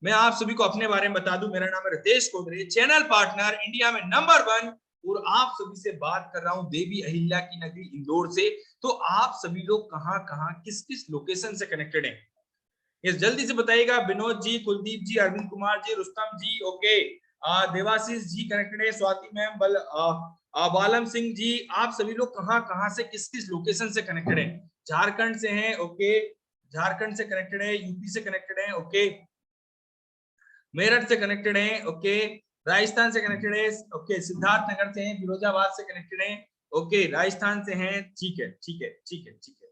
मैं आप सभी को अपने बारे में बता दूं, मेरा नाम है Ritesh Kodre, channel partner India में नंबर 1, और आप सभी से बात कर रहा हूं देवी अहिल्या की नगरी इंदौर से। तो आप सभी लोग कहां कहां किस किस लोकेशन से कनेक्टेड हैं, ये जल्दी से बताइएगा। विनोद जी, कुलदीप जी, अरविंद कुमार जी, रुस्तम जी, ओके, देवाशीष जी कनेक्टेड है, स्वाति मैम, बालम सिंह जी, आप सभी लोग कहां कहां से किस किस लोकेशन से कनेक्टेड है। झारखंड से हैं, ओके, झारखंड से कनेक्टेड है, यूपी से कनेक्टेड है, ओके, मेरठ से कनेक्टेड है, ओके, राजस्थान से कनेक्टेड है, ओके, सिद्धार्थ नगर से हैं, फिरोजाबाद से कनेक्टेड है, ओके, राजस्थान से हैं, ठीक है ठीक है ठीक है ठीक है।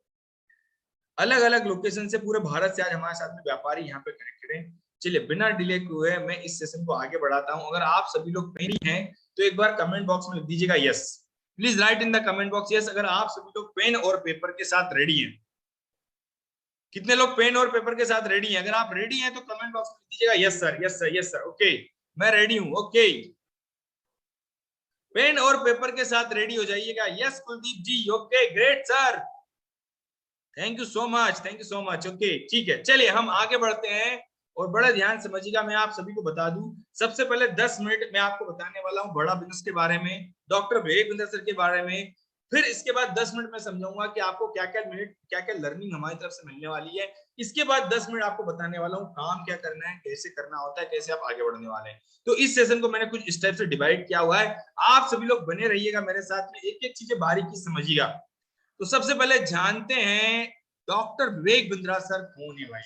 अलग अलग लोकेशन से पूरे भारत से आज हमारे साथ में व्यापारी यहाँ पे कनेक्टेड हैं। चलिए बिना डिले हुए मैं इस सेशन को आगे बढ़ाता हूँ। अगर आप सभी लोग पेन हैं तो एक बार कमेंट बॉक्स में लिख दीजिएगा yes, please write in the comment box yes अगर आप सभी लोग पेन और पेपर के साथ रेडी हैं। कितने लोग पेन और पेपर के साथ रेडी हैं? अगर आप रेडी हैं तो कमेंट बॉक्स में लिख दीजिएगा yes sir, yes sir, yes sir, okay, मैं रेडी हूं, ओके, पेन और पेपर के साथ रेडी हो जाइएगा। Yes Kuldeep ji, okay, great sir, thank you so much, thank you so much, okay, ठीक है। चलिए हम आगे बढ़ते हैं और बड़ा ध्यान समझिएगा। मैं आप सभी को बता दूं, सबसे पहले 10 मिनट मैं आपको बताने वाला हूं बड़ा बिजनेस के बारे में, डॉक्टर विवेक बिंद्रा सर के बारे में। फिर इसके बाद 10 मिनट में समझाऊंगा कि आपको क्या क्या लर्निंग हमारी तरफ से मिलने वाली है। इसके बाद 10 मिनट आपको बताने वाला हूँ काम क्या करना है, कैसे करना होता है, कैसे आप आगे बढ़ने वाले हैं। तो इस सेशन को मैंने कुछ स्टेप से डिवाइड किया हुआ है, आप सभी लोग बने रहिएगा मेरे साथ में, एक एक चीजें बारीकी समझिएगा। तो सबसे पहले जानते हैं डॉक्टर विवेक बिंद्रा सर कौन है भाई।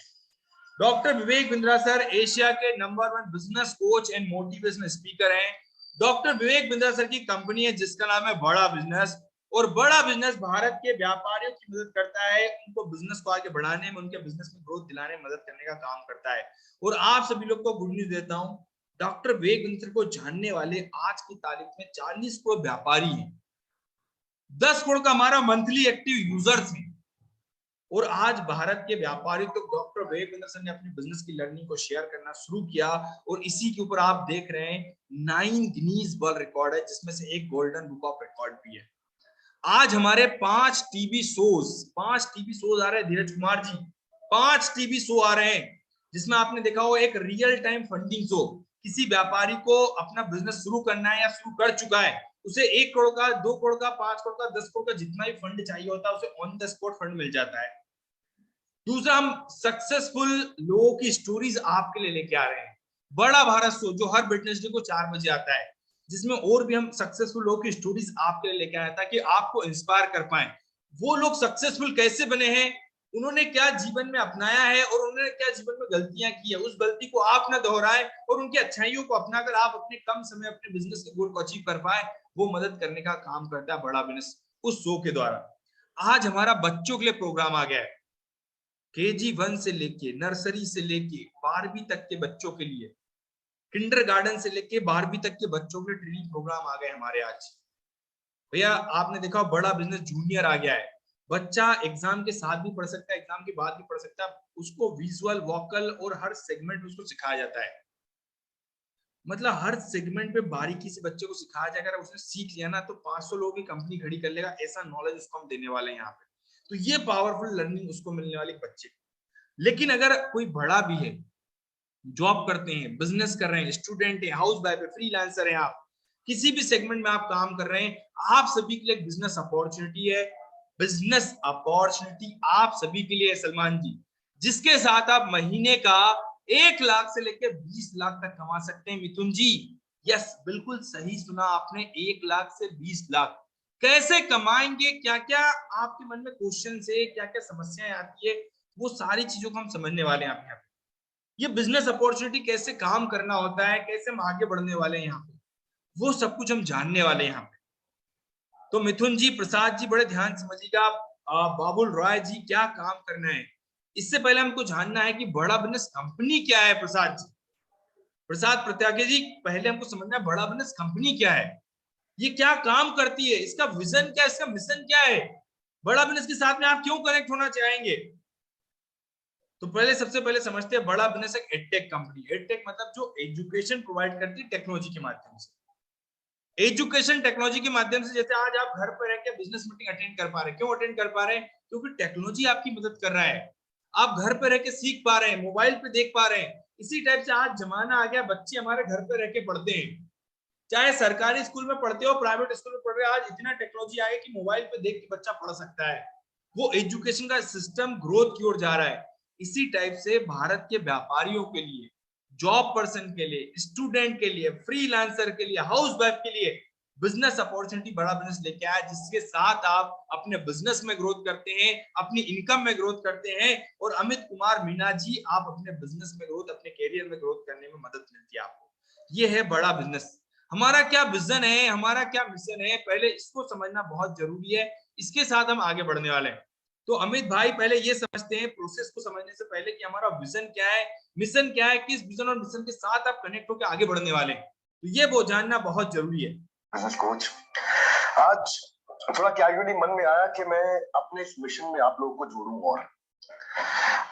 Doctor Vivek Bindra sir Asia के number 1 business coach and motivational speaker हैं। डॉक्टर विवेक बिंद्रा सर की कंपनी है जिसका नाम है बड़ा बिजनेस, और बड़ा बिजनेस भारत के व्यापारियों की मदद करता है, उनको बिजनेस को आगे बढ़ाने में, उनके बिजनेस में ग्रोथ दिलाने में मदद करने का काम करता है। और आप सभी लोग को गुड न्यूज देता हूं, डॉक्टर विवेक बिंद्रा को जानने वाले आज की तारीख में 40 करोड़ व्यापारी हैं, 10 करोड़ का हमारा मंथली एक्टिव यूजर्स हैं। और आज भारत के व्यापारी तो डॉक्टर विवेक बिंद्रा सर ने अपनी बिजनेस की लर्निंग को शेयर करना शुरू किया, और इसी के ऊपर आप देख रहे हैं 9 गिनीज वर्ल्ड रिकॉर्ड है, जिसमें से एक गोल्डन बुक ऑफ रिकॉर्ड भी है। आज हमारे 5 टीवी शोज आ रहे हैं, धीरज कुमार जी, 5 टीवी शो आ रहे हैं, जिसमें आपने देखा हो एक रियल टाइम फंडिंग शो। किसी व्यापारी को अपना बिजनेस शुरू करना है या शुरू कर चुका है, उसे 1 करोड़ का, 2 करोड़ का, 5 करोड़ का, 10 करोड़ का जितना भी फंड चाहिए होता है, उसे ऑन द स्पॉट फंड मिल जाता है। दूसरा, हम सक्सेसफुल लोगों की स्टोरीज आपके लिए लेके आ रहे हैं, बड़ा भारत शो जो हर वेडनेसडे को 4 बजे आता है, जिसमें और भी हम सक्सेसफुल लोगों की स्टोरीज आपके लिए लेके आए ताकि आपको इंस्पायर कर पाए। वो लोग सक्सेसफुल कैसे बने हैं, उन्होंने क्या जीवन में अपनाया है, और उन्होंने क्या जीवन में गलतियां की है, उस गलती को आप ना दोहराएं, और उनकी अच्छाइयों को अपनाकर आप अपने कम समय अपने बिजनेस के गोल को अचीव कर पाए, वो मदद करने का काम करता है बड़ा बिजनेस उस शो के द्वारा। आज हमारा बच्चों के लिए प्रोग्राम आ गया है, KG1 से लेके, नर्सरी से लेके 12वीं तक के बच्चों के लिए, किंडरगार्टन से लेके 12वीं तक के बच्चों के ट्रेनिंग प्रोग्राम आ गए हमारे आज। भैया आपने देखा बड़ा बिजनेस जूनियर आ गया है, बच्चा एग्जाम के साथ भी पढ़ सकता है, एग्जाम के बाद भी पढ़ सकता है, उसको विजुअल, वोकल और हर सेगमेंट में उसको सिखाया जाता है। मतलब हर सेगमेंट पे बारीकी से बच्चे को सिखाया जाएगा, उसने सीख लिया ना तो 500 लोगों की कंपनी खड़ी कर लेगा, ऐसा नॉलेज उसको हम देने वाले हैं यहाँ पे। तो ये पावरफुल लर्निंग उसको मिलने वाली बच्चे। लेकिन अगर कोई बड़ा भी है, जॉब करते हैं, बिजनेस कर रहे हैं, स्टूडेंट है, हाउस वाइफ है, फ्रीलांसर है, आप किसी भी सेगमेंट में आप काम कर रहे हैं, आप सभी के लिए बिजनेस अपॉर्चुनिटी है। बिजनेस अपॉर्चुनिटी आप सभी के लिए है सलमान जी, जिसके साथ आप महीने का 1 लाख से लेकर 20 लाख तक कमा सकते हैं मिथुन जी। यस, बिल्कुल सही सुना आपने, 1 लाख से 20 लाख कैसे कमाएंगे, क्या क्या आपके मन में क्वेश्चन है, क्या क्या समस्याएं आती है, वो सारी चीजों को हम समझने वाले हैं आपके। ये बिजनेस अपॉर्चुनिटी कैसे काम करना होता है, कैसे हम आगे बढ़ने वाले हैं यहाँ पे, वो सब कुछ हम जानने वाले हैं यहाँ पे। तो मिथुन जी, प्रसाद जी, बड़े ध्यान समझिएगा, बाबुल रॉय जी, क्या काम करना है। इससे पहले हमको जानना है कि बड़ा बिजनेस कंपनी क्या है। प्रसाद जी, प्रसाद प्रत्यागी जी, पहले हमको समझना है बड़ा बिजनेस कंपनी क्या है, ये क्या काम करती है, इसका विजन क्या है, इसका मिशन क्या है, बड़ा बिजनेस के साथ में आप क्यों कनेक्ट होना चाहेंगे। तो पहले सबसे पहले समझते हैं बड़ा बिजनेस एक एडटेक कंपनी। एडटेक मतलब जो एजुकेशन प्रोवाइड करती है टेक्नोलॉजी के माध्यम से। एजुकेशन टेक्नोलॉजी के माध्यम से, जैसे आज आप घर पर रह के बिजनेस मीटिंग अटेंड कर पा रहे हैं, क्यों अटेंड कर पा रहे हैं, क्योंकि टेक्नोलॉजी आपकी मदद कर रहा है। आप घर पर रह के सीख पा रहे हैं, मोबाइल पे देख पा रहे हैं, इसी टाइप से आज जमाना आ गया, बच्चे हमारे घर पे रह के पढ़ते हैं, चाहे सरकारी स्कूल में पढ़ते हो प्राइवेट स्कूल में पढ़ रहे हो। आज इतना टेक्नोलॉजी आ गया कि मोबाइल पे देख के बच्चा पढ़ सकता है। वो एजुकेशन का सिस्टम ग्रोथ की ओर जा रहा है। इसी टाइप से भारत के व्यापारियों के लिए, जॉब पर्सन के लिए, स्टूडेंट के लिए, फ्रीलांसर के लिए, हाउस वाइफ के लिए बिजनेस अपॉर्चुनिटी, बड़ा बिजनेस लेके आया, जिसके साथ आप अपने बिजनेस में ग्रोथ करते हैं, अपनी इनकम में ग्रोथ करते हैं। और अमित कुमार मीणा जी, आप अपने बिजनेस में ग्रोथ, अपने कैरियर में ग्रोथ करने में मदद मिलती है आपको। ये है बड़ा बिजनेस। हमारा क्या विजन है, हमारा क्या मिशन है, पहले इसको समझना बहुत जरूरी है। इसके साथ हम आगे बढ़ने वाले हैं। तो अमित भाई पहले ये समझते हैं, प्रोसेस को समझने से पहले, कि हमारा विजन क्या है, मिशन क्या है, किस विजन और मिशन के साथ आप कनेक्ट होकर आगे बढ़ने वाले हैं, तो ये वो जानना बहुत जरूरी है। बिजनेस कोच, आज थोड़ा क्लैरिटी मन में आया कि मैं अपने इस मिशन में आप लोगों को जोड़ूं। और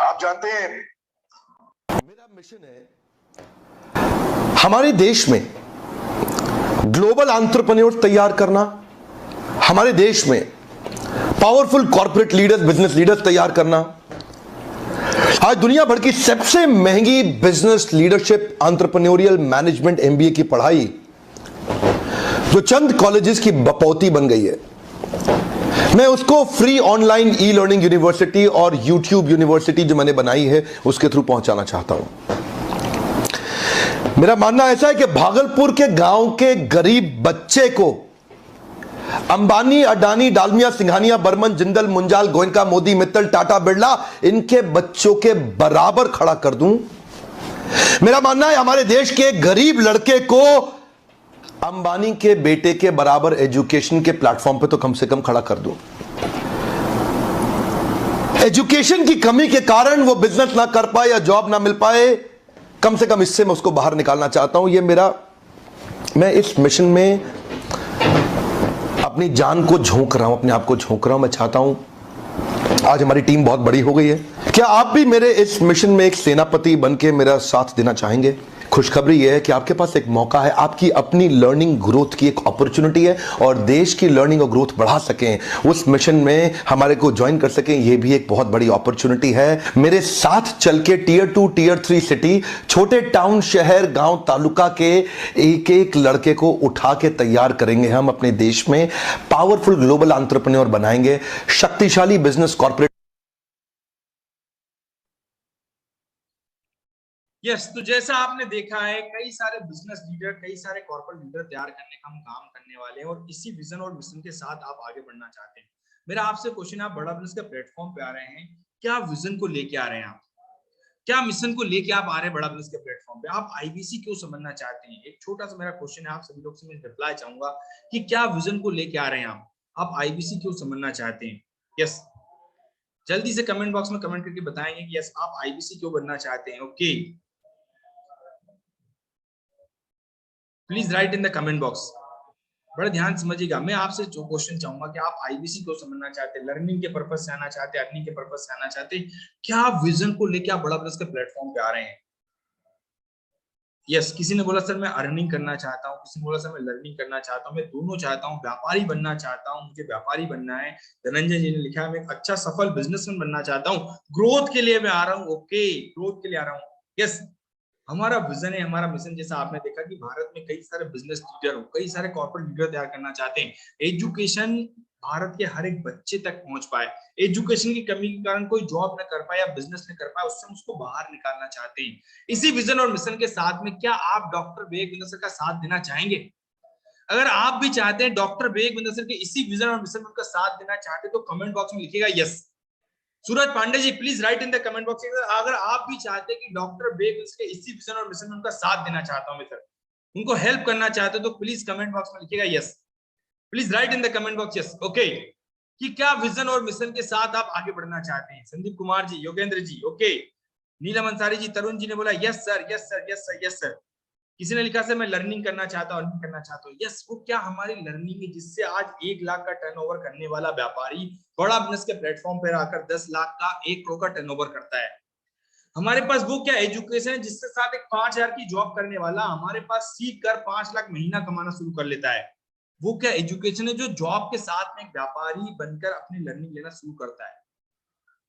आप जानते हैं मेरा मिशन है हमारे देश में ग्लोबल एंटरप्रेन्योर्स तैयार करना, हमारे देश में powerful corporate leaders, business leaders तैयार करना। आज दुनिया भर की सबसे महंगी business leadership entrepreneurial management MBA की पढ़ाई जो चंद कॉलेजेस की बपौती बन गई है, मैं उसको free online e learning university और यूट्यूब यूनिवर्सिटी जो मैंने बनाई है उसके थ्रू पहुंचाना चाहता हूं। मेरा मानना ऐसा है कि भागलपुर के गांव के गरीब बच्चे को अंबानी, अडानी, डालमिया, सिंघानिया, बर्मन, जिंदल, मुंजाल, गोयनका, मोदी, मित्तल, टाटा, बिरला, इनके बच्चों के बराबर खड़ा कर दूं। मेरा मानना है हमारे देश के गरीब लड़के को अंबानी के बेटे के बराबर एजुकेशन के प्लेटफॉर्म पे तो कम से कम खड़ा कर दूं। एजुकेशन की कमी के कारण वो बिजनेस ना कर पाए या जॉब ना मिल पाए, कम से कम इससे मैं उसको बाहर निकालना चाहता हूं। मैं इस मिशन में अपनी जान को झोंक रहा हूं, अपने आप को झोंक रहा हूं। मैं चाहता हूं, आज हमारी टीम बहुत बड़ी हो गई है, क्या आप भी मेरे इस मिशन में एक सेनापति बनके मेरा साथ देना चाहेंगे? खुशखबरी यह है कि आपके पास एक मौका है, आपकी अपनी लर्निंग ग्रोथ की एक अपॉर्चुनिटी है, और देश की लर्निंग और ग्रोथ बढ़ा सकें, उस मिशन में हमारे को ज्वाइन कर सकें, यह भी एक बहुत बड़ी अपॉर्चुनिटी है। मेरे साथ चल के टियर 2, टियर 3 सिटी, छोटे टाउन, शहर, गांव, तालुका के एक एक लड़के को उठा के तैयार करेंगे हम, अपने देश में पावरफुल ग्लोबल एंटरप्रेन्योर बनाएंगे, शक्तिशाली बिजनेस कॉर्पोरेट। यस, तो जैसा आपने देखा है, कई सारे बिजनेस लीडर, कई सारे कॉर्पोरेट लीडर तैयार करने का हम काम करने वाले हैं, और इसी विजन और मिशन के साथ आप आगे बढ़ना चाहते हैं। मेरा आपसे क्वेश्चन, आप बड़ा बिजनेस के प्लेटफॉर्म पे आ रहे हैं, क्या विजन को लेके आ रहे हैं आप, क्या मिशन को लेके आप आ रहे हैं बड़ा बिजनेस के प्लेटफॉर्म पे, आप आईबीसी क्यों समझना चाहते हैं? एक छोटा सा मेरा क्वेश्चन है, आप सभी लोग से मैं रिप्लाई चाहूंगा कि क्या विजन को लेके आ रहे हैं आप आईबीसी क्यों समझना चाहते हैं? यस, जल्दी से कमेंट बॉक्स में कमेंट करके बताएंगे कि यस, आप आईबीसी क्यों बनना चाहते हैं। Okay, please write in the comment box. बड़ा ध्यान समझिएगा, मैं आपसे जो क्वेश्चन चाहूंगा कि आप आईबीसी क्यों समझना चाहते हैं, लर्निंग के पर्पस से आना चाहते हैं, अर्निंग के पर्पस से आना चाहते हैं, क्या विजन को लेकर आप बड़ा बिजनेस के प्लेटफॉर्म पे आ रहे हैं? यस, किसी ने बोला सर मैं अर्निंग करना चाहता हूँ, किसी ने बोला सर मैं लर्निंग करना चाहता हूँ, मैं दोनों चाहता हूँ, व्यापारी बनना चाहता हूँ, मुझे व्यापारी बनना है। धनंजय जी ने लिखा है मैं एक अच्छा सफल बिजनेसमैन बनना चाहता हूँ, ग्रोथ के लिए मैं आ रहा हूँ। ओके, ग्रोथ के लिए आ रहा हूँ। यस, हमारा विजन है, हमारा मिशन, जैसा आपने देखा कि भारत में कई सारे बिजनेस लीडर हो, कई सारे कॉर्पोरेट लीडर तैयार करना चाहते हैं। एजुकेशन भारत के हर एक बच्चे तक पहुंच पाए, एजुकेशन की कमी के कारण कोई जॉब न कर पाए या बिजनेस न कर पाए, उससे उसको बाहर निकालना चाहते हैं। इसी विजन और मिशन के साथ में क्या आप डॉक्टर विवेक बिंदु सर का साथ देना चाहेंगे? अगर आप भी चाहते हैं डॉक्टर विवेक बिंदु सर के इसी विजन और मिशन में उनका साथ देना चाहते हैं, तो कमेंट बॉक्स में लिखिएगा yes. Suraj Pande ji please write in the comment box, अगर आप भी चाहते हैं कि डॉक्टर बेग के इसी विजन और मिशन में उनका साथ देना चाहता हूं मैं सर, उनको हेल्प करना चाहते हो, तो प्लीज कमेंट बॉक्स में लिखिएगा yes. Please write in the comment box yes. Okay, कि क्या विजन और मिशन के साथ आप आगे बढ़ना चाहते हैं? संदीप कुमार जी, योगेंद्र जी, ओके, नीलम अंसारी जी, तरुण जी ने बोला yes sir, yes sir, yes sir, yes sir. किसी ने लिखा सर मैं लर्निंग करना चाहता हूँ, अर्निंग करना चाहता हूँ। यस, वो क्या हमारी लर्निंग है जिससे आज 1 लाख का टर्नओवर करने वाला व्यापारी बड़ा बिजनेस के प्लेटफॉर्म पर आकर 10 लाख का, 1 करोड़ का टर्नओवर करता है। हमारे पास वो क्या एजुकेशन है जिसके साथ एक 5,000 की जॉब करने वाला हमारे पास सीख कर 5 लाख महीना कमाना शुरू कर लेता है। वो क्या एजुकेशन है जो जॉब के साथ में एक व्यापारी बनकर अपनी लर्निंग लेना शुरू करता है।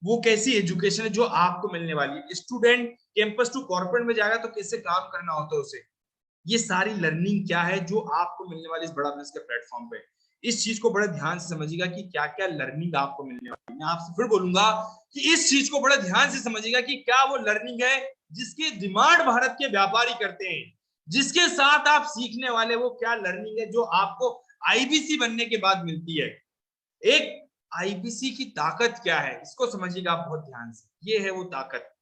वो कैसी एजुकेशन है जो आपको मिलने वाली है। स्टूडेंट कैंपस टू कॉर्पोरेट में जाएगा तो कैसे काम करना होता है उसे, ये सारी लर्निंग क्या है जो आपको मिलने वाली इस बड़ा बिजनेस के प्लेटफॉर्म पे। इस चीज को बड़े ध्यान से समझिएगा कि क्या क्या लर्निंग आपको मिलने वाली है। मैं आपसे फिर बोलूंगा कि इस चीज को बड़े ध्यान से समझिएगा कि क्या वो लर्निंग है जिसकी डिमांड भारत के व्यापारी करते हैं, जिसके साथ आप सीखने वाले वो क्या लर्निंग है जो आपको आईबीसी बनने के बाद मिलती है। एक आईबीसी की ताकत क्या है इसको समझिएगा आप बहुत ध्यान से। ये है वो ताकत।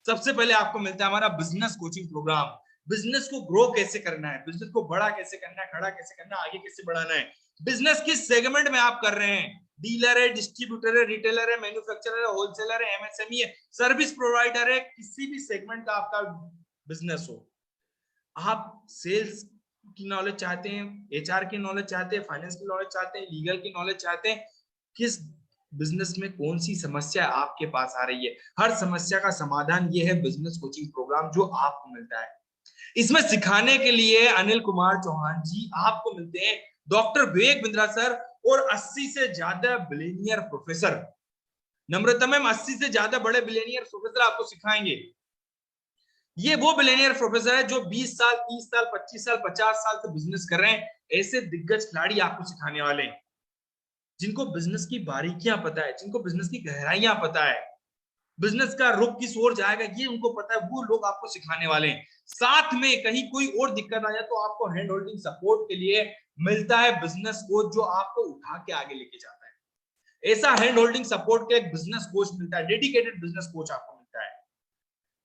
सबसे पहले आपको मिलता है हमारा बिजनेस कोचिंग प्रोग्राम। बिजनेस को ग्रो कैसे करना है, बिजनेस को बड़ा कैसे करना है, खड़ा कैसे करना है, आगे कैसे बढ़ाना है, बिजनेस किस सेगमेंट में आप कर रहे हैं, डीलर है, डिस्ट्रीब्यूटर है, रिटेलर है, मैन्युफैक्चरर है, होलसेलर है, एमएसएमई है, सर्विस प्रोवाइडर है, किसी भी सेगमेंट का आपका बिजनेस हो, आप सेल्स की नॉलेज चाहते हैं, एचआर की नॉलेज चाहते हैं, फाइनेंस की नॉलेज चाहते हैं, लीगल की नॉलेज चाहते हैं, किस बिजनेस में कौन सी समस्या आपके पास आ रही है, हर समस्या का समाधान ये है बिजनेस कोचिंग प्रोग्राम जो आपको मिलता है। इसमें सिखाने के लिए अनिल कुमार चौहान जी आपको मिलते हैं, डॉक्टर विवेक बिंद्रा सर और 80 से ज्यादा बिलियनियर प्रोफेसर। नम्रता मैम 80 से ज्यादा बड़े बिलियनियर प्रोफेसर आपको सिखाएंगे। ये वो बिलियनियर प्रोफेसर है जो 20 साल 30 साल 25 साल 50 साल से बिजनेस कर रहे हैं। ऐसे दिग्गज खिलाड़ी आपको सिखाने वाले हैं जिनको बिजनेस की बारीकियां पता है, जिनको बिजनेस की गहराइयां पता है, बिजनेस का रुख किस ओर जाएगा ये उनको पता है, वो लोग आपको सिखाने वाले हैं। साथ में कहीं कोई और दिक्कत आ जाए तो आपको हैंड होल्डिंग सपोर्ट के लिए मिलता है बिजनेस कोच जो आपको उठा के आगे लेके जाता है। ऐसा हैंड होल्डिंग सपोर्ट का एक बिजनेस कोच मिलता है, डेडिकेटेड बिजनेस कोच आपको मिलता है।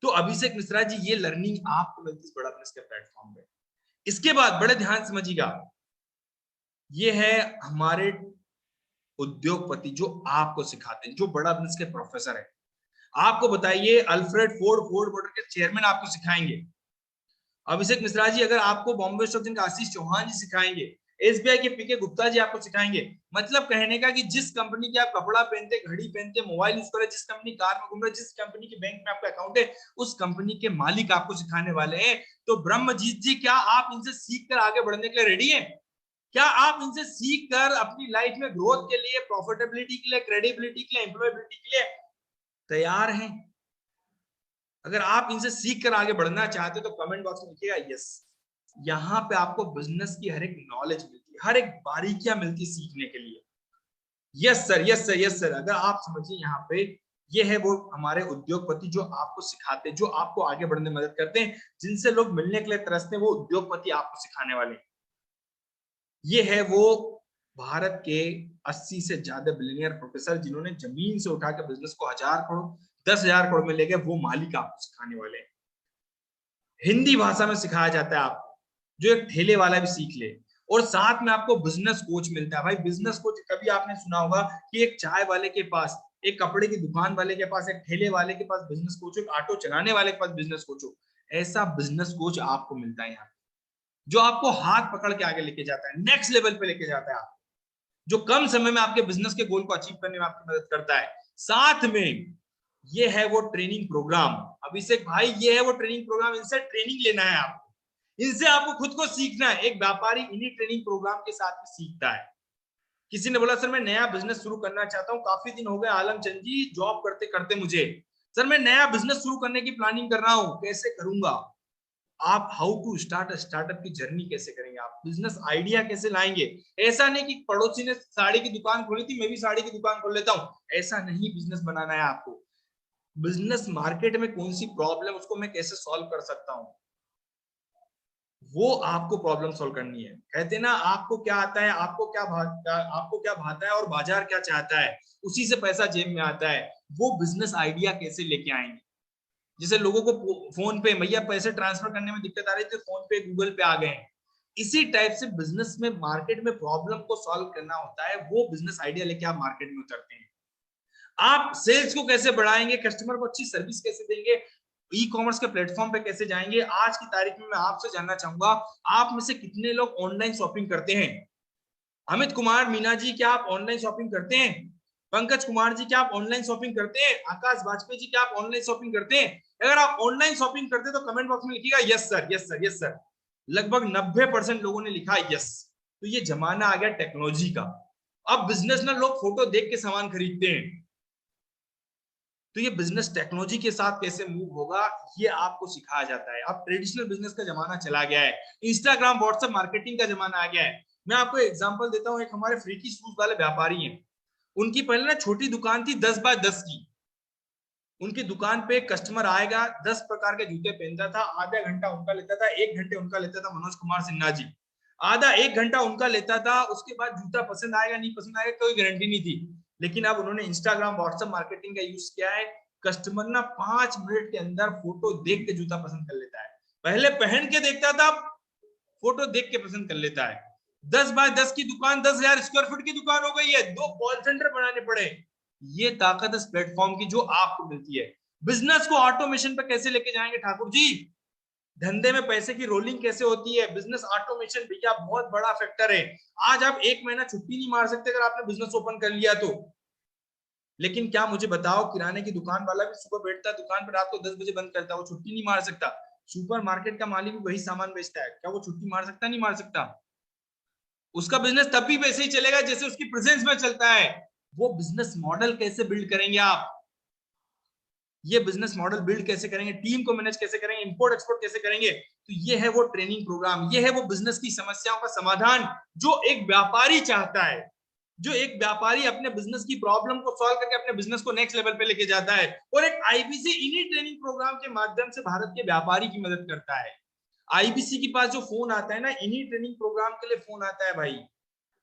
तो अभिषेक मिश्रा जी ये लर्निंग आपको मिलती है बड़ा बिजनेस के प्लेटफॉर्म पे। इसके बाद बड़े ध्यान समझिएगा, ये है हमारे उद्योगपति जो आपको सिखाते हैं, जो बड़ा बिजनेस के प्रोफेसर है। आपको बताइए अल्फ्रेड फोर्ड, फोर्ड मोटर के चेयरमैन आपको सिखाएंगे। अभिषेक मिश्रा जी अगर आपको बॉम्बे स्टॉक एक्सचेंज का आशीष चौहान जी सिखाएंगे, एसबीआई के पीके गुप्ता जी आपको सिखाएंगे। मतलब कहने का कि जिस कंपनी के आप कपड़ा पहनते, घड़ी पहनते, मोबाइल यूज कर रहे, जिस कंपनी कार में घूम रहे, जिस कंपनी के बैंक में आपका अकाउंट है, उस कंपनी के मालिक आपको सिखाने वाले हैं। तो ब्रह्मजीत जी क्या आप इनसे सीख कर आगे बढ़ने के लिए रेडी हैं? क्या आप इनसे सीख कर अपनी लाइफ में ग्रोथ के लिए, प्रॉफिटेबिलिटी के लिए, क्रेडिबिलिटी के लिए, एम्प्लॉयबिलिटी के लिए तैयार हैं? अगर आप इनसे सीख कर आगे बढ़ना चाहते हो तो कमेंट बॉक्स में लिखिएगा यस। यहाँ पे आपको बिजनेस की हर एक नॉलेज मिलती है, हर एक बारीकियां मिलती है सीखने के लिए। Yes sir, yes sir, yes sir. अगर आप समझिए यहाँ पे ये है वो हमारे उद्योगपति जो आपको सिखाते हैं, जो आपको आगे बढ़ने में मदद करते हैं, जिनसे लोग मिलने के लिए तरसते हैं, वो उद्योगपति आपको सिखाने वाले हैं। ये है वो भारत के 80 से ज्यादा बिलियनियर प्रोफेसर जिन्होंने जमीन से उठाकर बिजनेस को 1000 करोड़ 10,000 करोड़ में ले गए, वो मालिक आपको सिखाने वाले हैं। हिंदी भाषा में सिखाया जाता है आपको, जो एक ठेले वाला भी सीख ले। और साथ में आपको बिजनेस कोच मिलता है। भाई बिजनेस कोच कभी आपने सुना होगा कि एक चाय वाले के पास, एक कपड़े की दुकान वाले के पास, एक ठेले वाले के पास बिजनेस कोच हो, एक ऑटो चलाने वाले के पास बिजनेस कोच हो। ऐसा बिजनेस कोच आपको मिलता है यहाँ, जो आपको हाथ पकड़ के आगे लेके जाता है, नेक्स्ट लेवल पे लेके जाता है आपको, जो कम समय में आपके बिजनेस के गोल को अचीव करने में आपकी मदद करता है। साथ में ये है वो ट्रेनिंग प्रोग्राम। अभिषेक भाई ये है वो ट्रेनिंग प्रोग्राम, इनसे ट्रेनिंग लेना है आपको, इनसे आपको खुद को सीखना है। एक व्यापारी इन्हीं ट्रेनिंग प्रोग्राम के साथ में सीखता है। किसी ने बोला सर मैं नया बिजनेस शुरू करना चाहता हूँ, काफी दिन हो गए आलमचंद जी जॉब करते करते मुझे, सर मैं नया बिजनेस शुरू करने की प्लानिंग कर रहा हूँ, कैसे करूंगा? आप हाउ टू स्टार्ट स्टार्टअप की जर्नी कैसे करेंगे, आप बिजनेस आइडिया कैसे लाएंगे। ऐसा नहीं कि पड़ोसी ने साड़ी की दुकान खोली थी मैं भी साड़ी की दुकान खोल लेता हूं, ऐसा नहीं बिजनेस बनाना है आपको। बिजनेस मार्केट में कौन सी प्रॉब्लम उसको मैं कैसे सॉल्व कर सकता हूं, वो आपको प्रॉब्लम सॉल्व करनी है। कहते हैं ना आपको क्या आता है, आपको क्या भाता है और बाजार क्या चाहता है, उसी से पैसा जेब में आता है। वो बिजनेस आइडिया कैसे लेके आएंगे। जैसे लोगों को फोन पे भैया पैसे ट्रांसफर करने में दिक्कत आ रही थी, फोन पे गूगल पे आ गए हैं। इसी टाइप से बिजनेस में मार्केट में प्रॉब्लम को सॉल्व करना होता है, वो बिजनेस आइडिया लेके आप मार्केट में उतरते हैं। आप सेल्स को कैसे बढ़ाएंगे, कस्टमर को अच्छी सर्विस कैसे देंगे, ई कॉमर्स के प्लेटफॉर्म पे कैसे जाएंगे। आज की तारीख में मैं आपसे जानना चाहूंगा आप में से कितने लोग ऑनलाइन शॉपिंग करते हैं। अमित कुमार मीना जी क्या आप ऑनलाइन शॉपिंग करते हैं? पंकज कुमार जी क्या आप ऑनलाइन शॉपिंग करते हैं? आकाश वाजपेयी जी क्या आप ऑनलाइन शॉपिंग करते हैं? अगर आप ऑनलाइन शॉपिंग करते हैं तो कमेंट बॉक्स में लिखिएगा yes sir, yes sir, yes sir. लगभग 90% लोगों ने लिखा यस। तो ये जमाना आ गया टेक्नोलॉजी का। अब बिजनेस में लोग फोटो देख के सामान खरीदते हैं। तो ये बिजनेस टेक्नोलॉजी के साथ कैसे मूव होगा ये आपको सिखाया जाता है। अब ट्रेडिशनल बिजनेस का जमाना चला गया है, इंस्टाग्राम व्हाट्सएप मार्केटिंग का जमाना आ गया है। मैं आपको एग्जांपल देता हूँ, एक हमारे फ्रीकी शूज वाले व्यापारी हैं, उनकी पहले ना छोटी दुकान थी 10 बाय 10 की। उनकी दुकान पे कस्टमर आएगा, 10 प्रकार के जूते पहनता था, आधा घंटा उनका लेता था, 1 घंटे उनका लेता था मनोज कुमार सिन्हा जी, आधा 1 घंटा उनका लेता था। उसके बाद जूता पसंद आएगा नहीं पसंद आएगा कोई गारंटी नहीं थी। लेकिन अब उन्होंने इंस्टाग्राम व्हाट्सएप मार्केटिंग का यूज किया है, कस्टमर ना 5 मिनट के अंदर फोटो देख के जूता पसंद कर लेता है। पहले पहन के देखता था, फोटो देख के पसंद कर लेता है। 10 बाय 10 की दुकान 10,000 स्क्वायर फीट की दुकान हो गई है, 2 कॉल सेंटर बनाने पड़े। ये ताकत इस प्लेटफॉर्म की जो आपको मिलती है। बिजनेस को ऑटोमेशन पे कैसे लेके जाएंगे ठाकुर जी? धंधे में पैसे की रोलिंग कैसे होती है? बिजनेस ऑटोमेशन भैया बहुत बड़ा फैक्टर है। आज आप 1 महीना छुट्टी नहीं मार सकते अगर आपने बिजनेस ओपन कर लिया तो। लेकिन क्या मुझे बताओ, किराने की दुकान वाला भी सुबह बैठता दुकान पर, रात को 10 बजे बंद करता, वो छुट्टी नहीं मार सकता। सुपर मार्केट का मालिक भी वही सामान बेचता है, क्या वो छुट्टी मार सकता? नहीं मार सकता। उसका बिजनेस तब भी वैसे ही चलेगा जैसे उसकी प्रेजेंस में चलता है। वो बिजनेस मॉडल कैसे बिल्ड करेंगे आप? ये बिजनेस मॉडल बिल्ड कैसे करेंगे? टीम को मैनेज कैसे करेंगे? इंपोर्ट एक्सपोर्ट कैसे करेंगे? तो ये है वो ट्रेनिंग प्रोग्राम, ये है वो बिजनेस की समस्याओं का समाधान जो एक व्यापारी चाहता है, जो एक व्यापारी अपने बिजनेस की प्रॉब्लम को सॉल्व करके अपने बिजनेस को नेक्स्ट लेवल पे लेके जाता है। और एक आईबीसी इन्हीं ट्रेनिंग प्रोग्राम के माध्यम से भारत के व्यापारी की मदद करता है। आईबीसी के पास जो फोन आता है ना, इन्हीं ट्रेनिंग प्रोग्राम के लिए फोन आता है भाई,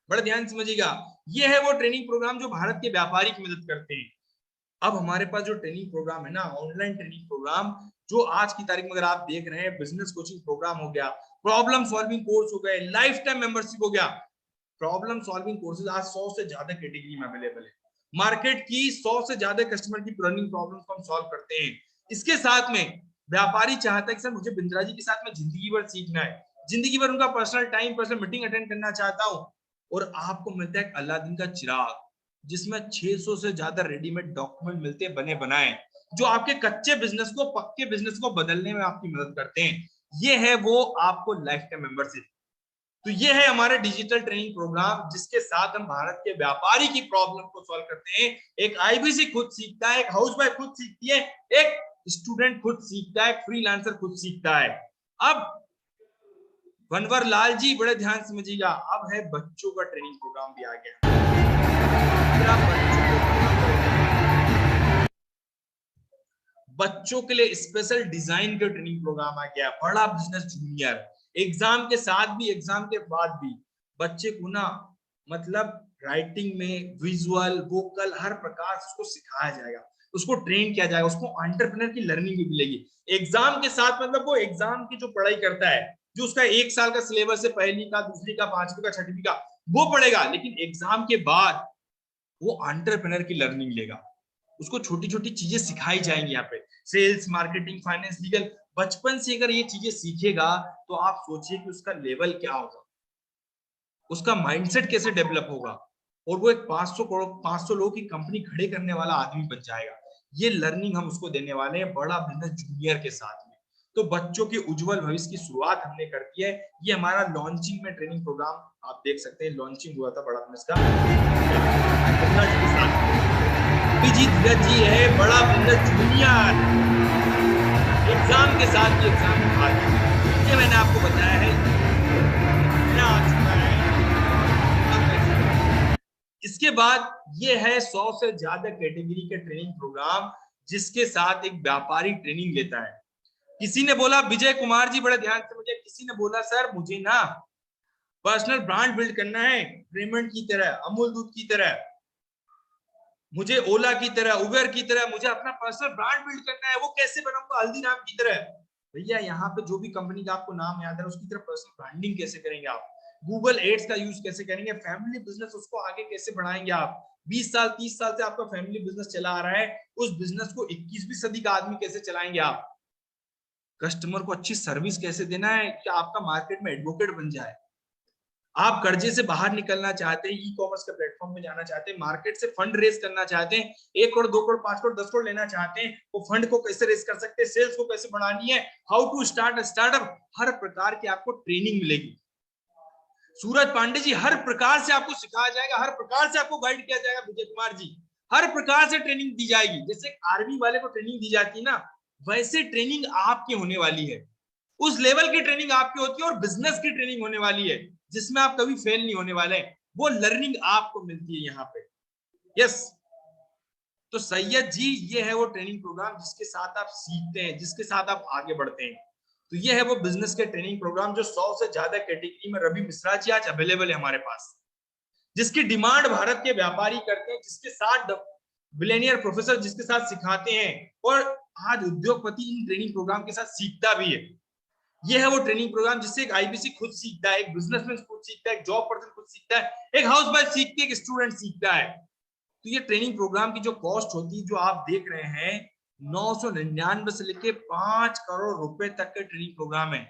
बड़ा ध्यान समझिएगा। ये है वो ट्रेनिंग प्रोग्राम जो भारत के व्यापारी की मदद करते हैं। अब हमारे पास जो ट्रेनिंग प्रोग्राम है ना, ऑनलाइन ट्रेनिंग प्रोग्राम, जो आज की तारीख में अगर आप देख रहे हैं, बिजनेस कोचिंग प्रोग्राम हो गया, प्रॉब्लम सॉल्विंग कोर्स हो गए, लाइफ टाइम मेंबरशिप हो गया। प्रॉब्लम सॉल्विंग कोर्सेज आज 100 से ज्यादा कैटेगरी में अवेलेबल है। मार्केट की 100 से ज्यादा कस्टमर की रनिंग प्रॉब्लम को हम सॉल्व करते हैं। इसके साथ में व्यापारी चाहता है कि सर मुझे बिंद्रा जी के साथ में जिंदगी भर सीखना है, जिंदगी भर उनका personal time, personal meeting attend करना चाहता हूं। और आपको मिलता है अलादीन का चिराग, जिसमें 600 से ज्यादा रेडीमेड डॉक्यूमेंट मिलते हैं बने बनाए, जो आपके कच्चे बिजनेस को पक्के बिजनेस को बदलने में आपकी मदद करते हैं। ये है वो आपको लाइफ टाइम मेंबरशिप। तो ये है हमारे डिजिटल ट्रेनिंग प्रोग्राम, जिसके साथ हम भारत के व्यापारी की प्रॉब्लम को सॉल्व करते हैं। एक आईबीसी खुद सीखता है, एक हाउसवाइफ खुद सीखती है, एक स्टूडेंट खुद सीखता है, फ्रीलांसर खुद सीखता है। अब बनवर लाल जी बड़े ध्यान समझिएगा, अब है बच्चों का ट्रेनिंग प्रोग्राम भी आ गया। बच्चों के लिए स्पेशल डिजाइन का ट्रेनिंग प्रोग्राम आ गया, बड़ा बिजनेस जूनियर। एग्जाम के साथ भी, एग्जाम के बाद भी बच्चे को ना, मतलब राइटिंग में, विजुअल, वोकल, हर प्रकार से उसको सिखाया जाएगा, उसको ट्रेन किया जाएगा, उसको एंटरप्रेन्योर की लर्निंग भी मिलेगी। एग्जाम के साथ मतलब वो एग्जाम की जो पढ़ाई करता है, जो उसका 1 साल का सिलेबस है, पहली का, दूसरी का, 5वीं का, 6वीं का, वो पढ़ेगा। लेकिन एग्जाम के बाद वो एंटरप्रेन्योर की लर्निंग लेगा, उसको छोटी छोटी चीजें सिखाई जाएंगी यहाँ पे, सेल्स, मार्केटिंग, फाइनेंस, लीगल। बचपन से अगर ये चीजें सीखेगा तो आप सोचिए कि उसका लेवल क्या होगा, उसका माइंडसेट कैसे डेवलप होगा, और वो एक 500 लोगों की कंपनी खड़े करने वाला आदमी बन जाएगा। ये लर्निंग हम उसको देने वाले हैं बड़ा बिजनेस जूनियर के साथ में। तो बच्चों के उज्जवल भविष्य की शुरुआत हमने कर दी है। ये हमारा लॉन्चिंग में ट्रेनिंग प्रोग्राम आप देख सकते हैं, लॉन्चिंग हुआ था बड़ा बिजनेस का के साथ। जी धीरज जी है बड़ा बिजनेस जूनियर, एग्जाम के साथ भी एग्जाम के बाद, ये मैंने आपको बताया है, आ चुका है। इसके बाद ये है 100 से ज्यादा कैटेगरी के ट्रेनिंग प्रोग्राम, जिसके साथ एक व्यापारी ट्रेनिंग लेता है। किसी ने बोला, विजय कुमार जी बड़े ध्यान से मुझे, किसी ने बोला सर मुझे ना पर्सनल ब्रांड बिल्ड करना है, रेमंड की तरह, अमूल दूध की तरह, मुझे ओला की तरह, उबर की तरह, मुझे अपना पर्सनल ब्रांड बिल्ड करना है। वो कैसे बनाऊंगा? हल्दीराम की तरह। भैया यहाँ पे जो भी कंपनी का आपको नाम याद है, उसकी तरह पर्सनल ब्रांडिंग कैसे करेंगे आप? गूगल एड्स का यूज कैसे करेंगे? फैमिली बिजनेस, उसको आगे कैसे बढ़ाएंगे आप? 20 साल 30 साल से आपका फैमिली बिजनेस चला आ रहा है, उस बिजनेस को 21वीं सदी का आदमी कैसे चलाएंगे आप? कस्टमर को अच्छी सर्विस कैसे देना है कि आपका मार्केट में एडवोकेट बन जाए? आप कर्जे से बाहर निकलना चाहते हैं, ई कॉमर्स के प्लेटफॉर्म में जाना चाहते हैं, मार्केट से फंड रेज करना चाहते हैं, 1 करोड़ 2 करोड़ 5 करोड़ 10 करोड़ लेना चाहते हैं, वो फंड को कैसे रेज कर सकते हैं, सेल्स को कैसे बढ़ानी है, हाउ टू स्टार्ट स्टार्टअप, हर प्रकार की आपको ट्रेनिंग मिलेगी। सूरज पांडे जी, हर प्रकार से आपको सिखाया जाएगा, हर प्रकार से आपको गाइड किया जाएगा। विजय कुमार जी, हर प्रकार से ट्रेनिंग दी जाएगी। जैसे आर्मी वाले को ट्रेनिंग दी जाती है ना, वैसे ट्रेनिंग आपकी होने वाली है। उस लेवल की ट्रेनिंग आपकी होती है और बिजनेस की ट्रेनिंग होने वाली है, जिसमें आप कभी फेल नहीं होने वाले। वो लर्निंग आपको मिलती है यहाँ पे। यस, तो सैयद जी ये है वो ट्रेनिंग प्रोग्राम जिसके साथ आप सीखते हैं, जिसके साथ आप आगे बढ़ते हैं। तो ये है वो बिजनेस के ट्रेनिंग प्रोग्राम जो 100 से ज्यादा कैटेगरी में रवि मिश्रा जी आज अवेलेबल है हमारे पास, जिसकी डिमांड भारत के व्यापारी करते हैं, जिसके साथ बिलियनियर प्रोफेसर जिसके साथ सिखाते हैं, और आज उद्योगपति इन ट्रेनिंग प्रोग्राम के साथ सीखता भी है। ये है वो ट्रेनिंग प्रोग्राम जिससे एक आईबीसी खुद सीखता है, एक बिजनेसमैन खुद सीखता है, एक जॉब पर्सन खुद सीखता है, एक हाउस वाइफ सीखती है, एक स्टूडेंट सीखता है। तो ये ट्रेनिंग प्रोग्राम की जो कॉस्ट होती है, जो आप देख रहे हैं, 999 से लेके 5 करोड़ रुपए तक के ट्रेनिंग प्रोग्राम है।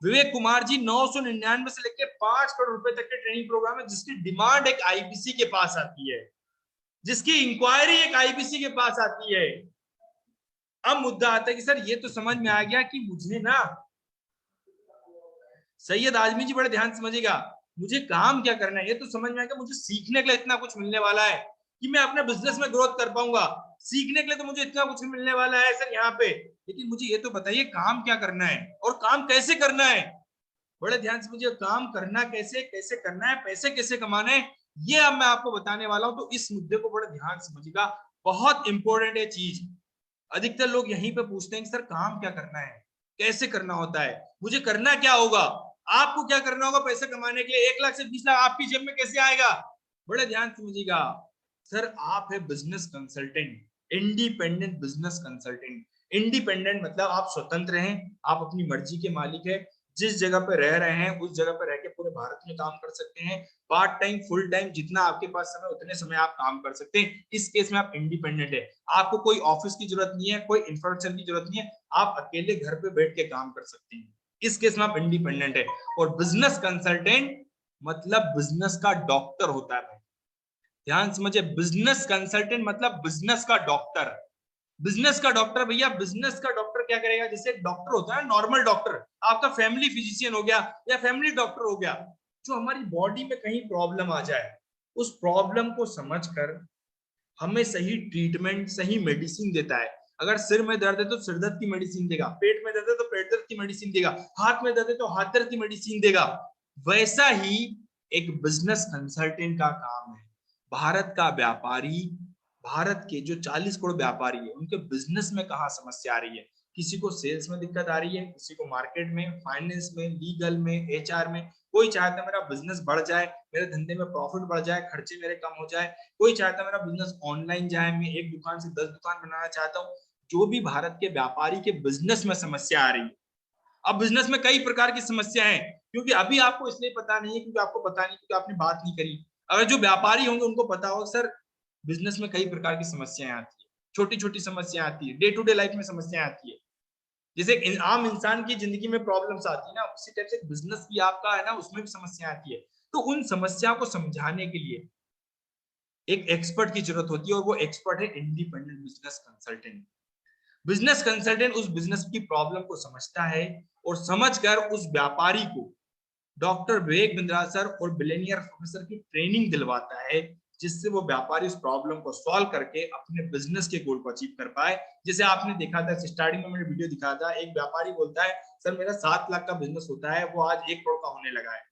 विवेक कुमार जी 999 से लेके 5 करोड़ रुपए तक के ट्रेनिंग प्रोग्राम है, जिसकी डिमांड एक आईबीसी के पास आती है, जिसकी इंक्वायरी एक आईबीसी के पास आती है। अब मुद्दा आता है कि सर ये तो समझ में आ गया कि मुझे ना, सैयद आजमी जी बड़े ध्यान से समझिएगा, मुझे काम क्या करना है ये तो समझ में आ गया, मुझे सीखने के लिए इतना कुछ मिलने वाला है कि मैं अपने बिजनेस में ग्रोथ कर पाऊंगा, सीखने के लिए तो मुझे इतना कुछ मिलने वाला है सर यहाँ पे, लेकिन मुझे ये तो बताइए काम क्या करना है और काम कैसे करना है। बड़े ध्यान से मुझे काम करना कैसे, कैसे करना है, पैसे कैसे कमाने, ये अब मैं आपको बताने वाला हूं। तो इस मुद्दे को बड़े ध्यान से समझिएगा, बहुत इंपॉर्टेंट है चीज। अधिकतर लोग यहीं पे पूछते हैं कि सर काम क्या करना है, कैसे करना होता है, मुझे करना क्या होगा। आपको क्या करना होगा पैसे कमाने के लिए? 1 लाख से 20 लाख आपकी जेब में कैसे आएगा? बड़े ध्यान से समझिएगा, सर आप है business consultant, independent business consultant. Independent मतलब आप स्वतंत्र हैं, आप अपनी मर्जी के मालिक है, जिस जगह पे रह रहे हैं उस जगह पे रह के पूरे भारत में काम कर सकते हैं, पार्ट टाइम फुल टाइम जितना आपके पास समय उतने समय आप काम कर सकते हैं। इस केस में आप इंडिपेंडेंट है, आपको कोई ऑफिस की जरूरत नहीं है, कोई इंफ्रास्ट्रक्चर की जरूरत नहीं है, आप अकेले घर पे बैठ के काम कर सकते हैं। इस केस में आप इंडिपेंडेंट है। और बिजनेस कंसल्टेंट मतलब बिजनेस का डॉक्टर होता है। ध्यान समझिए, बिजनेस कंसल्टेंट मतलब बिजनेस का डॉक्टर। बिजनेस का डॉक्टर भैया, बिजनेस का डॉक्टर क्या करेगा? जैसे एक डॉक्टर होता है नॉर्मल डॉक्टर, आपका फैमिली फिजिशियन हो गया या फैमिली डॉक्टर हो गया, जो हमारी बॉडी में कहीं प्रॉब्लम आ जाए, उस प्रॉब्लम को समझकर हमें सही ट्रीटमेंट, सही मेडिसिन देता है। अगर सिर में दर्द है तो सिर दर्द की मेडिसिन देगा, पेट में दर्द है तो पेट दर्द की मेडिसिन देगा, हाथ में दर्द है तो हाथ दर्द की मेडिसिन देगा। वैसा ही एक बिजनेस कंसल्टेंट का काम है। भारत का व्यापारी, भारत के जो 40 करोड़ व्यापारी है, उनके बिजनेस में कहाँ समस्या आ रही है? किसी को सेल्स में दिक्कत आ रही है, किसी को मार्केट में, फाइनेंस में, लीगल में, एचआर में। कोई चाहता है मेरा बिजनेस बढ़ जाए, मेरे धंधे में प्रॉफिट बढ़ जाए, खर्चे मेरे कम हो जाए। कोई चाहता है मेरा बिजनेस ऑनलाइन जाए, मैं एक दुकान से 10 दुकान बनाना चाहता हूँ। जो भी भारत के व्यापारी के बिजनेस में समस्या आ रही है, अब बिजनेस में कई प्रकार की समस्या है, क्योंकि अभी आपको इसलिए पता नहीं है क्योंकि आपको पता नहीं, क्योंकि आपने बात नहीं करी। अगर जो व्यापारी होंगे उनको पता हो सर बिजनेस में कई प्रकार की समस्याएं आती है, छोटी छोटी समस्याएं आती है, डे टू डे लाइफ में समस्याएं आती है। जैसे आम इंसान की जिंदगी में प्रॉब्लम्स आती है ना, उसी टाइप से बिजनेस भी आपका है ना, उसमें भी समस्या आती है। तो उन समस्या को समझाने के लिए एक एक्सपर्ट की जरूरत होती है, और वो एक्सपर्ट है independent business consultant. Business consultant उस बिजनेस की प्रॉब्लम को समझता है और समझकर उस व्यापारी को डॉक्टर विवेक बिंद्रा सर और बिलियनियर प्रोफेसर की ट्रेनिंग दिलवाता है, जिससे वो व्यापारी उस प्रॉब्लम को सॉल्व करके अपने बिजनेस के गोल को अचीव कर पाए। जैसे आपने देखा था स्टार्टिंग में मैंने वीडियो दिखाया था, एक व्यापारी बोलता है सर मेरा 7 लाख का बिजनेस होता है, वो आज 1 करोड़ का होने लगा है।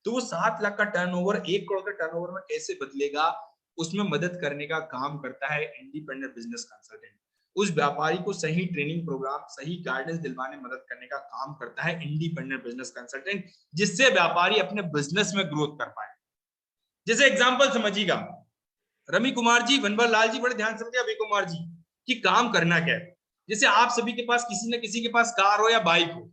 तो वो 7 लाख का टर्नओवर 1 करोड़ के टर्नओवर में कैसे बदलेगा, उसमें मदद करने का काम करता है इंडिपेंडेंट बिजनेस कंसल्टेंट। उस व्यापारी को सही ट्रेनिंग प्रोग्राम, सही गाइडेंस दिलवाने मदद करने का काम करता है इंडिपेंडेंट बिजनेस कंसल्टेंट, जिससे व्यापारी अपने बिजनेस में ग्रोथ कर पाए। जैसे एग्जांपल समझिएगा, रवि कुमार जी, वनवर लाल जी, बड़े ध्यान समझिए रवि कुमार जी कि काम करना क्या है। जैसे आप सभी के पास किसी न किसी के पास कार हो या बाइक हो,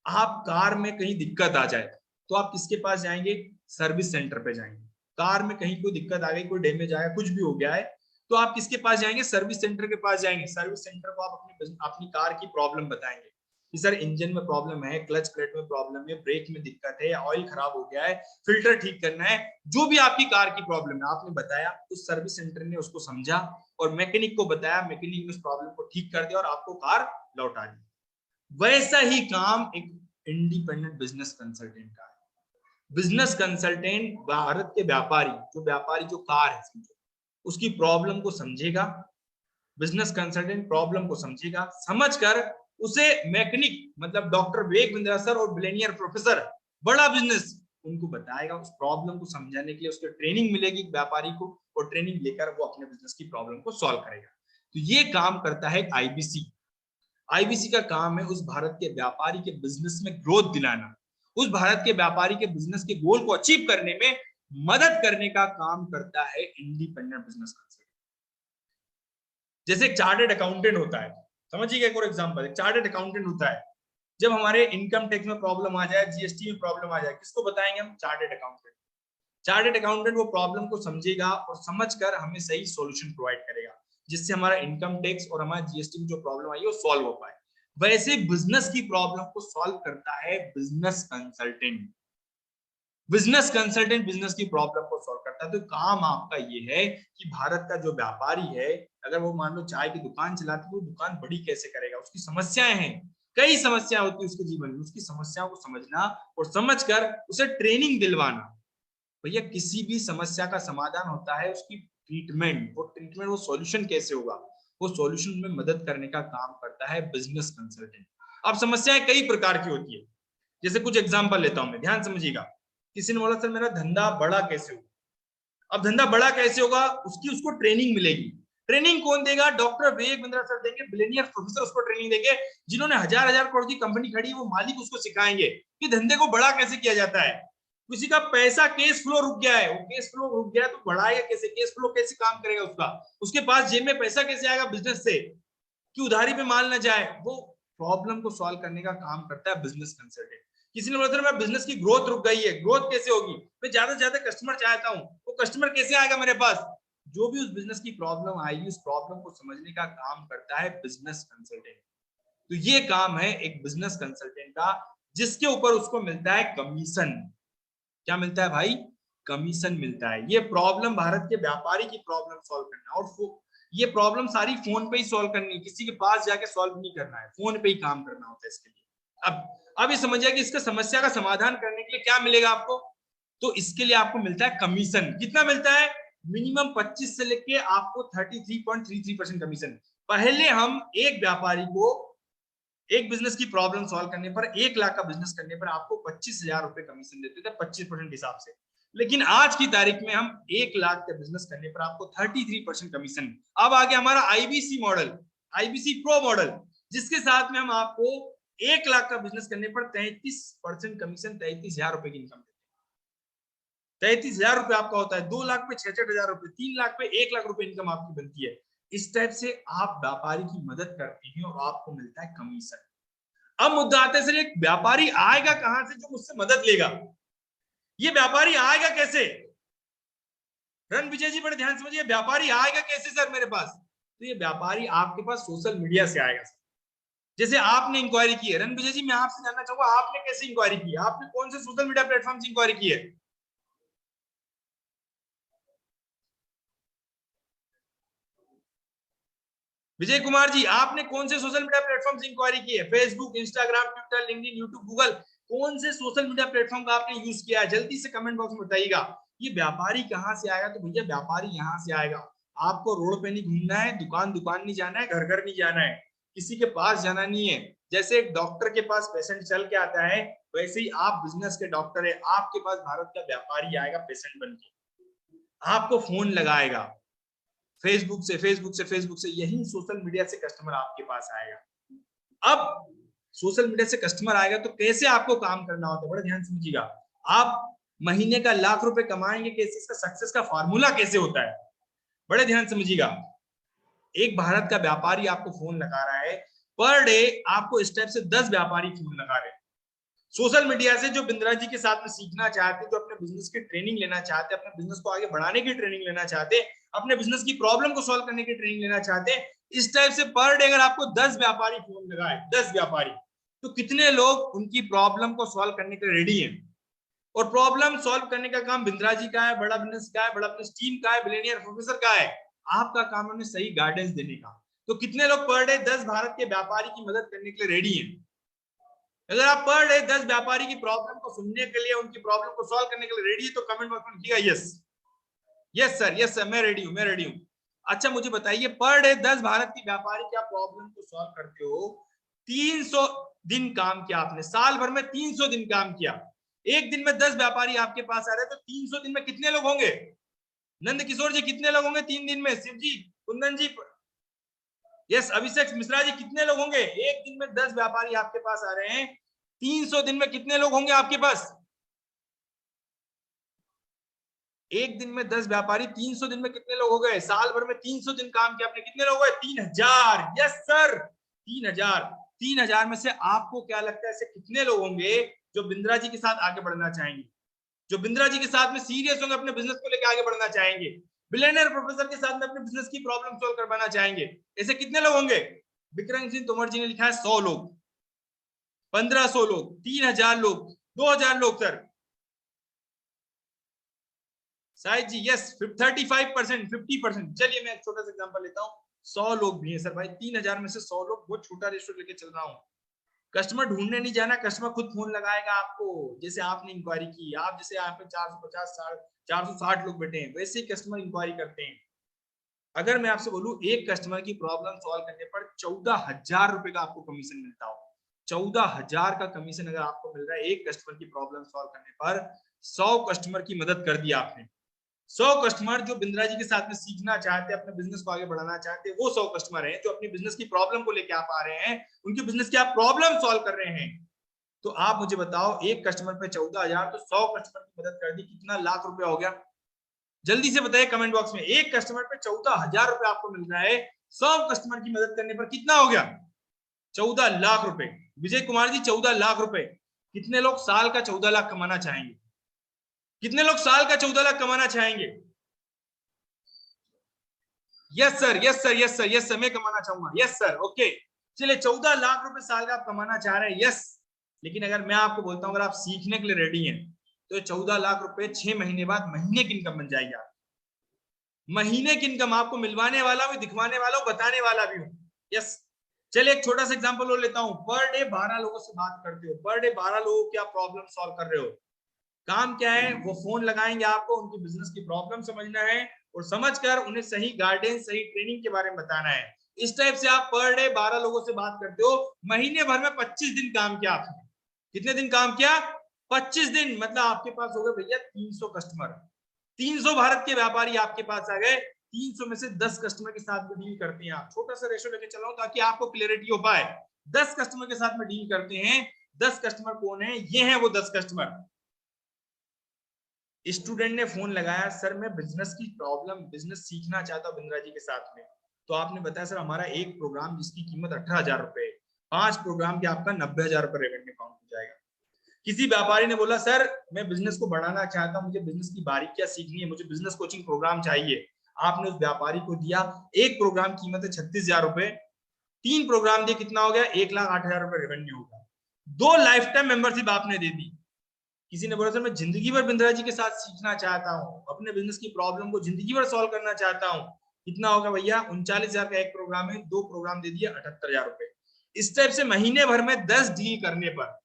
आप कार में कहीं दिक्कत आ जाए तो आप किसके पास जाएंगे? सर्विस सेंटर पे जाएंगे। कार में कहीं कोई दिक्कत आ गई, कोई डैमेज आया, कुछ भी हो गया है, तो आप किसके पास जाएंगे? सर्विस सेंटर के पास जाएंगे। सर्विस सेंटर को आप अपनी कार की प्रॉब्लम बताएंगे कि सर इंजन में प्रॉब्लम है, क्लच प्लेट में प्रॉब्लम है, ब्रेक में दिक्कत है, ऑयल खराब हो गया है, फिल्टर ठीक करना है, जो भी आपकी कार की प्रॉब्लम है आपने बताया, उस सर्विस सेंटर ने उसको समझा और मैकेनिक को बताया, मैकेनिक ने उस प्रॉब्लम को ठीक कर दिया और आपको कार लौटा दी। वैसा ही काम एक इंडिपेंडेंट बिजनेस कंसल्टेंट का है। बिजनेस कंसल्टेंट भारत के व्यापारी, जो कार है समझो, उसकी प्रॉब्लम को समझेगा, बिजनेस कंसल्टेंट प्रॉब्लम को समझेगा, समझकर उसे मैकेनिक मतलब डॉक्टर विवेक बिंद्रा सर और बिलियनियर प्रोफेसर बड़ा बिजनेस उनको बताएगा, उस प्रॉब्लम को समझाने के लिए उसको ट्रेनिंग मिलेगी व्यापारी को, और ट्रेनिंग लेकर वो अपने बिजनेस की प्रॉब्लम को सॉल्व करेगा। तो ये काम करता है आईबीसी। आईबीसी का काम है उस भारत के व्यापारी के बिजनेस में ग्रोथ दिलाना, उस भारत के व्यापारी के बिजनेस के गोल को अचीव करने में मदद करने का काम करता है इंडिपेंडेंट बिजनेस कंसल्टेंट। जैसे एक चार्टर्ड अकाउंटेंट होता है, समझिएगा एक और एग्जांपल, एक चार्टर्ड अकाउंटेंट होता है, जब हमारे इनकम टैक्स में प्रॉब्लम आ जाए, जीएसटी में प्रॉब्लम आ जाए, किसको बताएंगे हम? Chartered accountant. चार्टर्ड अकाउंटेंट वो प्रॉब्लम को समझेगा और समझकर हमें सही सॉल्यूशन प्रोवाइड करेगा, जिससे हमारा इनकम टैक्स और हमारा जीएसटी में जो प्रॉब्लम आई वो सॉल्व हो पाए। वैसे बिजनेस की प्रॉब्लम को सॉल्व करता है business consultant. Business consultant business की प्रॉब्लम को सॉल्व करता है। तो काम आपका ये है कि भारत का जो व्यापारी है, अगर वो मान लो चाय की दुकान चलाती है, वो दुकान बड़ी कैसे करेगा, उसकी समस्याएं हैं, कई समस्याएं होती है उसके जीवन में, उसकी समस्याओं को समझना और समझकर उसे ट्रेनिंग दिलवाना। भैया किसी भी समस्या का समाधान होता है उसकी ट्रीटमेंट, वो सॉल्यूशन कैसे होगा, वो सॉल्यूशन में मदद करने का काम करता है बिजनेस कंसल्टेंट। अब समस्याएं कई प्रकार की होती है, जैसे कुछ एग्जांपल लेता हूं मैं, ध्यान समझिएगा। किसी ने बोला सर मेरा धंधा बड़ा कैसे होगा, अब धंधा बड़ा कैसे होगा, उसको ट्रेनिंग मिलेगी। ट्रेनिंग कौन देगा? डॉक्टर विवेक बिंद्रा सर देंगे, बिलियनियर प्रोफेसर उसको ट्रेनिंग देंगे, जिन्होंने हजार हजार करोड़ की कंपनी खड़ी है, वो मालिक उसको सिखाएंगे कि धंधे को बड़ा कैसे किया जाता है। किसी का पैसा केस फ्लो रुक गया है, वो केस फ्लो रुक गया है तो बढ़ाएगा कैसे, केस फ्लो कैसे काम करेगा उसका, उसके पास जेब में पैसा कैसे आएगा बिजनेस से कि उधारी पे माल ना जाए, वो प्रॉब्लम को सॉल्व करने का काम करता है बिजनेस कंसल्टेंट। किसी ने बोला मैं बिजनेस की ग्रोथ रुक गई है, ग्रोथ कैसे होगी, मैं ज्यादा से ज्यादा कस्टमर चाहता हूं, वो कस्टमर कैसे आएगा मेरे पास? जो भी उस बिजनेस की प्रॉब्लम आएगी, उस प्रॉब्लम को समझने का काम करता है बिजनेस कंसल्टेंट। तो ये काम है एक बिजनेस कंसल्टेंट का, जिसके ऊपर उसको मिलता है कमीशन। क्या मिलता है भाई? कमीशन मिलता है। ये प्रॉब्लम भारत के व्यापारी की प्रॉब्लम सॉल्व करना, और ये प्रॉब्लम सारी फोन पे ही सॉल्व करनी है, किसी के पास जाके सॉल्व नहीं करना है, फोन पे ही काम करना होता है इसके लिए। अब ये समझिए कि इसका समस्या का समाधान करने के लिए क्या मिलेगा आपको, तो इसके लिए आपको मिलता है कमीशन। कितना मिलता है? मिनिमम 25 से लेके आपको 33.33% कमीशन। पहले हम एक व्यापारी को एक बिजनेस की प्रॉब्लम सॉल्व करने पर, 1 लाख का बिजनेस करने पर आपको 25,000 रुपए कमीशन देते थे 25% हिसाब से। लेकिन आज की तारीख में हम 1 लाख का बिजनेस करने पर आपको 33% कमीशन। अब आ गया हमारा IBC model, IBC pro model, जिसके साथ में हम आपको 1 लाख का बिजनेस करने पर 33% कमीशन, 33,000 रुपए की इनकम देते हैं। 33,000 रुपए आपका होता है, 2 लाख पे 66,000 रुपए, 3 लाख पे 1 लाख रुपए इनकम आपकी बनती है। इस टाइप से आप व्यापारी की मदद करते हैं और आपको मिलता है कमीशन। अब मुद्दा आता है सर एक व्यापारी आएगा कहां से जो मुझसे मदद लेगा, ये व्यापारी आएगा कैसे? रण विजय जी बड़े ध्यान समझिए, व्यापारी आएगा कैसे सर मेरे पास? तो ये व्यापारी आपके पास सोशल मीडिया से आएगा सर। जैसे आपने इंक्वायरी की है, रण विजय जी मैं आपसे जानना चाहूंगा आपने कैसे इंक्वायरी की है, आपने कौन से सोशल मीडिया प्लेटफॉर्म से इंक्वायरी की है? विजय कुमार जी आपने कौन से सोशल मीडिया प्लेटफॉर्म से इंक्वायरी की है? Facebook, Instagram, Twitter, LinkedIn, YouTube, Google, कौन से सोशल मीडिया प्लेटफॉर्म का आपने यूज किया है? जल्दी से कमेंट बॉक्स में बताइएगा। ये व्यापारी कहां से आएगा? तो भैया व्यापारी यहां से आएगा। आपको रोड पे नहीं घूमना है, दुकान दुकान नहीं जाना है, घर घर नहीं जाना है, किसी के पास जाना नहीं है। जैसे एक डॉक्टर के पास पेशेंट चल के आता है, वैसे ही आप बिजनेस के डॉक्टर है, आपके पास भारत का व्यापारी आएगा पेशेंट बन के, आपको फोन लगाएगा फेसबुक से यही सोशल मीडिया से कस्टमर आपके पास आएगा। अब सोशल मीडिया से कस्टमर आएगा तो कैसे आपको काम करना होता है, बड़ा ध्यान समझिएगा। आप महीने का लाख रुपए कमाएंगे कैसे, इसका सक्सेस का फॉर्मूला कैसे होता है, बड़े ध्यान समझिएगा। एक भारत का व्यापारी आपको फोन लगा रहा है, पर डे आपको इस टाइप से 10 व्यापारी फोन लगा रहे हैं सोशल मीडिया से, जो बिंद्रा जी के साथ में सीखना चाहते, जो अपने बिजनेस की ट्रेनिंग लेना चाहते, अपने बिजनेस को आगे बढ़ाने की ट्रेनिंग लेना चाहते, अपने बिजनेस की प्रॉब्लम को सॉल्व करने की ट्रेनिंग लेना चाहते। इस टाइप से पर डे अगर आपको 10 व्यापारी फोन लगाए, 10 व्यापारी, तो कितने लोग उनकी प्रॉब्लम को सॉल्व करने के रेडी हैं? और प्रॉब्लम सॉल्व करने का काम बिंद्रा जी का है, बड़ा बिजनेस का है, बड़ा बिजनेस टीम का है, बिलियनियर प्रोफेसर का है। आपका काम है उन्हें सही गाइडेंस देने का। तो कितने लोग पर डे 10 भारत के व्यापारी की मदद करने के लिए रेडी हैं? अगर आप पर डे 10 व्यापारी की प्रॉब्लम को सुनने के लिए, उनकी प्रॉब्लम को सॉल्व करने के लिए रेडी है, तो कमेंट बॉक्स में लिखिएगा यस। यस सर मैं रेडी हूँ। अच्छा मुझे बताइए, पर डे 10 भारत के व्यापारी क्या प्रॉब्लम को सॉल्व करते हो? 300 दिन काम किया आपने, साल भर में 300 दिन काम किया, एक दिन में 10 व्यापारी आपके पास आ रहे, तो 300 दिन में कितने लोग होंगे? नंद किशोर जी कितने लोग होंगे 3 दिन में? शिव जी, कुंदन जी, यस अभिषेक मिश्रा जी, कितने लोग होंगे? एक दिन में 10 व्यापारी आपके पास आ रहे हैं, 300 दिन में कितने लोग होंगे आपके पास? एक दिन में 10 व्यापारी, 300 दिन में कितने लोग हो गए? साल भर में 300 दिन काम किया आपने, कितने लोग हुए? 3000। Yes sir 3000। 3000 में से आपको क्या लगता है ऐसे कितने लोग होंगे जो बिंद्रा जी के साथ आगे बढ़ना चाहेंगे, जो बिंद्रा जी के साथ में सीरियस होंगे, अपने बिजनेस को लेकर आगे बढ़ना चाहेंगे, बिलियनर प्रोफेसर के साथ में अपने बिजनेस की प्रॉब्लम सॉल्व करवाना चाहेंगे? ऐसे कितने लोग होंगे? विक्रम सिंह तोमर जी ने लिखा है 100 लोग, 1500 लोग, 3000 लोग, 2000 लोग। सर शायद जी यस 35%, 50%। चलिए मैं एक छोटा सा एग्जांपल लेता हूँ, 100 लोग भी हैं सर भाई, 3000 में से 100 लोग, बहुत छोटा रेशियो लेके चल रहा हूँ। कस्टमर ढूंढने नहीं जाना, कस्टमर खुद फोन लगाएगा आपको, जैसे आपने इंक्वायरी की, आप जैसे यहाँ पे 450 460 लोग बैठे हैं, वैसे ही कस्टमर इंक्वायरी करते हैं। अगर मैं आपसे बोलूं एक कस्टमर की प्रॉब्लम सॉल्व करने पर 14,000 रुपए का आपको कमीशन मिलता हो, 14,000 का कमीशन अगर आपको मिल रहा है एक कस्टमर की प्रॉब्लम सॉल्व करने पर, 100 कस्टमर की मदद कर दी आपने। 100 कस्टमर जो बिंद्रा जी के साथ में सीखना चाहते हैं, अपने बिजनेस को आगे बढ़ाना चाहते हैं, वो 100 कस्टमर हैं जो अपनी बिजनेस की प्रॉब्लम को लेके आप आ रहे हैं, उनकी बिजनेस की आप प्रॉब्लम सॉल्व कर रहे हैं। तो आप मुझे बताओ, एक कस्टमर पे 14,000, तो 100 कस्टमर की मदद कर दी, कितना लाख रुपया हो गया? जल्दी से बताइए कमेंट बॉक्स में। एक कस्टमर पे 14,000 रुपए आपको मिल रहा है, 100 कस्टमर की मदद करने पर कितना हो गया? 14 लाख रुपए। विजय कुमार जी 14 लाख रुपए। कितने लोग साल का 14 लाख कमाना चाहेंगे? कितने लोग साल का 14 लाख कमाना चाहेंगे? Yes sir, yes sir, yes sir, yes sir, मैं कमाना चाहूंगा। Yes sir, okay. चलिए 14 लाख रुपए साल का आप कमाना चाह रहे हैं, यस। लेकिन अगर मैं आपको बोलता हूं अगर आप सीखने के लिए रेडी हैं, तो 14 लाख रुपए 6 महीने बाद महीने की इनकम बन जाएगी आप। महीने की इनकम आपको मिलवाने वाला भी, दिखवाने वाला हूं, बताने वाला भी हूं। यस। चलिए एक छोटा सा एग्जांपल और लेता हूं। पर डे 12 लोगों से बात करते हो, पर डे 12 लोगों की आप प्रॉब्लम सॉल्व कर रहे हो। काम क्या है? वो फोन लगाएंगे आपको, उनकी बिजनेस की प्रॉब्लम समझना है और समझकर उन्हें सही गाइडेंस, सही ट्रेनिंग के बारे में बताना है। इस टाइप से आप पर डे 12 लोगों से बात करते हो, महीने भर में 25 दिन काम किया आपने। कितने दिन काम किया? 25 दिन। मतलब आपके पास हो गए भैया 300 कस्टमर, 300 भारत के व्यापारी आपके पास आ गए। 300 में से 10 कस्टमर के साथ में डील करते हैं आप। छोटा सा रेशो लेके चल रहा हूं ताकि आपको क्लियरिटी हो पाए। 10 कस्टमर के साथ में डील करते हैं। 10 कस्टमर कौन है? ये हैं वो 10 कस्टमर। स्टूडेंट ने फोन लगाया, सर मैं बिजनेस की प्रॉब्लम, बिजनेस सीखना चाहता हूं बिंद्रा जी के साथ में। तो आपने बताया सर हमारा एक प्रोग्राम जिसकी कीमत 18,000 रुपए, 5 प्रोग्राम के आपका 90,000 रुपए रेवेन्यू काउंट हो जाएगा। किसी व्यापारी ने बोला सर मैं बिजनेस को बढ़ाना चाहता हूं, मुझे बिजनेस की बारीकियां सीखनी है, मुझे बिजनेस कोचिंग प्रोग्राम चाहिए। आपने उस व्यापारी को दिया, एक प्रोग्राम कीमत है 36,000 रुपए, 3 प्रोग्राम दिए, कितना हो गया? 1,08,000 रुपए रेवेन्यू होगा। 2 लाइफ टाइम मेंबरशिप आपने दे दी। किसी ने बोला सर मैं जिंदगी भर बिंद्रा जी के साथ सीखना चाहता हूँ, अपने बिजनेस की प्रॉब्लम को जिंदगी भर सॉल्व करना चाहता हूँ। कितना होगा भैया? 39,000 का एक प्रोग्राम है, 2 प्रोग्राम दे दिए, 78,000 रुपए। इस टाइप से महीने भर में 10 डील करने पर,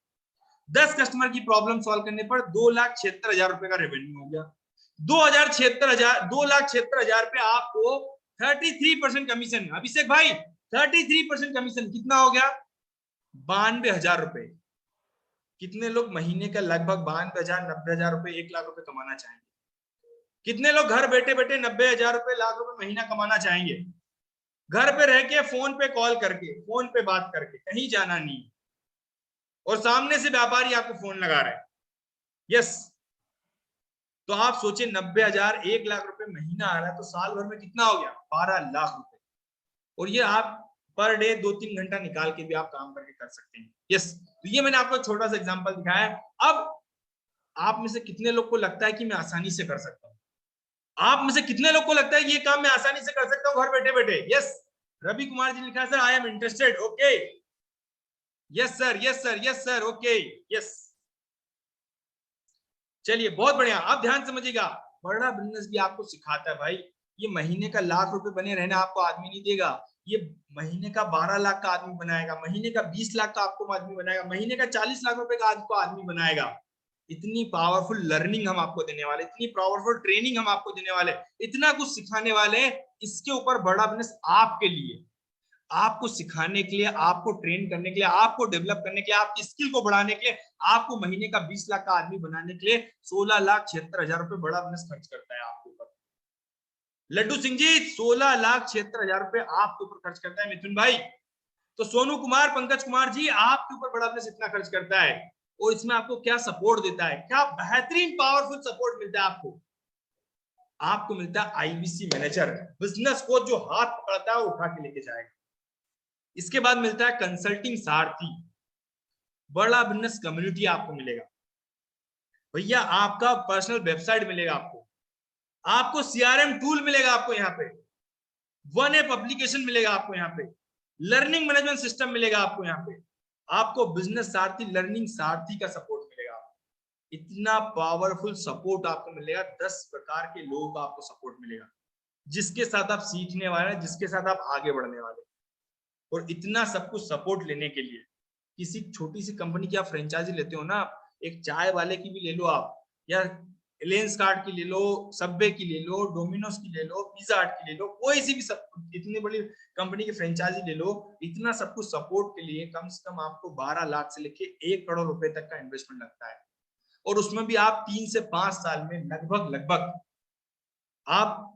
10 कस्टमर की प्रॉब्लम सॉल्व करने पर 2,76,000 रुपए का रेवेन्यू हो गया। 2,76,000 पे आपको 33% कमीशन। अभिषेक भाई 33% कमीशन कितना हो गया? 92,000 रुपए। कितने लोग महीने का लगभग 92,000, 90,000 रुपए, 1 लाख रुपए कमाना चाहेंगे? कितने लोग घर बैठे बैठे 90,000 रुपए, लाख रुपए महीना कमाना चाहेंगे? घर पे रह के, फोन पे कॉल करके, फोन पे बात करके, कहीं जाना नहीं, और सामने से व्यापारी आपको फोन लगा रहे हैं। यस। तो आप सोचिए 90,000, 1 लाख रुपए महीना आ रहा है, तो साल भर में कितना हो गया? 12 लाख रुपए। और ये आप पर डे 2-3 घंटा निकाल के भी आप काम करके कर सकते हैं। यस। तो ये मैंने आपको छोटा सा एग्जांपल दिखाया है। अब आप में से कितने लोग को लगता है कि मैं आसानी से कर सकता हूं? आप में से कितने लोग को लगता है ये काम मैं आसानी से कर सकता हूं घर बैठे बैठे? यस। रवि कुमार जी ने लिखा है sir I am interested. Okay, yes sir, yes sir, yes sir, okay, yes. चलिए बहुत बढ़िया। आप ध्यान समझिएगा, बड़ा बिजनेस भी आपको सिखाता है भाई। ये महीने का लाख रुपए बने रहने आपको आदमी नहीं देगा, ये महीने का 12 लाख का आदमी बनाएगा, महीने का 20 लाख का आपको आदमी बनाएगा, महीने का 40 लाख रुपए का आपको आदमी बनाएगा। इतनी पावरफुल लर्निंग हम आपको देने वाले, इतनी पावरफुल ट्रेनिंग हम आपको देने वाले, इतना कुछ सिखाने वाले हैं। इसके ऊपर बड़ा बिजनेस आपके लिए, आपको सिखाने के लिए, आपको ट्रेन करने के लिए, आपको डेवलप करने के लिए, आपकी स्किल को बढ़ाने के लिए, आपको महीने का 20 लाख का आदमी बनाने के लिए 16,76,000 रुपए बड़ा बिजनेस खर्च करता है आपके ऊपर। लड्डू सिंह जी 16,76,000 रुपए आपके ऊपर खर्च करता है मिथुन भाई। तो सोनू कुमार, पंकज कुमार जी आपके ऊपर बड़ा बिजनेस इतना खर्च करता है, और इसमें आपको क्या सपोर्ट देता है, क्या बेहतरीन पावरफुल सपोर्ट मिलता है आपको। आपको मिलता है आईबीसी मैनेजर, बिजनेस को जो हाथ पकड़ता है वो उठा के लेके जाएगा। इसके बाद मिलता है कंसल्टिंग सारथी, बड़ा बिजनेस कम्युनिटी आपको मिलेगा भैया, आपका पर्सनल वेबसाइट मिलेगा आपको सीआरएम टूल मिलेगा आपको यहाँ पे, वन ऐप एप्लीकेशन मिलेगा आपको यहाँ पे, लर्निंग मैनेजमेंट सिस्टम मिलेगा आपको यहाँ पे, आपको बिजनेस सारथी, लर्निंग सारथी का सपोर्ट मिलेगा आपको। इतना पावरफुल सपोर्ट आपको मिलेगा, 10 प्रकार के लोगों का आपको सपोर्ट मिलेगा, जिसके साथ आप सीखने वाले हैं, जिसके साथ आप आगे बढ़ने वाले। और इतना सब कुछ सपोर्ट लेने के लिए किसी छोटी सी कंपनी की आप फ्रेंचाइजी लेते हो ना, एक चाय वाले की भी ले लो आप, या लेंस कार्ड की ले लो, सबवे की ले लो, डोमिनोज की ले लो, पिज्जा हट की ले लो, कोई सी भी सब इतनी बड़ी कंपनी की फ्रेंचाइजी ले लो, इतना सब कुछ सपोर्ट के लिए कम से कम आपको 12 लाख से लेके 1 करोड़ रुपए तक का इन्वेस्टमेंट लगता है। और उसमें भी आप 3 से 5 साल में लगभग आप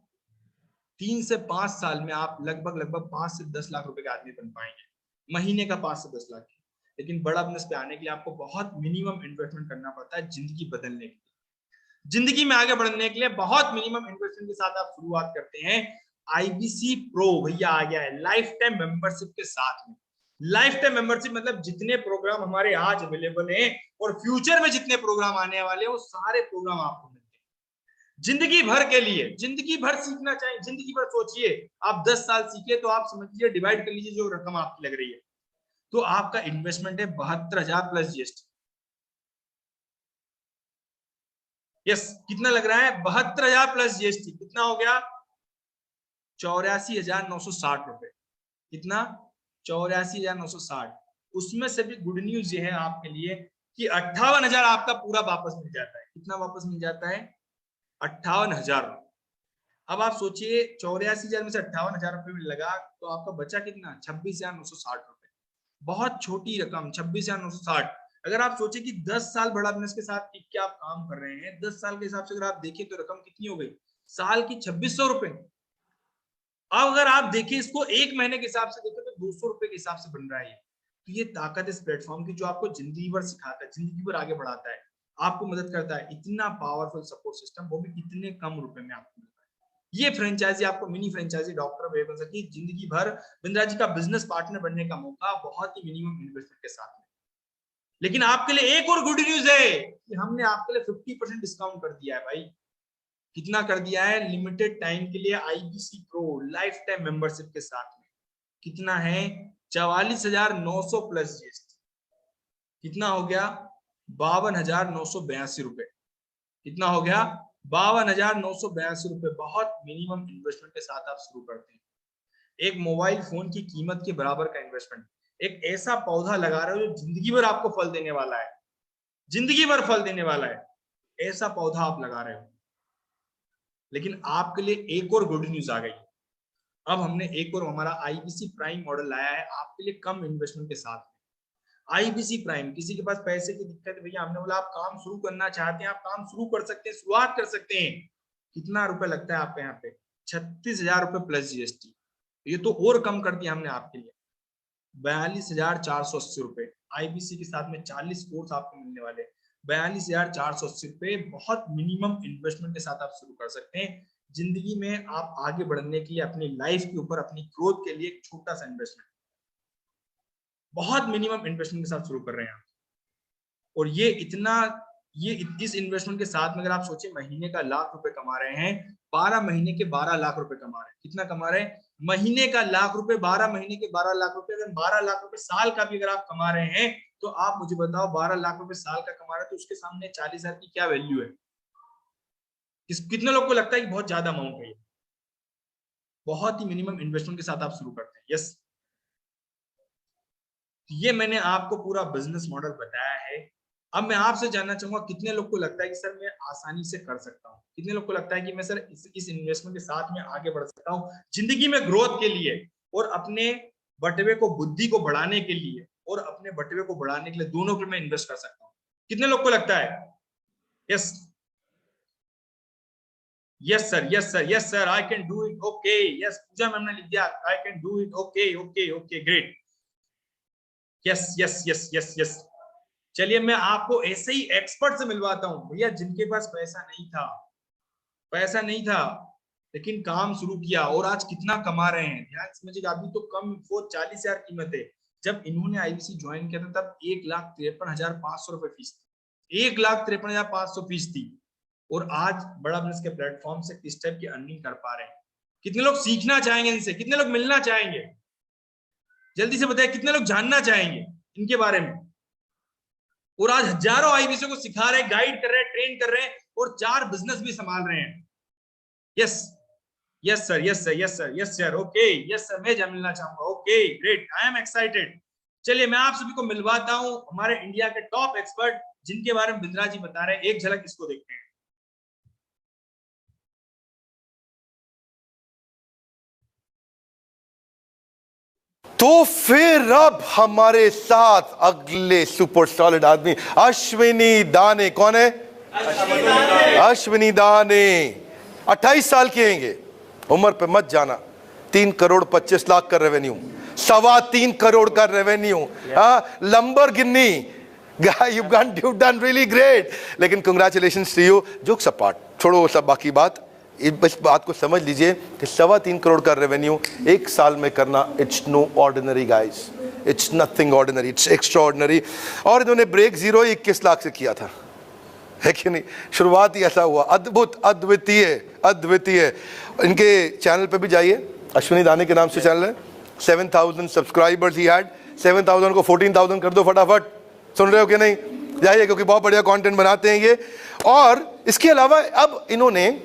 3 से 5 साल में आप लगभग 5 से 10 लाख रुपए का आदमी बन पाएंगे, महीने का 5 से 10 लाख। लेकिन बड़ा बिजनेस पे आने के लिए आपको बहुत मिनिमम इन्वेस्टमेंट करना पड़ता है, जिंदगी बदलने के लिए, जिंदगी में आगे बढ़ने के लिए बहुत मिनिमम इन्वेस्टमेंट के साथ आप शुरुआत करते हैं। आईबीसी प्रो भैया आ गया है लाइफ टाइम मेंबरशिप के साथ में। लाइफ टाइम मेंबरशिप मतलब जितने प्रोग्राम हमारे आज अवेलेबल हैं और फ्यूचर में जितने प्रोग्राम आने वाले हैं वो सारे प्रोग्राम आपको मिलते हैं जिंदगी भर के लिए। जिंदगी भर सीखना चाहिए, जिंदगी भर सोचिए, आप 10 साल सीखे तो आप समझ लीजिए, डिवाइड कर लीजिए जो रकम आपकी लग रही है, तो आपका इन्वेस्टमेंट है 72,000 प्लस जीएसटी। यस, कितना लग रहा है? 72,000 प्लस जीएसटी, कितना हो गया? 84,960 रुपए। कितना? 84,960। उसमें से भी गुड न्यूज ये है आपके लिए कि 58,000 आपका पूरा वापस मिल जाता है। कितना वापस मिल जाता है? 58,000। अब आप सोचिए 84,000 में से 58,000 रुपए में लगा तो आपका बचा कितना? 26,960 रुपए। बहुत छोटी रकम, 26,960। अगर आप सोचे कि 10 साल बड़ा बिजनेस के साथ क्या आप काम कर रहे हैं, 10 साल के हिसाब से अगर आप देखें तो रकम कितनी हो गई? साल की 2600 रुपए। अब अगर आप देखें इसको एक महीने के हिसाब से देखें तो 200 रुपए के हिसाब से बन रहा है। तो ये ताकत इस प्लेटफॉर्म की जो आपको जिंदगी भर सिखाता है, जिंदगी भर आगे बढ़ाता है, आपको मदद करता है। इतना पावरफुल सपोर्ट सिस्टम, वो भी इतने कम रुपए में आपको मिलता है। ये फ्रेंचाइजी आपको मिनी फ्रेंचाइजी डॉक्टर वे बन सकती है, जिंदगी भर बिंद्रा जी का बिजनेस पार्टनर बनने का मौका बहुत ही मिनिमम इन्वेस्टमेंट के साथ में। लेकिन आपके लिए एक और गुड न्यूज है कि हमने आपके लिए 50% डिस्काउंट कर दिया है भाई। कितना कर दिया है? लिमिटेड टाइम के लिए IBC pro life time membership के साथ में। कितना है? 44,900 प्लस जीएसटी। कितना हो गया? 52,982 रुपए। कितना हो गया? 52,982 रुपए। बहुत मिनिमम इन्वेस्टमेंट के साथ आप शुरू करते हैं। एक मोबाइल फोन की कीमत के बराबर का इन्वेस्टमेंट, एक ऐसा पौधा लगा रहे हो जो जिंदगी भर आपको फल देने वाला है, जिंदगी भर फल देने वाला है, ऐसा पौधा आप लगा रहे हो। लेकिन आपके लिए एक और गुड न्यूज आ गई। अब हमने एक और हमारा आईबीसी प्राइम मॉडल लाया है आपके लिए कम इन्वेस्टमेंट के साथ। आईबीसी प्राइम, किसी के पास पैसे की दिक्कत है भैया, हमने बोला आप काम शुरू करना चाहते हैं, आप काम शुरू कर सकते हैं, शुरुआत कर सकते हैं। कितना रुपए लगता है आपके यहाँ पे? 36,000 रुपए प्लस जीएसटी। ये तो और कम कर दिया हमने आपके लिए, 42,480 रुपए। आईबीसी के साथ में 40 कोर्स आपको मिलने वाले, 42,480 रुपए। बहुत मिनिमम इन्वेस्टमेंट के साथ आप शुरू कर सकते हैं। जिंदगी में आप आगे बढ़ने के लिए, अपनी लाइफ के ऊपर, अपनी ग्रोथ के लिए एक छोटा सा इन्वेस्टमेंट, बहुत मिनिमम इन्वेस्टमेंट के साथ शुरू कर रहे हैं आप। और ये इस इन्वेस्टमेंट के साथ में अगर आप सोचिए महीने का लाख रुपए कमा रहे हैं, 12 महीने के 12 लाख रुपए कमा रहे हैं। कितना कमा रहे हैं? महीने का लाख रुपए, 12 महीने के 12 लाख रुपए। अगर 12 लाख रुपए साल का भी अगर आप कमा रहे हैं तो आप मुझे बताओ, 12 लाख रुपए साल का कमा रहे हैं तो उसके सामने 40,000 की क्या वैल्यू है? कितने लोग को लगता है कि बहुत ज्यादा अमाउंट है? बहुत ही मिनिमम इन्वेस्टमेंट के साथ आप शुरू करते हैं। यस, ये मैंने आपको पूरा बिजनेस मॉडल बताया है अब मैं आपसे जानना चाहूंगा कितने लोग को लगता है कि सर मैं आसानी से कर सकता हूँ, कितने लोग को लगता है कि मैं सर इस इन्वेस्टमेंट के साथ में आगे बढ़ सकता हूँ जिंदगी में ग्रोथ के लिए और अपने बटवे को, बुद्धि को बढ़ाने के लिए और अपने बटवे को बढ़ाने के लिए, दोनों को मैं इन्वेस्ट कर सकता हूँ। कितने लोग को लगता है? Yes yes sir, yes sir, yes sir, I can do it, okay, yes, Pooja ma'am ने लिख दिया I can do it, okay okay okay, great, yes yes yes yes yes. चलिए मैं आपको ऐसे ही एक्सपर्ट से मिलवाता हूं भैया, जिनके पास पैसा नहीं था लेकिन काम शुरू किया और आज कितना कमा रहे हैं। ध्यान समझिएगा, अभी तो कम वो 40,000 कीमत है, जब इन्होंने आईबीसी ज्वाइन किया था तब 1,53,500 रुपए फीस थी, 1,53,500 फीस थी, और आज बड़ा बिजनेस के प्लेटफॉर्म से इस टाइप की अर्निंग कर पा रहे हैं। कितने लोग सीखना चाहेंगे इनसे? कितने लोग मिलना चाहेंगे? जल्दी से बताइए, कितने लोग जानना चाहेंगे इनके बारे में? और आज हजारों आईबीसी को सिखा रहे हैं, गाइड कर रहे हैं, ट्रेन कर रहे हैं और 4 बिजनेस भी संभाल रहे हैं। Yes yes sir, yes sir, yes sir, yes sir, okay, yes sir, मैं जब मिलना चाहूंगा, okay great, I am excited. चलिए मैं आप सभी को मिलवाता हूं हमारे इंडिया के टॉप एक्सपर्ट जिनके बारे में बिंद्रा जी बता रहे हैं। एक झलक इसको देखते हैं। तो फिर अब हमारे साथ अगले सुपर सॉलिड आदमी अश्विनी दाने। कौन है? अश्विनी दाने 28 साल के हैंगे, उम्र पे मत जाना। 3,25,00,000 का रेवेन्यू, 3.25 करोड़ का revenue, Lamborghini. You've done really great. लेकिन congratulations to you। Jokes apart, छोड़ो सब बाकी बात, इस बात को समझ लीजिए कि 3.25 करोड़ का रेवेन्यू एक साल में करना, it's no ordinary guys, it's nothing ordinary, it's extraordinary. और इन्होंने ब्रेक जीरो 21 लाख से किया था, है कि नहीं? शुरुआत ही ऐसा हुआ, अद्भुत, अद्वितीय, अद्वितीय। इनके चैनल पे भी जाइए, अश्विनी दाने के नाम से चैनल है। 7,000 सब्सक्राइबर्स ही हैड, 7,000 को 14,000 कर दो फटाफट। सुन रहे हो कि नहीं? जाइए, क्योंकि बहुत बढ़िया कंटेंट बनाते हैं ये। और इसके अलावा अब इन्होंने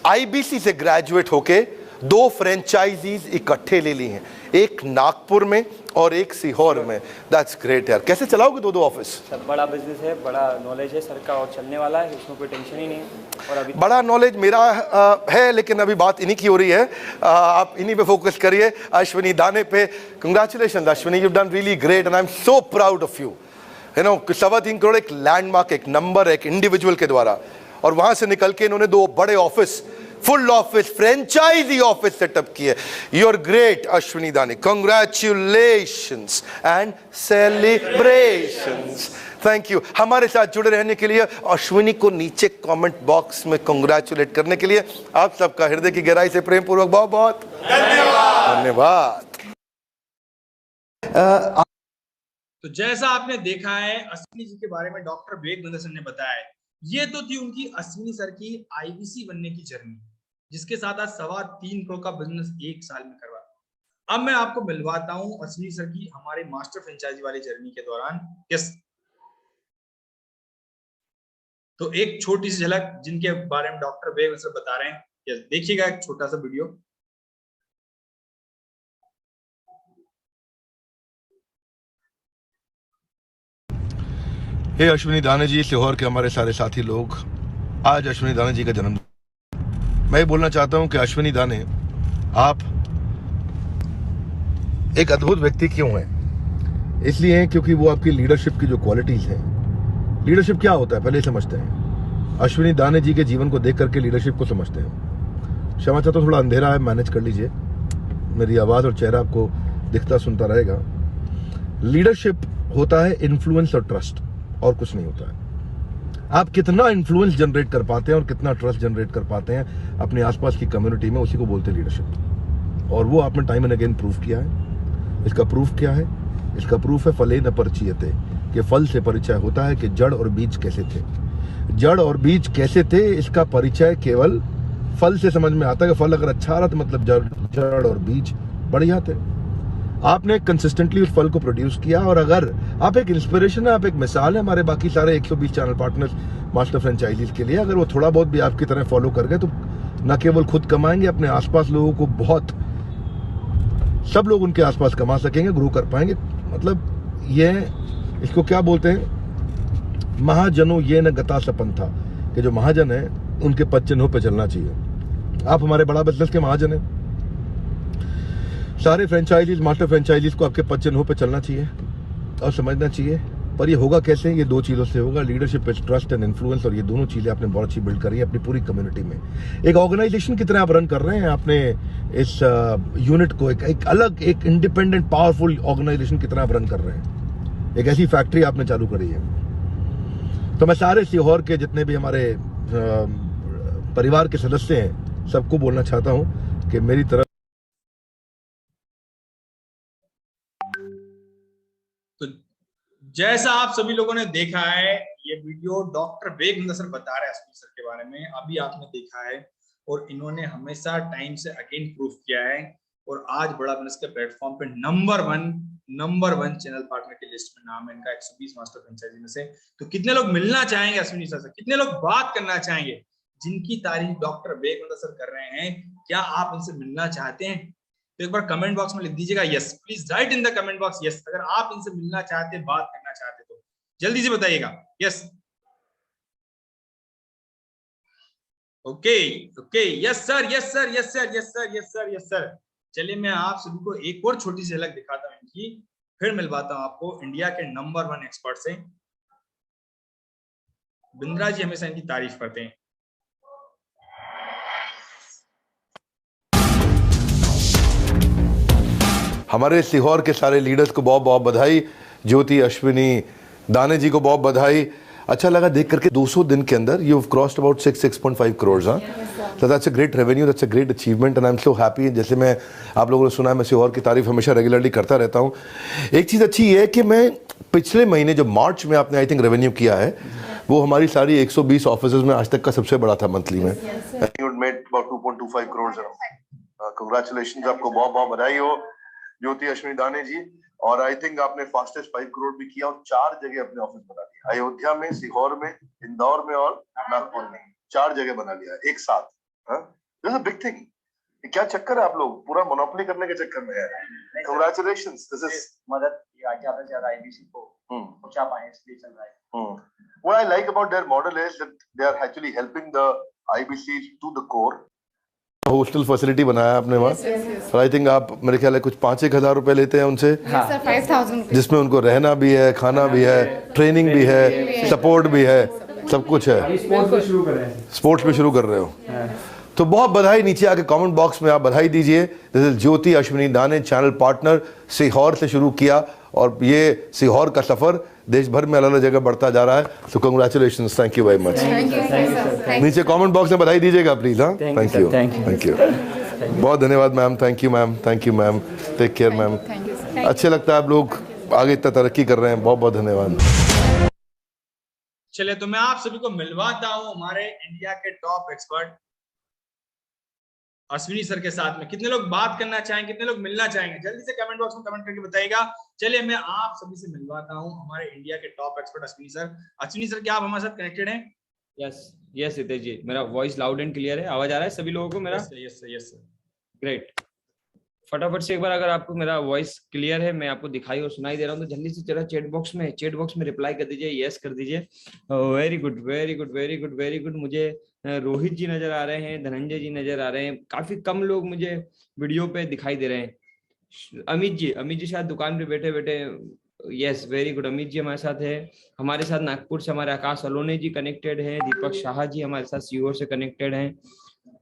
आईबीसी से ग्रेजुएट होके 2 फ्रेंचाइजीज इकट्ठे ले ली हैं, एक नागपुर में और एक सीहोर में। दैट्स ग्रेट यार। कैसे चलाओगे 2 ऑफिस? सर बड़ा बिजनेस है, बड़ा नॉलेज है सर का और चलने वाला है, उसमें कोई टेंशन ही नहीं है। और अभी बड़ा नॉलेज मेरा है, लेकिन अभी बात इन्हीं की हो रही है। आप इन्हीं पे फोकस करिए, अश्विनी दाने पे। Congratulation Ashwini, you done really great and I am so proud of you. You know 3.25 crore एक लैंडमार्क, एक नंबर, एक इंडिविजुअल के द्वारा, और वहां से निकल के इन्होंने 2 बड़े office, full office, franchise office setup किए। You are great Ashwini Dane, congratulations and celebrations. Thank you हमारे साथ जुड़े रहने के लिए। अश्विनी को नीचे कमेंट बॉक्स में कंग्रेचुलेट करने के लिए आप सबका हृदय की गहराई से प्रेम पूर्वक बहुत बहुत धन्यवाद। तो जैसा आपने देखा है अश्विनी जी के बारे में डॉक्टर विवेक बिंद्रा सर ने बताया है, ये तो थी उनकी अश्विनी सर की आईबीसी बनने की जर्नी, जिसके साथ आज 3.25 करोड़ का बिजनेस एक साल में करवा। अब मैं आपको मिलवाता हूं अश्विनी सर की हमारे मास्टर फ्रेंचाइजी वाली जर्नी के दौरान। यस, तो एक छोटी सी झलक जिनके बारे में डॉक्टर विवेक सर बता रहे हैं। यस, देखिएगा एक छोटा सा वीडियो। हे अश्विनी दाने जी, सीहोर के हमारे सारे साथी लोग, आज अश्विनी दाने जी का जन्मदिन। मैं ये बोलना चाहता हूं कि अश्विनी दाने, आप एक अद्भुत व्यक्ति क्यों हैं? इसलिए हैं क्योंकि वो आपकी लीडरशिप की जो क्वालिटीज हैं। लीडरशिप क्या होता है पहले समझते हैं। अश्विनी दाने जी के जीवन को देख करके लीडरशिप को समझते हैं। क्षमा चाहता हूं, थोड़ा अंधेरा है, मैनेज कर लीजिए, मेरी आवाज और चेहरा आपको दिखता सुनता रहेगा। लीडरशिप होता है इन्फ्लुएंस और ट्रस्ट, और कुछ नहीं होता है। आप कितना इन्फ्लुएंस जनरेट कर पाते हैं और कितना ट्रस्ट जनरेट कर पाते हैं अपने आसपास की कम्युनिटी में, उसी को बोलते हैं लीडरशिप। और वो आपने टाइम एंड अगेन प्रूफ किया है। इसका प्रूफ क्या है? इसका प्रूफ है फले न परिचयते, कि फल से परिचय होता है कि जड़ और बीज कैसे थे। जड़ और बीज कैसे थे इसका परिचय केवल फल से समझ में आता है। कि फल अगर अच्छा रहा तो मतलब जड़ और बीज बढ़िया थे। आपने कंसिस्टेंटली उस फल को प्रोड्यूस किया, और अगर आप एक इंस्पिरेशन है, आप एक मिसाल है हमारे बाकी सारे 120 चैनल पार्टनर्स मास्टर फ्रेंचाइजीज के लिए। अगर वो थोड़ा बहुत भी आपकी तरह फॉलो कर गए तो न केवल खुद कमाएंगे, अपने आसपास लोगों को बहुत, सब लोग उनके आसपास कमा सकेंगे, ग्रो कर पाएंगे। मतलब ये इसको क्या बोलते हैं, महाजनों ये न गता सपन था, कि जो महाजन है उनके पद चिन्हों पे चलना चाहिए। आप हमारे बड़ा बिजनेस के महाजन हैं, सारे फ्रेंचाइजीज, मास्टर फ्रेंचाइजीज को आपके पद चिन्हों पे चलना चाहिए और समझना चाहिए। पर ये होगा कैसे? ये दो चीज़ों से होगा, leadership is trust and influence, और ये दोनों चीज़ें आपने बहुत अच्छी बिल्ड करी है अपनी पूरी कम्युनिटी में। एक ऑर्गेनाइजेशन की तरह आप रन कर रहे हैं आपने इस यूनिट को, एक अलग, एक इंडिपेंडेंट पावरफुल ऑर्गेनाइजेशन की तरह आप रन कर रहे हैं। एक ऐसी फैक्ट्री आपने चालू करी है। तो मैं सारे सीहोर के जितने भी हमारे परिवार के सदस्य हैं सबको बोलना चाहता हूँ कि मेरी तरफ तो जैसा आप सभी लोगों ने देखा है, ये वीडियो डॉक्टर वेगनंदा सर बता रहे हैं अश्विनी सर के बारे में, अभी आपने देखा है, और इन्होंने हमेशा टाइम से अगेन प्रूफ किया है, और आज बड़ा बिजनेस के प्लेटफॉर्म पे नंबर वन चैनल पार्टनर की लिस्ट में नाम है इनका 120 मास्टर फ्रेंचाइजी में से। तो कितने लोग मिलना चाहेंगे अश्विनी सर से, कितने लोग बात करना चाहेंगे? जिनकी तारीफ डॉक्टर वेगनंदा सर कर रहे हैं, क्या आप इनसे मिलना चाहते हैं? तो एक बार कमेंट बॉक्स में लिख दीजिएगा yes, please write in the comment box yes, अगर आप इनसे मिलना चाहते, बात करना चाहते तो जल्दी से बताइएगा yes. Okay okay, yes sir, yes sir, yes sir, yes sir, yes sir, yes sir. चलिए मैं आप सभी को एक और छोटी सी झलक दिखाता हूं इनकी, फिर मिलवाता हूं आपको इंडिया के नंबर 1 एक्सपर्ट से। बिंद्रा जी हमेशा इनकी तारीफ करते हैं। हमारे सीहोर के सारे लीडर्स को बहुत बहुत बधाई, ज्योति, अश्विनी, दाने जी को बहुत बधाई। अच्छा लगा देख करके 200 दिन के अंदर you have crossed about 6.5 crore. So that's a great revenue, that's a great achievement and I'm so happy। जैसे मैं, आप लोगों ने सुना है, मैं सीहोर की तारीफ हमेशा रेगुलरली करता रहता हूँ। एक चीज़ अच्छी ये है कि मैं पिछले महीने जो मार्च में आपने आई थिंक रेवेन्यू किया है, वो हमारी सारी 120 ऑफिस में आज तक का सबसे बड़ा था मंथली में। You made about 2.25 crores। Congratulations, आपको बहुत बहुत बधाई हो ज्योति, अश्विनी, दाने जी। और आई थिंक आपने फास्टेस्ट 5 करोड़ भी किया और 4 जगह अपने ऑफिस बना दिया, अयोध्या में, सीहोर में, इंदौर में और नागपुर में, 4 जगह बना लिया एक साथ। This is a big thing. क्या चक्कर है आप लोग पूरा मोनोपोली करने के चक्कर में है? कांग्रेचुलेशंस, दिस इज मदद ज्यादा से ज्यादा आईबीसी को पहुंचा पाए, इसलिए चल रहा है। What I like about their model is that they are actually helping the IBCs to the core। Hostel facility बनाया आपने वहाँ, आई थिंक आप मेरे ख्याल है कुछ 5-1 हज़ार रुपए लेते हैं उनसे, 5,000, जिसमें उनको रहना भी है, खाना भी है, ट्रेनिंग भी है, सपोर्ट भी है, सब कुछ है। स्पोर्ट्स भी शुरू कर रहे हैं। स्पोर्ट्स भी शुरू कर रहे हो, तो बहुत बधाई। नीचे आके कमेंट बॉक्स में आप बधाई दीजिए। दिस इज ज्योति, अश्विनी, दाने, चैनल पार्टनर, सीहोर से शुरू किया और ये सीहोर का सफर देश भर में अलग अलग जगह बढ़ता जा रहा है। तो congratulations, thank you very much. नीचे कमेंट बॉक्स में बधाई दीजिएगा प्लीज। हाँ, थैंक यू, थैंक यू, बहुत धन्यवाद ma'am, thank you ma'am, thank you ma'am, take care ma'am. अच्छे लगता है आप लोग आगे इतना तरक्की कर रहे हैं, बहुत बहुत धन्यवाद। चलिए तो मैं आप सभी को मिलवाता हूं हमारे इंडिया के टॉप एक्सपर्ट अश्विनी सर के साथ में। कितने लोग बात करना चाहेंगे, कितने लोग मिलना चाहेंगे, जल्दी से कमेंट बॉक्स में कमेंट करके बताइएगा। चलिए मैं आप सभी से मिलवाता हूं हमारे इंडिया के top expert Ashwini sir. Ashwini sir, क्या आप हमारे साथ कनेक्टेड हैं? यस यस हितेश जी, मेरा वॉइस लाउड एंड क्लियर है, आवाज आ रहा है सभी लोगों को मेरा? Yes sir. ग्रेट। फटाफट से एक बार अगर आपको मेरा वॉइस क्लियर है, मैं आपको दिखाई और सुनाई दे रहा हूँ, तो जल्दी से जरा चैट बॉक्स में रिप्लाई कर दीजिए, यस कर दीजिए। Very good very good very good very good. मुझे रोहित जी नजर आ रहे हैं, धनंजय जी नजर आ रहे हैं, काफी कम लोग मुझे वीडियो पे दिखाई दे रहे हैं। अमित जी शायद दुकान पे बैठे बैठे, yes very good, Amit ji हमारे साथ है। हमारे साथ नागपुर से हमारे आकाश अलोने जी कनेक्टेड है, दीपक शाह जी हमारे साथ सीओ से कनेक्टेड हैं,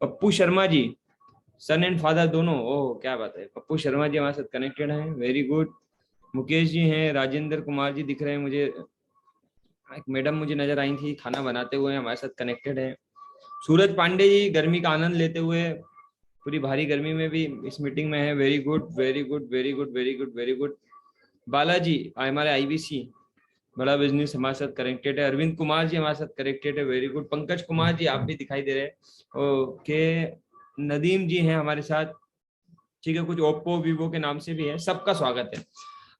पप्पू शर्मा जी सन एंड फादर दोनों, ओह क्या बात है, पप्पू शर्मा जी हमारे साथ कनेक्टेड हैं, वेरी गुड। मुकेश जी हैं, राजेंद्र कुमार जी दिख रहे हैं मुझे, एक मैडम मुझे नजर आई थी खाना बनाते हुए, हमारे साथ कनेक्टेड है। सूरज पांडे जी गर्मी का आनंद लेते हुए पूरी भारी गर्मी में भी इस मीटिंग में है, very good very good very good very good very good. Balaji हमारे आईबीसी बड़ा बिजनेस हमारे साथ कनेक्टेड है, अरविंद कुमार जी हमारे साथ कनेक्टेड है, वेरी गुड। पंकज कुमार जी आप भी दिखाई दे रहे हैं, ओके। नदीम जी हैं हमारे साथ, ठीक है, कुछ ओप्पो वीवो के नाम से भी है। सबका स्वागत है,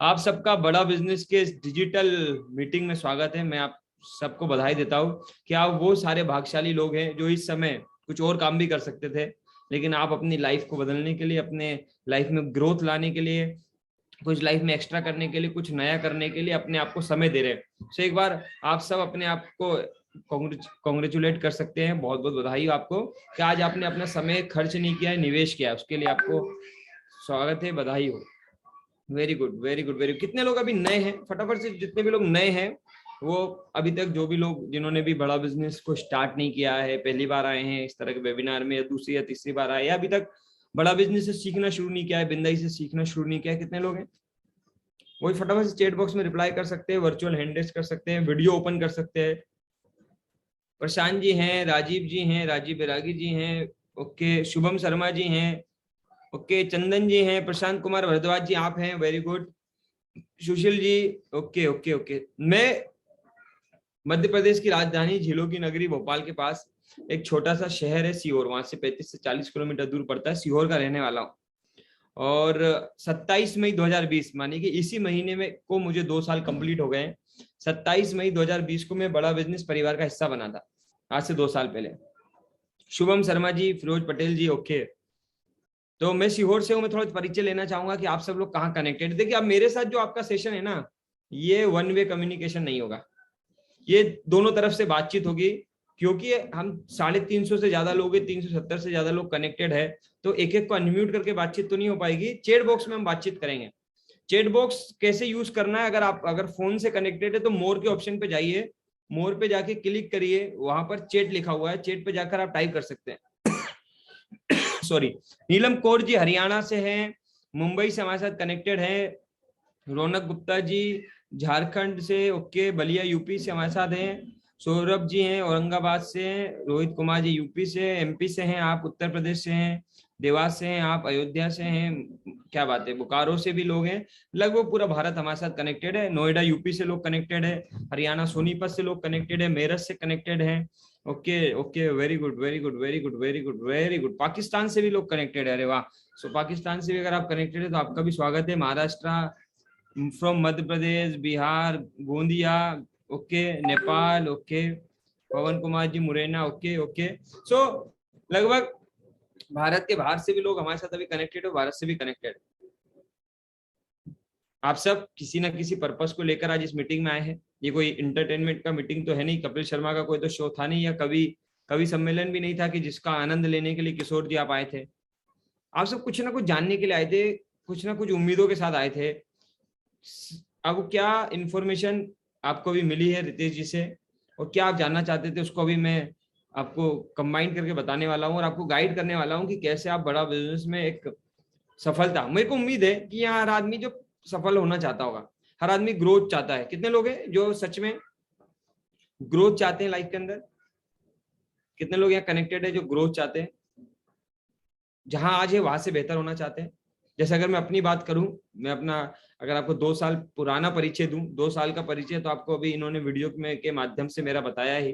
आप सबका बड़ा बिजनेस के डिजिटल मीटिंग में स्वागत है। मैं आप सबको बधाई देता हूँ कि आप वो सारे भाग्यशाली लोग हैं जो इस समय कुछ और काम भी कर सकते थे, लेकिन आप अपनी लाइफ को बदलने के लिए, अपने लाइफ में ग्रोथ लाने के लिए कुछ लाइफ में एक्स्ट्रा करने के लिए, कुछ नया करने के लिए अपने आप को समय दे रहे हैं। तो एक बार आप सब अपने आप को कॉन्ग्रेचुलेट कर सकते हैं। बहुत बहुत बधाई हो आपको कि आज आपने अपना समय खर्च नहीं किया है, निवेश किया है, उसके लिए आपको स्वागत है, बधाई हो। Very good very good very good. कितने लोग अभी नए हैं? फटाफट से जितने भी लोग नए हैं, वो अभी तक जो भी लोग जिन्होंने भी बड़ा बिजनेस को स्टार्ट नहीं किया है, पहली बार आए हैं इस तरह के वेबिनार में, या दूसरी या तीसरी बार आए, या अभी तक बड़ा बिजनेस से सीखना शुरू नहीं किया है, बिंदाई से सीखना शुरू नहीं किया है, कितने लोग हैं? वही फटाफट से चैट बॉक्स में रिप्लाई कर सकते हैं, वर्चुअल हैंड रेज कर सकते हैं, वीडियो ओपन कर सकते हैं। प्रशांत जी हैं, राजीव जी हैं, राजीव बैरागी जी हैं, ओके, शुभम शर्मा जी हैं, ओके, चंदन जी हैं, प्रशांत कुमार भारद्वाज जी आप हैं, very good, Sushil ji, okay okay okay. मैं मध्य प्रदेश की राजधानी झीलों की नगरी भोपाल के पास एक छोटा सा शहर है सीहोर, वहां से 35 से 40 किलोमीटर दूर पड़ता है, सीहोर का रहने वाला हूँ। और 27 मई 2020 मानी कि इसी महीने में को मुझे 2 साल कंप्लीट हो गए हैं। 27 मई 2020 को मैं बड़ा बिजनेस परिवार का हिस्सा बना था, आज से 2 साल पहले। शुभम शर्मा जी, फिरोज पटेल जी, ओके। तो मैं सीहोर से हूँ, मैं थोड़ा परिचय लेना चाहूंगा कि आप सब लोग कहाँ कनेक्टेड। देखिए, अब मेरे साथ जो आपका सेशन है ना, ये वन वे कम्युनिकेशन नहीं होगा, ये दोनों तरफ से बातचीत होगी, क्योंकि हम 350 से ज्यादा लोग हैं, 370 से ज्यादा लोग कनेक्टेड है, तो एक एक को अनम्यूट करके बातचीत तो नहीं हो पाएगी। चैट बॉक्स में हम बातचीत करेंगे। चैट बॉक्स कैसे यूज करना है, अगर फोन से कनेक्टेड है तो मोर के ऑप्शन पे जाइए, मोर पे जाके क्लिक करिए, वहां पर चैट लिखा हुआ है, चैट पे जाकर आप टाइप कर सकते हैं। सॉरी, नीलम कौर जी हरियाणा से हैं, मुंबई से हमारे साथ कनेक्टेड है। रौनक गुप्ता जी झारखंड से, ओके, बलिया यूपी से हमारे साथ हैं। सौरभ जी हैं औरंगाबाद से हैं। रोहित कुमार जी यूपी से, एमपी से हैं आप, उत्तर प्रदेश से हैं, देवास से हैं आप, अयोध्या से हैं, क्या बात है, बोकारो से भी लोग हैं। लगभग पूरा भारत हमारे साथ कनेक्टेड है। नोएडा यूपी से लोग कनेक्टेड है, हरियाणा सोनीपत से लोग कनेक्टेड है, मेरठ से कनेक्टेड है, okay okay, very good very good very good very good very good. Pakistan से भी लोग कनेक्टेड है, अरे वाह। सो पाकिस्तान से भी अगर आप कनेक्टेड है तो आपका भी स्वागत है। Maharashtra, from Madhya Pradesh, Bihar, Gondia, okay, Nepal, okay, Pawan Kumar ji Morena, okay okay. So लगभग भारत के बाहर से भी लोग हमारे साथ अभी कनेक्टेड हो, भारत से भी कनेक्टेड। आप सब किसी ना किसी पर्पस को लेकर आज इस मीटिंग में आए हैं। ये कोई इंटरटेनमेंट का मीटिंग तो है नहीं, कपिल शर्मा का कोई तो शो था नहीं, या कवि सम्मेलन भी नहीं था कि जिसका आनंद लेने के लिए किशोर जी आप आए थे। आप सब कुछ ना कुछ जानने के लिए आए थे, कुछ ना कुछ उम्मीदों के साथ आए थे। अब क्या इंफॉर्मेशन आपको भी मिली है रितेश जी से, और क्या आप जानना चाहते थे, उसको अभी मैं आपको कंबाइन करके बताने वाला हूँ और आपको गाइड करने वाला हूँ कि कैसे आप बड़ा बिजनेस में एक सफलता। मेरे को उम्मीद है कि यहाँ हर आदमी जो सफल होना चाहता होगा, हर आदमी ग्रोथ चाहता है। कितने लोग हैं जो सच में ग्रोथ चाहते हैं लाइफ के अंदर? कितने लोग यहाँ कनेक्टेड है जो ग्रोथ चाहते हैं, जहां आज है वहां से बेहतर होना चाहते हैं? जैसे अगर मैं अपनी बात करूं, मैं अपना अगर आपको 2 साल पुराना परिचय दूं, 2 साल का परिचय, तो आपको अभी इन्होंने वीडियो में के माध्यम से मेरा बताया ही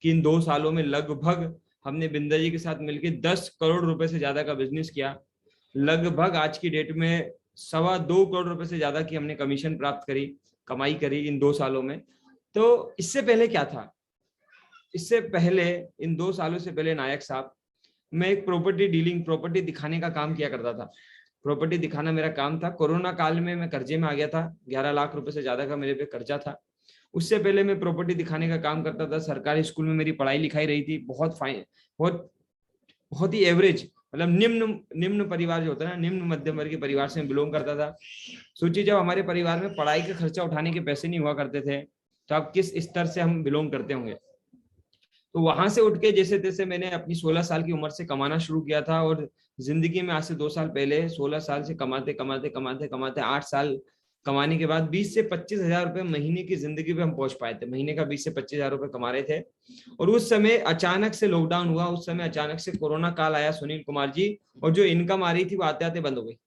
कि इन 2 सालों में लगभग हमने बिंदा जी के साथ मिलकर 10 करोड़ रुपए से ज्यादा का बिजनेस किया। लगभग आज की डेट में 2.25 करोड़ रुपए से ज्यादा की हमने कमीशन प्राप्त करी, कमाई करी इन 2 सालों में। तो इससे पहले क्या था? इससे पहले, इन 2 सालों से पहले नायक साहब, मैं एक प्रॉपर्टी दिखाने का काम किया करता था। प्रॉपर्टी दिखाना मेरा काम था। कोरोना काल में मैं कर्जे में आ गया था, 11 लाख रुपए से ज्यादा का मेरे पे कर्जा था। उससे पहले मैं प्रॉपर्टी दिखाने का काम करता था। सरकारी स्कूल में मेरी पढ़ाई लिखाई रही थी, बहुत ही एवरेज, मतलब निम्न परिवार जो होता है ना, निम्न मध्यम वर्ग के परिवार से बिलोंग करता था। सोचिए, जब हमारे परिवार में पढ़ाई का खर्चा उठाने के पैसे नहीं हुआ करते थे, तो आप किस स्तर से हम बिलोंग करते होंगे। तो वहां से उठ के जैसे तैसे मैंने अपनी 16 साल की उम्र से कमाना शुरू किया था, और जिंदगी में आज से 2 साल पहले 16 साल से कमाते कमाते कमाते कमाते 8 साल कमाने के बाद 20 से 25 हजार रुपए महीने की जिंदगी पे हम पहुंच पाए थे। महीने का 20 से 25 हजार रुपए कमा रहे थे। और उस समय अचानक से लॉकडाउन हुआ, उस समय अचानक से कोरोना काल आया सुनील कुमार जी, और जो इनकम आ रही थी वो आते आते बंद हो गई।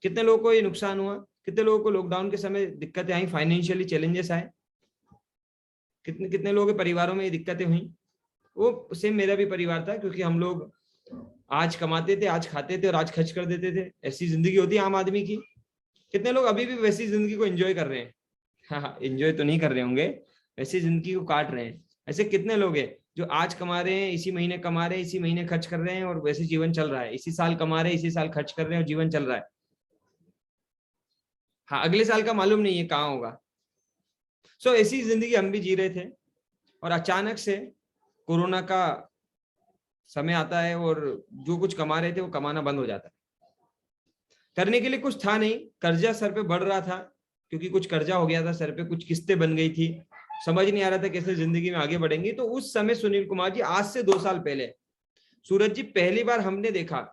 कितने लोगों को ये नुकसान हुआ? कितने लोगों को लॉकडाउन के समय दिक्कतें आई, फाइनेंशियली चैलेंजेस आए? कितने लोगों के परिवारों में ये दिक्कतें हुई? वो सेम मेरा भी परिवार था, क्योंकि हम लोग आज कमाते थे, आज खाते थे और आज खर्च कर देते थे। ऐसी जिंदगी होती है आम आदमी की। कितने लोग अभी भी वैसी जिंदगी को एंजॉय कर रहे हैं? हाँ, एंजॉय तो नहीं कर रहे होंगे, वैसी जिंदगी को काट रहे हैं। ऐसे कितने लोग हैं जो आज कमा रहे हैं, इसी महीने कमा रहे हैं, इसी महीने खर्च कर रहे हैं, और वैसे जीवन चल रहा है। इसी साल कमा रहे हैं, इसी साल खर्च कर रहे हैं और जीवन चल रहा है। हाँ, अगले साल का मालूम नहीं है कहाँ होगा। सो ऐसी जिंदगी हम भी जी रहे थे और अचानक से कोरोना का समय आता है और जो कुछ कमा रहे थे वो कमाना बंद हो जाता है। करने के लिए कुछ था नहीं, कर्जा सर पे बढ़ रहा था क्योंकि कुछ कर्जा हो गया था सर पे, कुछ किस्तें बन गई थी, समझ नहीं आ रहा था कैसे जिंदगी में आगे बढ़ेंगे। तो उस समय सुनील कुमार जी, आज से 2 साल पहले सूरज जी, पहली बार हमने देखा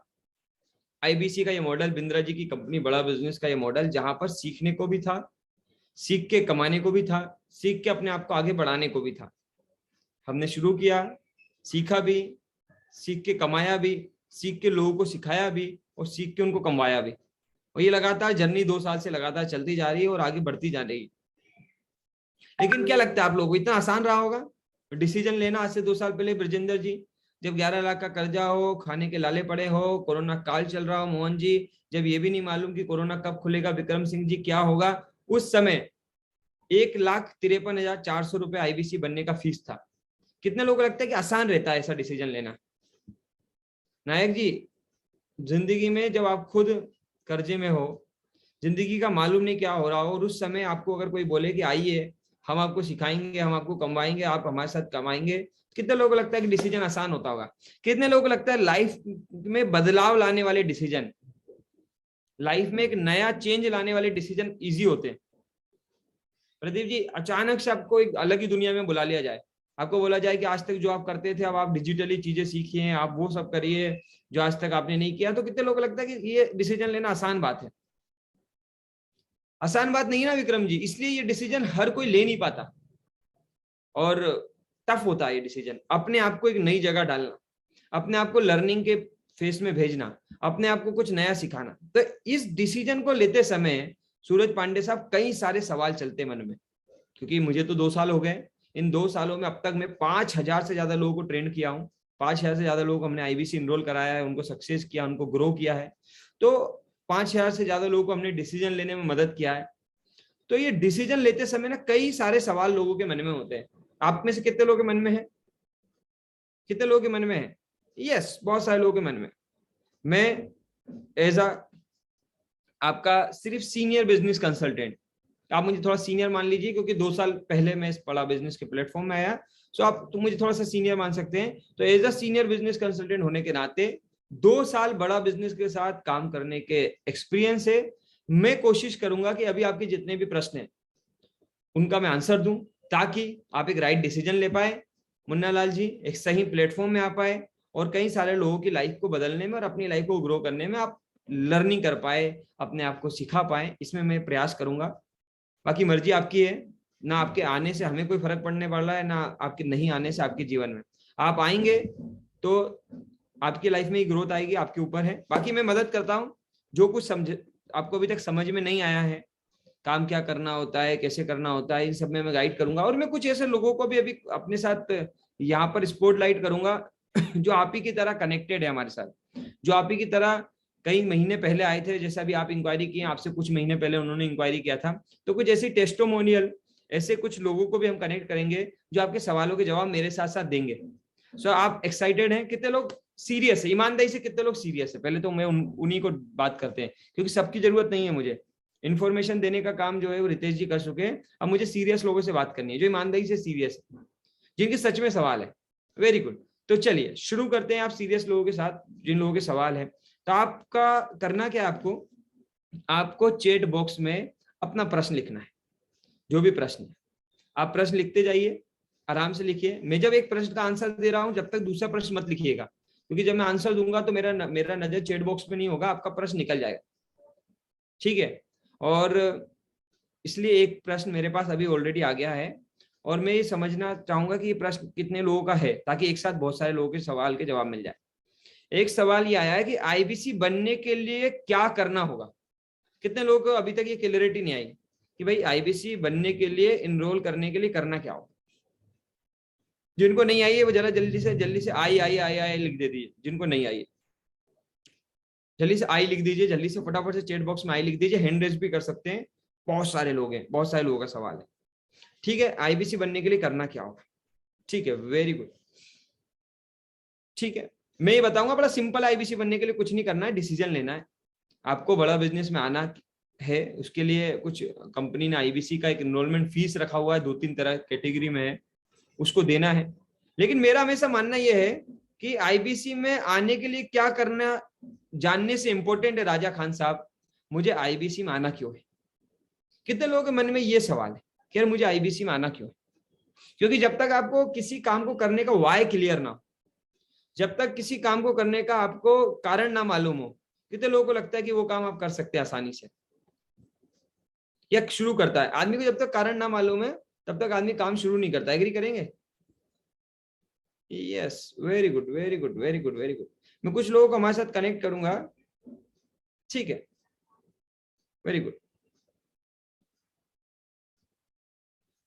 आईबीसी का ये मॉडल, बिंद्रा जी की कंपनी बड़ा बिजनेस का ये मॉडल, जहां पर सीखने को भी था, सीख के कमाने को भी था, सीख के अपने आप को आगे बढ़ाने को भी था। हमने शुरू किया, सीखा भी, सीख के कमाया भी, सीख के लोगों को सिखाया भी और सीख के उनको कमवाया भी। और ये लगातार जर्नी 2 साल से लगातार चलती जा रही है और आगे बढ़ती जा रही है। लेकिन क्या लगता है आप लोगों को, इतना आसान रहा होगा डिसीजन लेना आज से 2 साल पहले? ब्रजेंद्र जी, जब 11 लाख का कर्जा हो, खाने के लाले पड़े हो, कोरोना काल चल रहा हो, मोहन जी, जब ये भी नहीं मालूम कि कोरोना कब खुलेगा, विक्रम सिंह जी क्या होगा, उस समय 1,53,400 रुपए आईबीसी बनने का फीस था। कितने लोगों को लगता है कि आसान रहता है ऐसा डिसीजन लेना? नायक जी, जिंदगी में जब आप खुद कर्जे में हो, जिंदगी का मालूम नहीं क्या हो रहा हो, और उस समय आपको अगर कोई बोले कि आइए हम आपको सिखाएंगे, हम आपको कमवाएंगे, आप हमारे साथ कमाएंगे, कितने लोगों को लगता है कि डिसीजन आसान होता होगा? कितने लोगों को लगता है लाइफ में बदलाव लाने वाले डिसीजन, लाइफ में एक नया चेंज लाने वाले डिसीजन इजी होते हैं? प्रदीप जी, अचानक से आपको एक अलग ही दुनिया में बुला लिया जाए, आपको बोला जाए कि आज तक जो आप करते थे अब आप डिजिटली चीजें सीखिए, आप वो सब करिए जो आज तक आपने नहीं किया, तो कितने लोगों को लगता है कि ये डिसीजन लेना आसान बात है? आसान बात नहीं ना विक्रम जी, इसलिए ये डिसीजन हर कोई ले नहीं पाता और टफ होता है ये डिसीजन। अपने आप को एक नई जगह डालना, अपने आप को लर्निंग के फेस में भेजना, अपने आप को कुछ नया सिखाना। तो इस डिसीजन को लेते समय सूरज पांडे साहब, कई सारे सवाल चलते मन में, क्योंकि मुझे तो 2 साल हो गए। इन 2 सालों में अब तक मैं 5,000 से ज्यादा लोगों को ट्रेन किया हूँ, 5,000 से ज्यादा लोगों को हमने आईबीसी इनरोल कराया है, उनको सक्सेस किया, उनको ग्रो किया है। तो 5,000 से ज्यादा लोगों को हमने डिसीजन लेने में मदद किया है। तो ये डिसीजन लेते समय ना कई सारे सवाल लोगों के मन में होते हैं। आप में से कितने लोगों के मन में है? कितने लोगों के मन में है? यस, बहुत सारे लोगों के मन में। मैं एज आपका सिर्फ सीनियर बिजनेस कंसल्टेंट, आप मुझे थोड़ा सीनियर मान लीजिए, क्योंकि 2 साल पहले मैं इस बड़ा बिजनेस के प्लेटफॉर्म में आया, सो आप तो मुझे थोड़ा सा सीनियर मान सकते हैं। तो as a senior business consultant होने के नाते 2 साल बड़ा बिजनेस के साथ काम करने के एक्सपीरियंस है। मैं कोशिश करूंगा कि अभी आपके जितने भी प्रश्न हैं उनका मैं आंसर दूं, ताकि आप एक राइट डिसीजन ले पाए, मुन्ना लाल जी, एक सही प्लेटफॉर्म में आ पाए और कई सारे लोगों की लाइफ को बदलने में और अपनी लाइफ को ग्रो करने में आप लर्निंग कर पाए, अपने आप को सिखा पाए, इसमें मैं प्रयास करूंगा। बाकी मर्जी आपकी है, ना आपके आने से हमें कोई फर्क पड़ने वाला है, ना आपके नहीं आने से आपके जीवन में। आप आएंगे तो आपकी लाइफ में ही ग्रोथ आएगी, आपके ऊपर है। बाकी मैं मदद करता हूँ, जो कुछ समझ आपको अभी तक समझ में नहीं आया है, काम क्या करना होता है, कैसे करना होता है, इन सब में मैं गाइड करूंगा। और मैं कुछ ऐसे लोगों को भी अभी अपने साथ यहाँ पर स्पॉटलाइट करूंगा जो आप ही की तरह कनेक्टेड है हमारे साथ, जो आप ही की तरह कई महीने पहले आए थे, जैसा भी आप इंक्वायरी किए, आपसे कुछ महीने पहले उन्होंने इंक्वायरी किया था। तो कुछ ऐसी टेस्टिमोनियल, ऐसे कुछ लोगों को भी हम कनेक्ट करेंगे जो आपके सवालों के जवाब मेरे साथ साथ देंगे। सो आप एक्साइटेड हैं? कितने लोग सीरियस है? ईमानदारी से कितने लोग सीरियस है? पहले तो मैं उन्हीं को बात करते हैं, क्योंकि सबकी जरूरत नहीं है मुझे। इन्फॉर्मेशन देने का काम जो है वो रितेश जी कर चुके हैं। अब मुझे सीरियस लोगों से बात करनी है, जो ईमानदारी से सीरियस है, जिनके सच में सवाल है। वेरी गुड, तो चलिए शुरू करते हैं। आप सीरियस लोगों के साथ, जिन लोगों के सवाल है, तो आपका करना क्या है, आपको चैट बॉक्स में अपना प्रश्न लिखना है। जो भी प्रश्न है आप प्रश्न लिखते जाइए, आराम से लिखिए। मैं जब एक प्रश्न का आंसर दे रहा हूं, जब तक दूसरा प्रश्न मत लिखिएगा, क्योंकि जब मैं आंसर दूंगा तो मेरा नजर चैट बॉक्स में नहीं होगा, आपका प्रश्न निकल जाएगा, ठीक है? और इसलिए एक प्रश्न मेरे पास अभी ऑलरेडी आ गया है और मैं ये समझना चाहूंगा कि ये प्रश्न कितने लोगों का है, ताकि एक साथ बहुत सारे लोगों के सवाल के जवाब मिल जाए। एक सवाल ये आया है कि आईबीसी बनने के लिए क्या करना होगा। कितने लोगों को अभी तक ये क्लियरिटी नहीं आई कि भाई आईबीसी बनने के लिए, इनरोल करने के लिए करना क्या होगा? जिनको नहीं आई है वो जरा जल्दी से आई लिख दे दीजिए। जिनको नहीं आई है जल्दी से आई लिख दीजिए, जल्दी से फटाफट से चैट बॉक्स में आई लिख दीजिए। हैंड रेज भी कर सकते हैं, बहुत सारे लोग हैं, बहुत सारे लोगों का सवाल है। ठीक है, आईबीसी बनने के लिए करना क्या होगा? ठीक है, वेरी गुड। ठीक है, मैं ये बताऊंगा, बड़ा सिंपल। आईबीसी बनने के लिए कुछ नहीं करना है, डिसीजन लेना है। आपको बड़ा बिजनेस में आना है, उसके लिए कुछ कंपनी ने आईबीसी का एक एनरोलमेंट फीस रखा हुआ है, 2-3 तरह कैटेगरी में है, उसको देना है। लेकिन मेरा हमेशा मानना यह है कि आईबीसी में आने के लिए क्या करना जानने से इंपॉर्टेंट है। राजा खान साहब, मुझे आईबीसी में आना क्यों है? कितने लोगों के मन में ये सवाल है कि यार मुझे आईबीसी में आना क्यों है? क्योंकि जब तक आपको किसी काम को करने का वाई क्लियर ना, जब तक किसी काम को करने का आपको कारण ना मालूम हो, कितने लोगों को लगता है कि वो काम आप कर सकते हैं आसानी से, या शुरू करता है। आदमी को जब तक कारण ना मालूम है तब तक आदमी काम शुरू नहीं करता। एग्री करेंगे? Yes, very good, very good, very good, very good. मैं कुछ लोगों को हमारे साथ कनेक्ट करूंगा, ठीक है, वेरी गुड।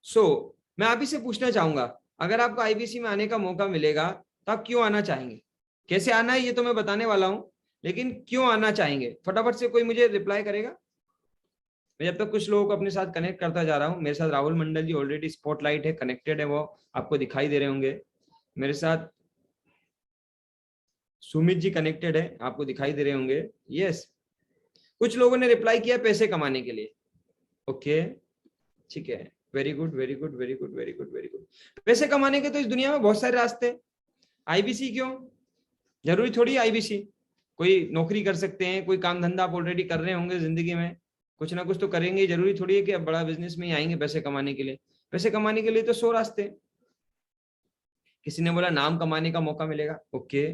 सो मैं आप ही से पूछना चाहूंगा, अगर आपको आईबीसी में आने का मौका मिलेगा तो आप क्यों आना चाहेंगे? कैसे आना है ये तो मैं बताने वाला हूं, लेकिन क्यों आना चाहेंगे? फटाफट से कोई मुझे रिप्लाई करेगा। मैं जब तक कुछ लोगों को अपने साथ कनेक्ट करता जा रहा हूं। मेरे साथ राहुल मंडल जी ऑलरेडी स्पॉटलाइट है, कनेक्टेड है, वो आपको दिखाई दे रहे होंगे। मेरे साथ सुमित जी कनेक्टेड है, आपको दिखाई दे रहे होंगे। यस, कुछ लोगों ने रिप्लाई किया पैसे कमाने के लिए। ओके, ठीक है, very good, very good, very good, very good, very good. पैसे कमाने के तो इस दुनिया में बहुत सारे रास्ते हैं। आईबीसी क्यों? जरूरी थोड़ी आईबीसी, कोई नौकरी कर सकते हैं, कोई काम धंधा आप ऑलरेडी कर रहे होंगे जिंदगी में, कुछ ना कुछ तो करेंगे। जरूरी थोड़ी है कि अब बड़ा बिजनेस में ही आएंगे पैसे कमाने के लिए। पैसे कमाने के लिए तो 100 रास्ते हैं। किसी ने बोला नाम कमाने का मौका मिलेगा। ओके,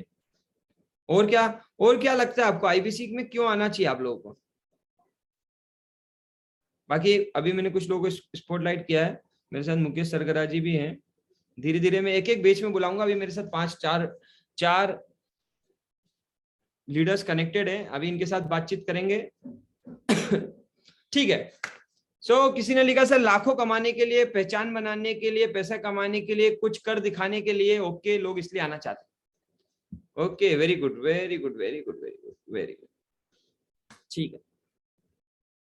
और क्या, और क्या लगता है आपको आईबीसी में क्यों आना चाहिए आप लोगों को? बाकी अभी मैंने कुछ लोगों को स्पॉटलाइट किया है, मेरे साथ मुकेश सरगरा जी भी हैं। धीरे धीरे मैं एक एक बैच में बुलाऊंगा। अभी मेरे साथ 4 लीडर्स कनेक्टेड हैं, अभी इनके साथ बातचीत करेंगे। ठीक है। सो किसी ने लिखा सर लाखों कमाने के लिए, पहचान बनाने के लिए, पैसा कमाने के लिए, कुछ कर दिखाने के लिए। ओके, लोग इसलिए आना चाहते हैं। Okay, very good, very good, very good, very good, very good, ठीक है,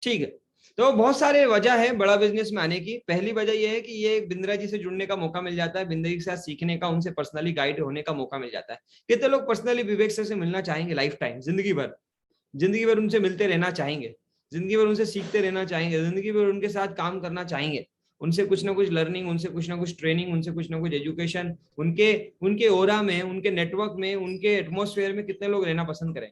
ठीक है। तो बहुत सारे वजह है बड़ा बिजनेस में आने की। पहली वजह यह है कि ये बिंद्रा जी से जुड़ने का मौका मिल जाता है, बिंद्रा जी के साथ सीखने का, उनसे पर्सनली गाइड होने का मौका मिल जाता है। कितने लोग पर्सनली विवेक सर से मिलना चाहेंगे? लाइफ टाइम, जिंदगी भर उनसे मिलते रहना चाहेंगे, जिंदगी भर उनसे सीखते रहना चाहेंगे, जिंदगी भर उनके साथ काम करना चाहेंगे, उनसे कुछ ना कुछ लर्निंग, उनसे कुछ ना कुछ ट्रेनिंग, उनसे कुछ ना कुछ एजुकेशन, उनके ओरा में, उनके नेटवर्क में, उनके एटमॉस्फेयर में कितने लोग रहना पसंद करें?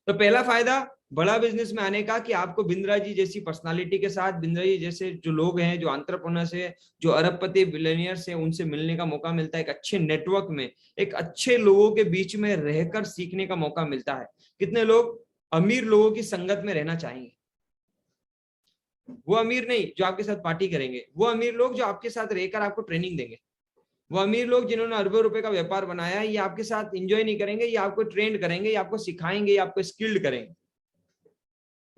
तो पहला फायदा बड़ा बिजनेस में आने का कि आपको बिंद्रा जी जैसी पर्सनालिटी के साथ, बिंद्रा जी जैसे जो लोग हैं, जो एंटरप्रेन्योर्स है, जो अरबपति बिलियनियर्स है, उनसे मिलने का मौका मिलता है। एक अच्छे नेटवर्क में, एक अच्छे लोगों के बीच में रहकर सीखने का मौका मिलता है। कितने लोग अमीर लोगों की संगत में रहना चाहेंगे? वो अमीर नहीं जो आपके साथ पार्टी करेंगे, वो अमीर लोग जो आपके साथ रहकर आपको ट्रेनिंग देंगे। वो अमीर लोग जिन्होंने अरबों रुपए का व्यापार बनाया है, ये आपके साथ एंजॉय नहीं करेंगे, ये आपको ट्रेंड करेंगे, ये आपको सिखाएंगे, ये आपको स्किल्ड करेंगे।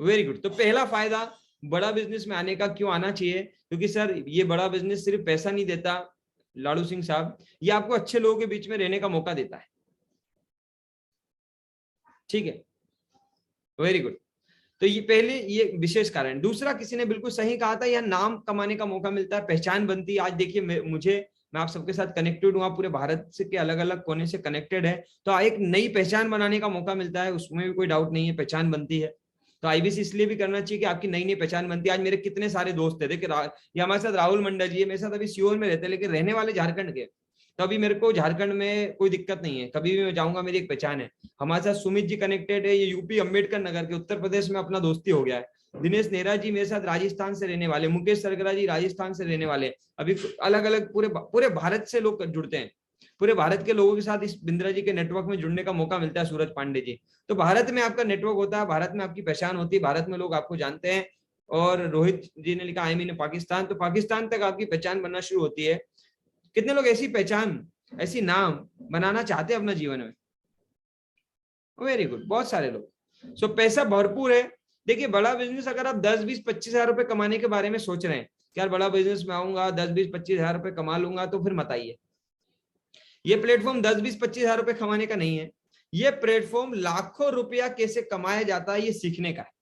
Very good. तो पहला फायदा बड़ा बिजनेस में आने का क्यों आना चाहिए? क्योंकि सर ये बड़ा बिजनेस सिर्फ पैसा नहीं देता लाडू सिंह साहब, ये आपको अच्छे लोगों के बीच में रहने का मौका देता है। ठीक है, वेरी गुड। तो ये पहले ये विशेष कारण। दूसरा, किसी ने बिल्कुल सही कहा था, यह नाम कमाने का मौका मिलता है, पहचान बनती है। आज देखिए मैं आप सबके साथ कनेक्टेड हूँ, पूरे भारत से के अलग अलग कोने से कनेक्टेड है, तो एक नई पहचान बनाने का मौका मिलता है, उसमें भी कोई डाउट नहीं है, पहचान बनती है। तो आईबीसी इसलिए भी करना चाहिए कि आपकी नई नई पहचान बनती है। आज मेरे कितने सारे दोस्त है, देखिए ये हमारे साथ राहुल मंडल जी है, मेरे साथ अभी सीओल में रहते हैं, लेकिन रहने वाले झारखंड के। तो अभी मेरे को झारखंड में कोई दिक्कत नहीं है, कभी भी मैं जाऊंगा मेरी एक पहचान है। हमारे साथ सुमित जी कनेक्टेड है, ये यूपी अम्बेडकर नगर के, उत्तर प्रदेश में अपना दोस्ती हो गया है। दिनेश नेहरा जी मेरे साथ राजस्थान से रहने वाले, मुकेश सरगरा जी राजस्थान से रहने वाले। अभी अलग अलग पूरे भारत से लोग जुड़ते हैं, पूरे भारत के लोगों के साथ इस बिंद्रा जी के नेटवर्क में जुड़ने का मौका मिलता है। सूरज पांडे जी, तो भारत में आपका नेटवर्क होता है, भारत में आपकी पहचान होती है, भारत में लोग आपको जानते हैं। और रोहित जी ने लिखा आई मीन पाकिस्तान, तो पाकिस्तान तक आपकी पहचान बनना शुरू होती है। कितने लोग ऐसी पहचान, ऐसी नाम बनाना चाहते हैं अपना जीवन में? वेरी गुड, बहुत सारे लोग। सो पैसा भरपूर है। देखिए बड़ा बिजनेस, अगर आप 10, 20, 25 हजार रुपए कमाने के बारे में सोच रहे हैं कि यार बड़ा बिजनेस में आऊंगा 10, 20, 25 हजार रुपए कमा लूंगा, तो फिर मत आइए। ये प्लेटफॉर्म 10, 20, 25 हजार रुपए कमाने का नहीं है, ये प्लेटफॉर्म लाखों रुपया कैसे कमाया जाता है ये सीखने का है,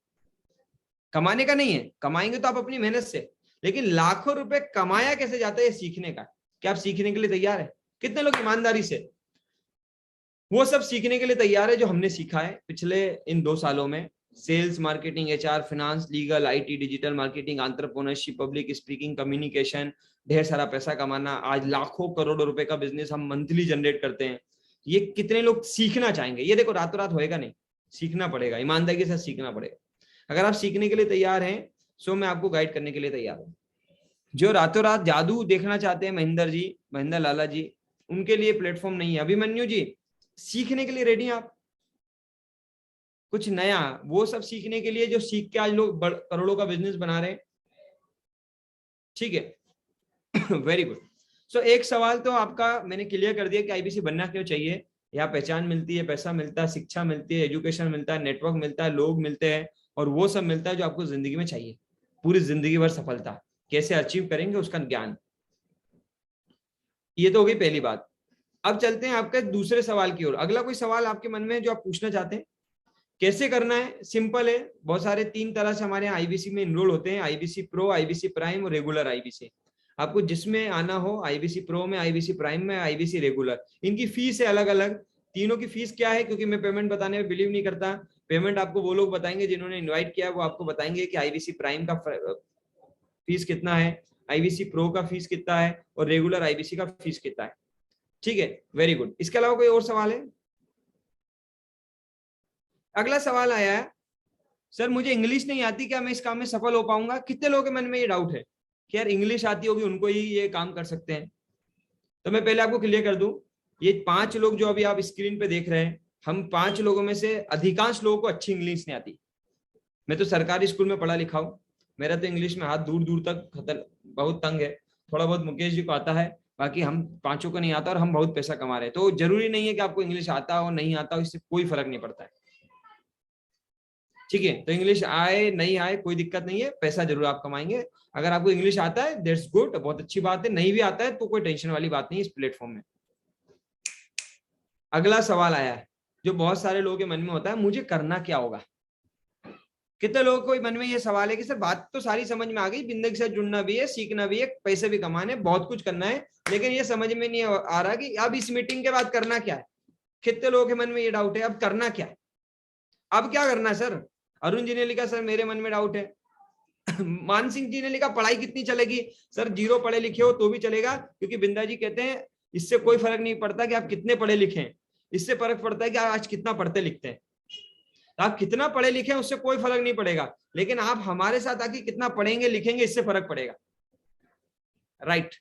कमाने का नहीं है। कमाएंगे तो आप अपनी मेहनत से, लेकिन लाखों रुपए कमाया कैसे जाता है ये सीखने का। क्या आप सीखने के लिए तैयार है? कितने लोग ईमानदारी से वो सब सीखने के लिए तैयार है जो हमने सीखा है पिछले इन 2 सालों में? Sales, marketing, HR, finance, legal, IT, digital marketing, entrepreneurship, public speaking, communication, ढेर सारा पैसा कमाना। आज लाखों करोड़ों रुपए का बिजनेस हम मंथली जनरेट करते हैं। ये कितने लोग सीखना चाहेंगे? ये देखो रातों रात होएगा नहीं, सीखना पड़ेगा, ईमानदारी के साथ सीखना पड़ेगा। अगर आप सीखने के लिए तैयार हैं सो मैं आपको गाइड करने के लिए तैयार हूँ। जो रातों रात जादू देखना चाहते हैं महेंद्र जी, महेंद्र लाला जी, उनके लिए प्लेटफॉर्म नहीं है। अभिमन्यु जी, सीखने के लिए रेडी हैं आप? कुछ नया, वो सब सीखने के लिए जो सीख के आज लोग करोड़ों का बिजनेस बना रहे हैं। ठीक है वेरी गुड। सो एक सवाल तो आपका मैंने क्लियर कर दिया कि आईबीसी बनना क्यों चाहिए। यहाँ पहचान मिलती है, पैसा मिलता है, शिक्षा मिलती है, एजुकेशन मिलता है, नेटवर्क मिलता है, लोग मिलते हैं, और वो सब मिलता है जो आपको जिंदगी में चाहिए, पूरी जिंदगी भर सफलता कैसे अचीव करेंगे उसका ज्ञान। ये तो हो गई पहली बात। अब चलते हैं आपके दूसरे सवाल की ओर। अगला कोई सवाल आपके मन में जो आप पूछना चाहते हैं? कैसे करना है? सिंपल है। बहुत सारे 3 तरह से हमारे यहाँ आईबीसी में इनरोल होते हैं, आईबीसी प्रो, आईबीसी प्राइम और रेगुलर आईबीसी। आपको जिसमें आना हो, आईबीसी प्रो में, आईबीसी प्राइम में, आईबीसी रेगुलर, इनकी फीस है अलग अलग। तीनों की फीस क्या है, क्योंकि मैं पेमेंट बताने में बिलीव नहीं करता। पेमेंट आपको वो लोग बताएंगे जिन्होंने इन्वाइट किया, वो आपको बताएंगे कि आईबीसी प्राइम का फीस कितना है, आईबीसी प्रो का फीस कितना है, और रेगुलर आईबीसी का फीस कितना है। ठीक है, वेरी गुड। इसके अलावा कोई और सवाल है? अगला सवाल आया है, सर मुझे इंग्लिश नहीं आती, क्या मैं इस काम में सफल हो पाऊंगा? कितने लोगों के मन में ये डाउट है कि यार इंग्लिश आती होगी उनको ही ये काम कर सकते हैं? तो मैं पहले आपको क्लियर कर दूं, ये 5 लोग जो अभी आप स्क्रीन पे देख रहे हैं, हम 5 लोगों में से अधिकांश लोगों को अच्छी इंग्लिश नहीं आती। मैं तो सरकारी स्कूल में पढ़ा लिखा हूं, मेरा तो इंग्लिश में हाथ दूर दूर तक बहुत तंग है। थोड़ा बहुत मुकेश जी को आता है, बाकी हम 5 को नहीं आता, और हम बहुत पैसा कमा रहे हैं। तो जरूरी नहीं है कि आपको इंग्लिश आता हो नहीं आता हो, इससे कोई फर्क नहीं पड़ता है। ठीक है, तो इंग्लिश आए नहीं आए कोई दिक्कत नहीं है, पैसा जरूर आप कमाएंगे। अगर आपको इंग्लिश आता है दैट्स गुड, बहुत अच्छी बात है। नहीं भी आता है तो कोई टेंशन वाली बात नहीं इस प्लेटफॉर्म में। अगला सवाल आया है जो बहुत सारे लोगों के मन में होता है, मुझे करना क्या होगा? कितने लोगों को मन में ये सवाल है कि सर बात तो सारी समझ में आ गई, जिंदगी से जुड़ना भी है, सीखना भी है, पैसे भी कमाने, बहुत कुछ करना है, लेकिन ये समझ में नहीं आ रहा कि अब इस मीटिंग के बाद करना क्या है। कितने लोगों के मन में ये डाउट है, अब करना क्या है, अब क्या करना है? सर अरुण जी ने लिखा सर मेरे मन में डाउट है। मान सिंह जी ने लिखा पढ़ाई कितनी चलेगी? सर 0 पढ़े लिखे हो तो भी चलेगा, क्योंकि बिंदा जी कहते हैं इससे कोई फर्क नहीं पड़ता कि आप कितने पढ़े लिखे हैं, इससे फर्क पड़ता है कि आप आज कितना पढ़ते लिखते हैं। आप कितना पढ़े लिखे हैं उससे कोई फर्क नहीं पड़ेगा, लेकिन आप हमारे साथ आके कितना पढ़ेंगे लिखेंगे इससे फर्क पड़ेगा। राइट,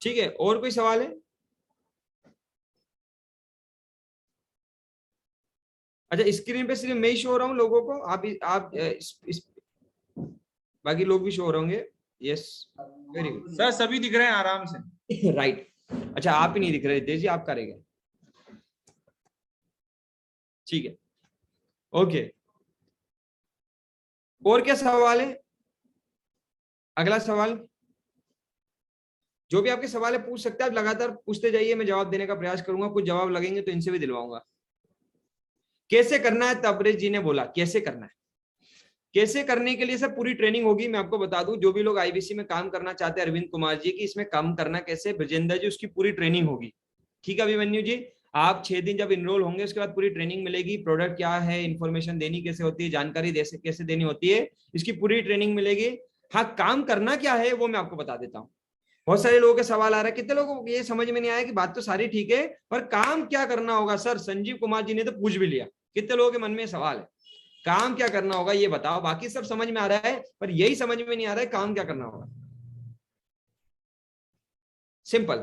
ठीक है। और कोई सवाल है? अच्छा, स्क्रीन पे सिर्फ मैं ही शो हो रहा हूँ लोगों को, आप बाकी लोग भी शो हो रहे होंगे? यस, वेरी गुड सर, सभी दिख रहे हैं आराम से। राइट अच्छा, आप ही नहीं दिख रहे जी, आप करेंगे। ठीक है, ओके। और क्या सवाल है? अगला सवाल, जो भी आपके सवाल है पूछ सकते हैं आप, लगातार पूछते जाइए, मैं जवाब देने का प्रयास करूंगा। कुछ जवाब लगेंगे तो इनसे भी दिलवाऊंगा। कैसे करना है? तबरेज जी ने बोला कैसे करना है। कैसे करने के लिए सर पूरी ट्रेनिंग होगी। मैं आपको बता दूं, जो भी लोग आईबीसी में काम करना चाहते हैं, अरविंद कुमार जी की इसमें काम करना कैसे, ब्रजेंद्र जी, उसकी पूरी ट्रेनिंग होगी। ठीक है अभिमन्यु जी, आप 6 दिन जब इनरोल होंगे उसके बाद पूरी ट्रेनिंग मिलेगी। प्रोडक्ट क्या है, इन्फॉर्मेशन देनी कैसे होती है, जानकारी कैसे देनी होती है, इसकी पूरी ट्रेनिंग मिलेगी। हाँ, काम करना क्या है वो मैं आपको बता देता हूँ। बहुत सारे लोगों के सवाल आ रहा है, कितने लोगों को ये समझ में नहीं आया कि बात तो सारी ठीक है पर काम क्या करना होगा? सर संजीव कुमार जी ने तो पूछ भी लिया। कितने लोगों के मन में सवाल है, काम क्या करना होगा ये बताओ। बाकी सब समझ में आ रहा है पर यही समझ में नहीं आ रहा है काम क्या करना होगा। सिंपल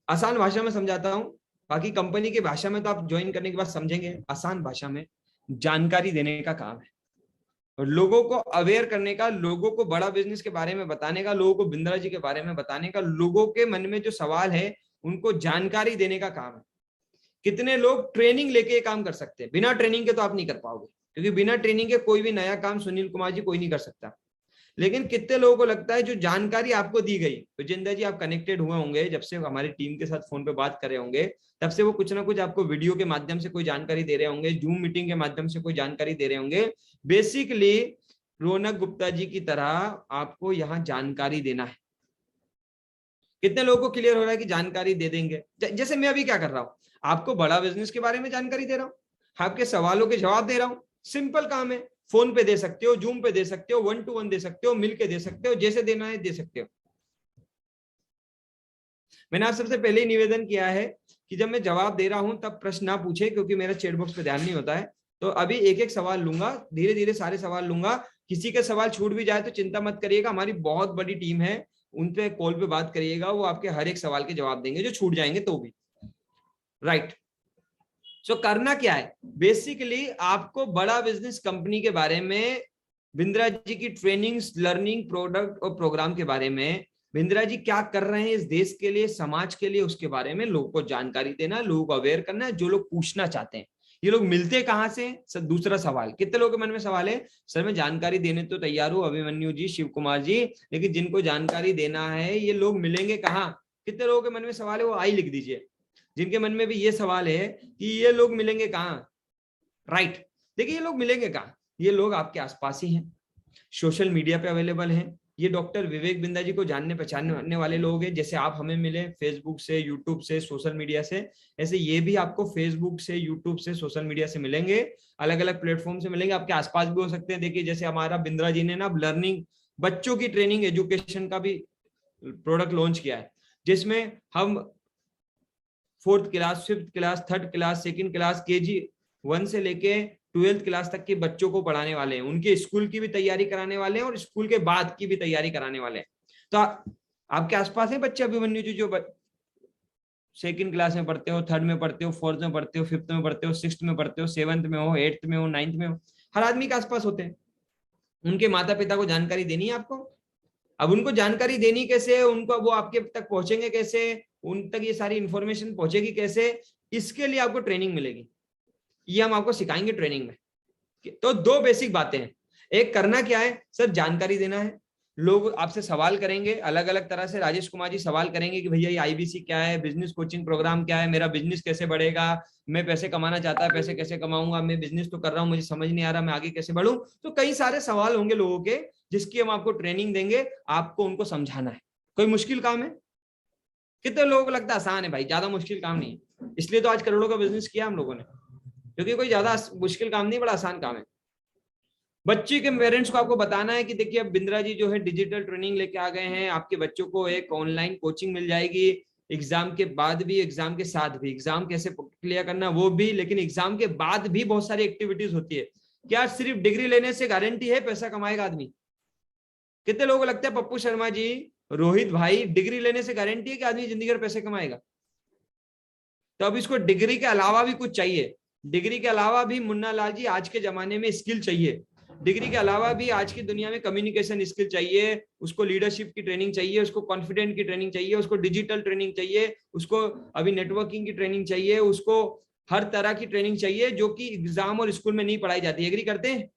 आसान भाषा में समझाता हूं, बाकी कंपनी की भाषा में तो आप ज्वाइन करने के बाद समझेंगे। आसान भाषा में जानकारी देने का काम है, और लोगों को अवेयर करने का, लोगों को बड़ा बिजनेस के बारे में बताने का, लोगों को बिंद्रा जी के बारे में बताने का, लोगों के मन में जो सवाल है उनको जानकारी देने का काम है। कितने लोग ट्रेनिंग लेके काम कर सकते हैं? बिना ट्रेनिंग के तो आप नहीं कर पाओगे, क्योंकि बिना ट्रेनिंग के कोई भी नया काम सुनील कुमार जी कोई नहीं कर सकता। लेकिन कितने लोगों को लगता है जो जानकारी आपको दी गई, तो जिंदा जी आप कनेक्टेड हुए होंगे, जब से हमारी टीम के साथ फोन पे बात कर रहे होंगे तब से वो कुछ ना कुछ आपको वीडियो के माध्यम से कोई जानकारी दे रहे होंगे, जूम मीटिंग के माध्यम से कोई जानकारी दे रहे होंगे। बेसिकली रौनक गुप्ता जी की तरह आपको यहाँ जानकारी देना है। कितने लोगों को क्लियर हो रहा है कि जानकारी दे देंगे? जैसे मैं अभी क्या कर रहा हूँ, आपको बड़ा बिजनेस के बारे में जानकारी दे रहा हूं, आपके सवालों के जवाब दे रहा हूं। सिंपल काम है, फोन पे दे सकते हो, जूम पे दे सकते हो, 1 to 1 दे सकते हो, मिलके दे सकते हो, जैसे देना है दे सकते हो। मैंने आप सबसे पहले ही निवेदन किया है कि जब मैं जवाब दे रहा हूं तब प्रश्न ना पूछे, क्योंकि मेरा चैट बॉक्स पे ध्यान नहीं होता है। तो अभी एक एक सवाल लूंगा, धीरे धीरे सारे सवाल लूंगा। किसी का सवाल छूट भी जाए तो चिंता मत करिएगा, हमारी बहुत बड़ी टीम है, उन पे कॉल पे बात करिएगा, वो आपके हर एक सवाल के जवाब देंगे जो छूट जाएंगे तो भी। राइट। सो करना क्या है, बेसिकली आपको बड़ा बिजनेस कंपनी के बारे में, बिंद्रा जी की ट्रेनिंग्स, लर्निंग, प्रोडक्ट और प्रोग्राम के बारे में, बिंद्रा जी क्या कर रहे हैं इस देश के लिए, समाज के लिए, उसके बारे में लोगों को जानकारी देना, लोगों को अवेयर करना है। जो लोग पूछना चाहते हैं, ये लोग मिलते कहां से? सर दूसरा सवाल, कितने लोगों के मन में सवाल है, सर मैं जानकारी देने तो तैयार हूं, अभिमन्यु जी, शिव कुमार जी, लेकिन जिनको जानकारी देना है ये लोग मिलेंगे कहाँ? कितने लोगों के मन में सवाल है वो आई लिख दीजिए, जिनके मन में भी ये सवाल है कि ये लोग मिलेंगे कहाँ। राइट। देखिए ये लोग मिलेंगे कहाँ, ये लोग आपके आसपास ही हैं, सोशल मीडिया पे अवेलेबल हैं। ये डॉक्टर विवेक बिंदा जी को जानने पहचानने वाले लोग हैं, जैसे आप हमें मिले फेसबुक से, यूट्यूब से, सोशल मीडिया से, ऐसे ये भी आपको फेसबुक से, यूट्यूब से, सोशल मीडिया से मिलेंगे, अलग अलग प्लेटफॉर्म से मिलेंगे, आपके आसपास भी हो सकते हैं। देखिए जैसे हमारा बिंद्रा जी ने ना लर्निंग, बच्चों की ट्रेनिंग, एजुकेशन का भी प्रोडक्ट लॉन्च किया है, जिसमें हम 4th class, 5th class, 3rd class, 2nd class, KG 1 से लेके 12th क्लास तक के बच्चों को पढ़ाने वाले हैं, उनके स्कूल की भी तैयारी कराने वाले हैं और स्कूल के बाद की भी तैयारी कराने वाले हैं। तो आपके आसपास है बच्चे अभिमन्यु जी, जो 2nd क्लास में पढ़ते हो, 3rd में पढ़ते हो, 4th में पढ़ते हो, 5th में पढ़ते हो, 6th में पढ़ते हो, 7th में हो, 8th में हो, 9th में हो, हर आदमी के आसपास होते हैं। उनके माता पिता को जानकारी देनी है आपको। अब उनको जानकारी देनी कैसे, उनको वो आपके तक पहुंचेंगे कैसे, उन तक ये सारी इंफॉर्मेशन पहुंचेगी कैसे, इसके लिए आपको ट्रेनिंग मिलेगी, ये हम आपको सिखाएंगे ट्रेनिंग में। तो 2 बेसिक बातें हैं, एक करना क्या है सर, जानकारी देना है। लोग आपसे सवाल करेंगे अलग अलग तरह से, राजेश कुमार जी सवाल करेंगे कि भैया ये IBC क्या है, बिजनेस कोचिंग प्रोग्राम क्या है, मेरा बिजनेस कैसे बढ़ेगा, मैं पैसे कमाना चाहता है, पैसे कैसे कमाऊंगा, मैं बिजनेस तो कर रहा हूं, मुझे समझ नहीं आ रहा मैं आगे कैसे बढ़ूं। तो कई सारे सवाल होंगे लोगों के, जिसकी हम आपको ट्रेनिंग देंगे, आपको उनको समझाना है। कोई मुश्किल काम है? कितने लोगों को लगता है आसान है? भाई ज्यादा मुश्किल काम नहीं है, इसलिए तो आज करोड़ों का बिजनेस किया हम लोगों ने, क्योंकि कोई ज्यादा मुश्किल काम नहीं, बड़ा आसान काम है। बच्चे के पेरेंट्स को आपको बताना है कि देखिए अब बिंद्रा जी जो है डिजिटल ट्रेनिंग लेके आ गए हैं, आपके बच्चों को एक ऑनलाइन कोचिंग मिल जाएगी, एग्जाम के बाद भी, एग्जाम के साथ भी, एग्जाम कैसे क्लियर करना वो भी, लेकिन एग्जाम के बाद भी बहुत सारी एक्टिविटीज होती है। क्या सिर्फ डिग्री लेने से गारंटी है पैसा कमाएगा आदमी? कितने लोगों को लगता है पप्पू शर्मा जी, रोहित भाई, डिग्री लेने से गारंटी है कि आदमी जिंदगी भर पैसे कमाएगा? तो अब इसको डिग्री के अलावा भी कुछ चाहिए। डिग्री के अलावा भी मुन्ना लाल जी आज के जमाने में स्किल चाहिए। डिग्री के अलावा भी आज की दुनिया में कम्युनिकेशन स्किल चाहिए, उसको लीडरशिप की ट्रेनिंग चाहिए, उसको कॉन्फिडेंट की ट्रेनिंग चाहिए, उसको डिजिटल ट्रेनिंग चाहिए, उसको अभी नेटवर्किंग की ट्रेनिंग चाहिए, उसको हर तरह की ट्रेनिंग चाहिए जो कि एग्जाम और स्कूल में नहीं पढ़ाई जाती। एग्री करते हैं?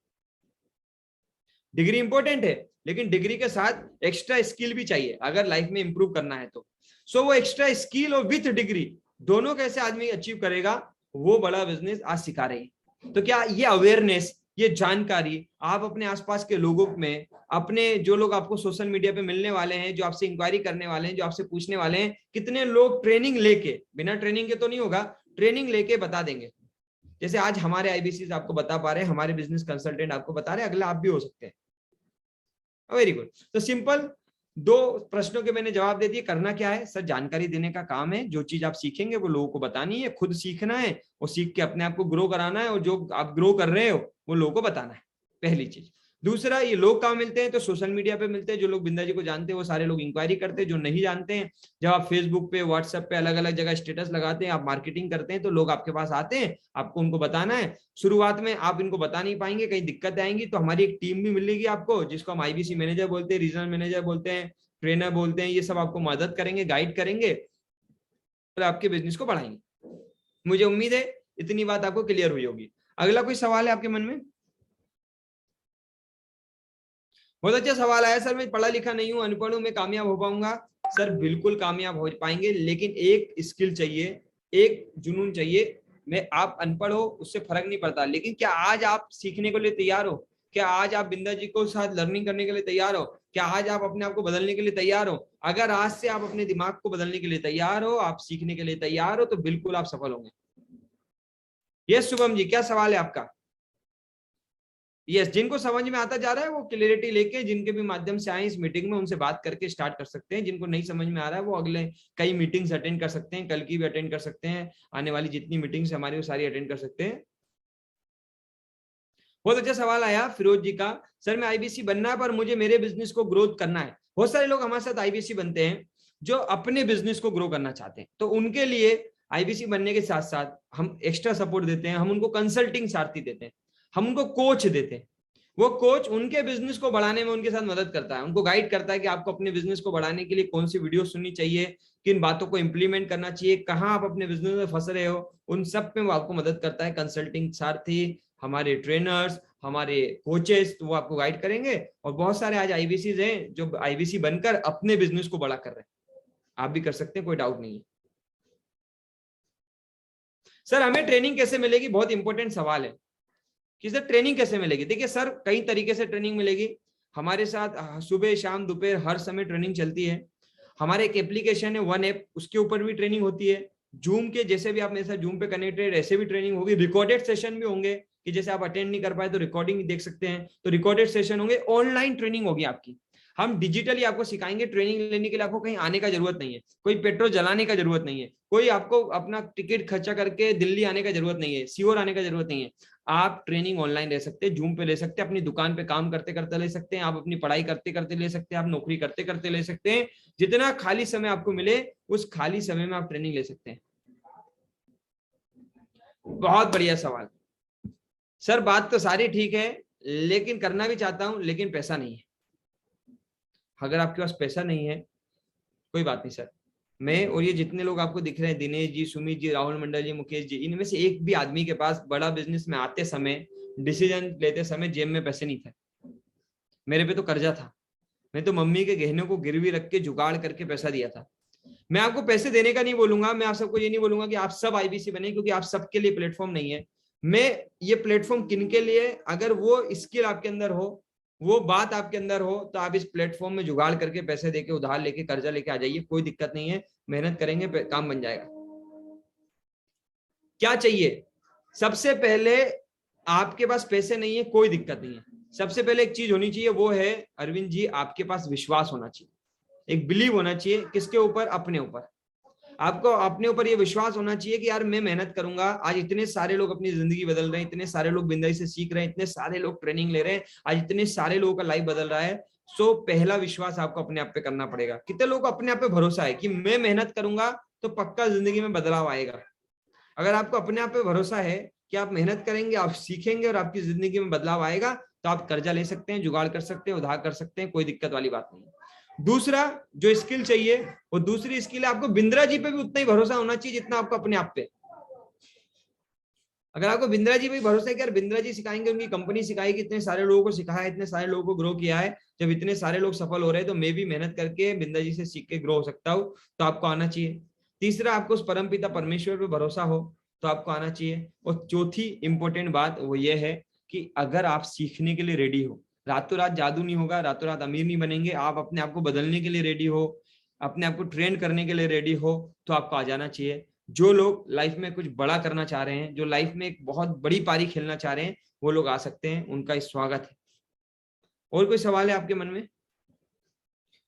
डिग्री इंपॉर्टेंट है, लेकिन डिग्री के साथ एक्स्ट्रा स्किल भी चाहिए अगर लाइफ में इंप्रूव करना है तो। सो वो एक्स्ट्रा स्किल और विथ डिग्री दोनों कैसे आदमी अचीव करेगा, वो बड़ा बिजनेस आज सिखा रही है। तो क्या ये अवेयरनेस, ये जानकारी आप अपने आसपास के लोगों में, अपने जो लोग आपको सोशल मीडिया पे मिलने वाले हैं, जो आपसे इंक्वायरी करने वाले हैं, जो आपसे पूछने वाले हैं, कितने लोग ट्रेनिंग लेके, बिना ट्रेनिंग के तो नहीं होगा, ट्रेनिंग लेके बता देंगे? जैसे आज हमारे IBCs आपको बता पा रहे हैं, हमारे बिजनेस कंसल्टेंट आपको बता रहे हैं, अगला आप भी हो सकते हैं। Very good. तो सिंपल 2 प्रश्नों के मैंने जवाब दे दिए। करना क्या है सर, जानकारी देने का काम है, जो चीज आप सीखेंगे वो लोगों को बतानी है, खुद सीखना है और सीख के अपने आप को ग्रो कराना है, और जो आप ग्रो कर रहे हो वो लोगों को बताना है, पहली चीज। दूसरा, ये लोग कहाँ मिलते हैं? तो सोशल मीडिया पे मिलते हैं। जो लोग बिंदा जी को जानते हैं वो सारे लोग इंक्वायरी करते हैं, जो नहीं जानते हैं, जब आप फेसबुक पे, व्हाट्सएप पे अलग अलग जगह स्टेटस लगाते हैं, आप मार्केटिंग करते हैं, तो लोग आपके पास आते हैं, आपको उनको बताना है। शुरुआत में आप इनको बता नहीं पाएंगे, कहीं दिक्कत आएंगी, तो हमारी एक टीम भी मिलेगी आपको, जिसको हम IBC मैनेजर बोलते हैं, रीजनल मैनेजर बोलते हैं, ट्रेनर बोलते हैं, ये सब आपको मदद करेंगे, गाइड करेंगे और आपके बिजनेस को बढ़ाएंगे। मुझे उम्मीद है इतनी बात आपको क्लियर हुई होगी। अगला कोई सवाल है आपके मन में? बहुत अच्छा सवाल आया सर, मैं पढ़ा लिखा नहीं हूँ, अनपढ़ हूँ, मैं कामयाब हो पाऊंगा? सर बिल्कुल कामयाब हो पाएंगे, लेकिन एक स्किल चाहिए, एक जुनून चाहिए। मैं आप अनपढ़ हो उससे फर्क नहीं पड़ता, लेकिन क्या आज आप सीखने के लिए तैयार हो? क्या आज आप बिंदा जी को साथ लर्निंग करने के लिए तैयार हो? क्या आज आप अपने आप को बदलने के लिए तैयार हो? अगर आज से आप अपने दिमाग को बदलने के लिए तैयार हो, आप सीखने के लिए तैयार हो, तो बिल्कुल आप सफल होंगे। यस शुभम जी, क्या सवाल है आपका? यस, जिनको समझ में आता जा रहा है वो क्लियरिटी लेके, जिनके भी माध्यम से आए इस मीटिंग में, उनसे बात करके स्टार्ट कर सकते हैं। जिनको नहीं समझ में आ रहा है वो अगले कई मीटिंग्स अटेंड कर सकते हैं, कल की भी अटेंड कर सकते हैं, आने वाली जितनी मीटिंग्स हमारी वो सारी अटेंड कर सकते हैं। बहुत अच्छा सवाल आया फिरोज जी का, सर मैं आईबीसी बनना है पर मुझे मेरे बिजनेस को ग्रोथ करना है। बहुत सारे लोग हमारे साथ आईबीसी बनते हैं जो अपने बिजनेस को ग्रो करना चाहते हैं, तो उनके लिए आईबीसी बनने के साथ साथ हम एक्स्ट्रा सपोर्ट देते हैं, हम उनको कंसल्टिंग सारथी देते हैं, हम उनको कोच देते हैं। वो कोच उनके बिजनेस को बढ़ाने में उनके साथ मदद करता है, उनको गाइड करता है कि आपको अपने बिजनेस को बढ़ाने के लिए कौन सी वीडियो सुननी चाहिए, किन बातों को इंप्लीमेंट करना चाहिए, कहाँ आप अपने बिजनेस में फंस रहे हो, उन सब में वो आपको मदद करता है। कंसल्टिंग सारथी, हमारे ट्रेनर्स, हमारे कोचेस, तो वो आपको गाइड करेंगे। और बहुत सारे आज आईबीसी हैं जो आईबीसी बनकर अपने बिजनेस को बड़ा कर रहे हैं, आप भी कर सकते हैं, कोई डाउट नहीं है। सर हमें ट्रेनिंग कैसे मिलेगी, बहुत इंपॉर्टेंट सवाल है कि सर ट्रेनिंग कैसे मिलेगी। देखिए सर, कई तरीके से ट्रेनिंग मिलेगी। हमारे साथ सुबह शाम दोपहर हर समय ट्रेनिंग चलती है। हमारे एक एप्लीकेशन है वन ऐप, उसके ऊपर भी ट्रेनिंग होती है। जूम के जैसे भी आप मेरे साथ जूम पे कनेक्टेड, ऐसे भी ट्रेनिंग होगी। रिकॉर्डेड सेशन भी होंगे कि जैसे आप अटेंड नहीं कर पाए तो रिकॉर्डिंग देख सकते हैं, तो रिकॉर्डेड सेशन होंगे। ऑनलाइन ट्रेनिंग होगी आपकी, हम डिजिटली आपको सिखाएंगे। ट्रेनिंग लेने के लिए आपको कहीं आने का जरूरत नहीं है, कोई पेट्रोल जलाने का जरूरत नहीं है, कोई आपको अपना टिकट खर्चा करके दिल्ली आने का जरूरत नहीं है, सीओर आने का जरूरत नहीं है। आप ट्रेनिंग ऑनलाइन ले सकते हैं, जूम पे ले सकते हैं, अपनी दुकान पे काम करते करते ले सकते हैं, आप अपनी पढ़ाई करते करते ले सकते हैं, आप नौकरी करते करते ले सकते हैं। जितना खाली समय आपको मिले उस खाली समय में आप ट्रेनिंग ले सकते हैं। बहुत बढ़िया सवाल सर, बात तो सारी ठीक है, लेकिन करना भी चाहता हूं, लेकिन पैसा नहीं है। अगर आपके पास पैसा नहीं है कोई बात नहीं सर, मैं और ये जितने लोग आपको दिख रहे हैं, दिनेश जी, सुमित जी, राहुल मंडल जी, मुकेश जी, इनमें से एक भी आदमी के पास बड़ा बिजनेस में आते समय, डिसीजन लेते समय जेब में पैसे नहीं थे। मेरे पे तो कर्जा था, मैं तो मम्मी के गहनों को गिरवी रख के जुगाड़ करके पैसा दिया था। मैं आपको पैसे देने का नहीं बोलूंगा, मैं आप सबको ये नहीं बोलूंगा कि आप सब आईबीसी बने, क्योंकि आप सबके लिए प्लेटफॉर्म नहीं है। मैं ये प्लेटफॉर्म किनके लिए, अगर वो स्किल आपके अंदर हो, वो बात आपके अंदर हो, तो आप इस प्लेटफॉर्म में जुगाड़ करके पैसे देके, उधार लेके, कर्जा लेके आ जाइए, कोई दिक्कत नहीं है। मेहनत करेंगे, काम बन जाएगा। क्या चाहिए? सबसे पहले आपके पास पैसे नहीं है, कोई दिक्कत नहीं है। सबसे पहले एक चीज होनी चाहिए, वो है अरविंद जी, आपके पास विश्वास होना चाहिए, एक बिलीव होना चाहिए। किसके ऊपर? अपने ऊपर। आपको अपने ऊपर ये विश्वास होना चाहिए कि यार मैं मेहनत करूंगा। आज इतने सारे लोग अपनी जिंदगी बदल रहे हैं, इतने सारे लोग बिंदाई से सीख रहे हैं, इतने सारे लोग ट्रेनिंग ले रहे हैं, आज इतने सारे लोगों का लाइफ बदल रहा है। सो पहला विश्वास आपको अपने आप पे करना पड़ेगा। कितने लोगों को अपने आप पे भरोसा है कि मैं मेहनत करूंगा तो पक्का जिंदगी में बदलाव आएगा? अगर आपको अपने आप पे भरोसा है कि आप मेहनत करेंगे, आप सीखेंगे और आपकी जिंदगी में बदलाव आएगा, तो आप कर्जा ले सकते हैं, जुगाड़ कर सकते हैं, उधार कर सकते हैं, कोई दिक्कत वाली बात नहीं है। दूसरा जो स्किल चाहिए, वो दूसरी स्किल है, आपको बिंद्रा जी पे भी उतना ही भरोसा होना चाहिए जितना आपको अपने आप पे। अगर आपको बिंद्रा जी पे भरोसा है कि यार बिंद्रा जी सिखाएंगे, उनकी कंपनी सिखाएगी, इतने सारे लोगों को सिखाया है, इतने सारे लोगों को ग्रो किया है, जब इतने सारे लोग सफल हो रहे हैं तो मैं भी मेहनत करके बिंद्रा जी से सीख के ग्रो हो सकता हूँ, तो आपको आना चाहिए। तीसरा, आपको उस परमपिता परमेश्वर पे भरोसा हो तो आपको आना चाहिए। और चौथी इंपॉर्टेंट बात वो ये है कि अगर आप सीखने के लिए रेडी हो, रातों रात जादू नहीं होगा, रातों रात अमीर नहीं बनेंगे, आप अपने आप को बदलने के लिए रेडी हो, अपने आप को ट्रेन करने के लिए रेडी हो, तो आपको आ जाना चाहिए। जो लोग लाइफ में कुछ बड़ा करना चाह रहे हैं, जो लाइफ में एक बहुत बड़ी पारी खेलना चाह रहे हैं, वो लोग आ सकते हैं, उनका स्वागत है। और कोई सवाल है आपके मन में?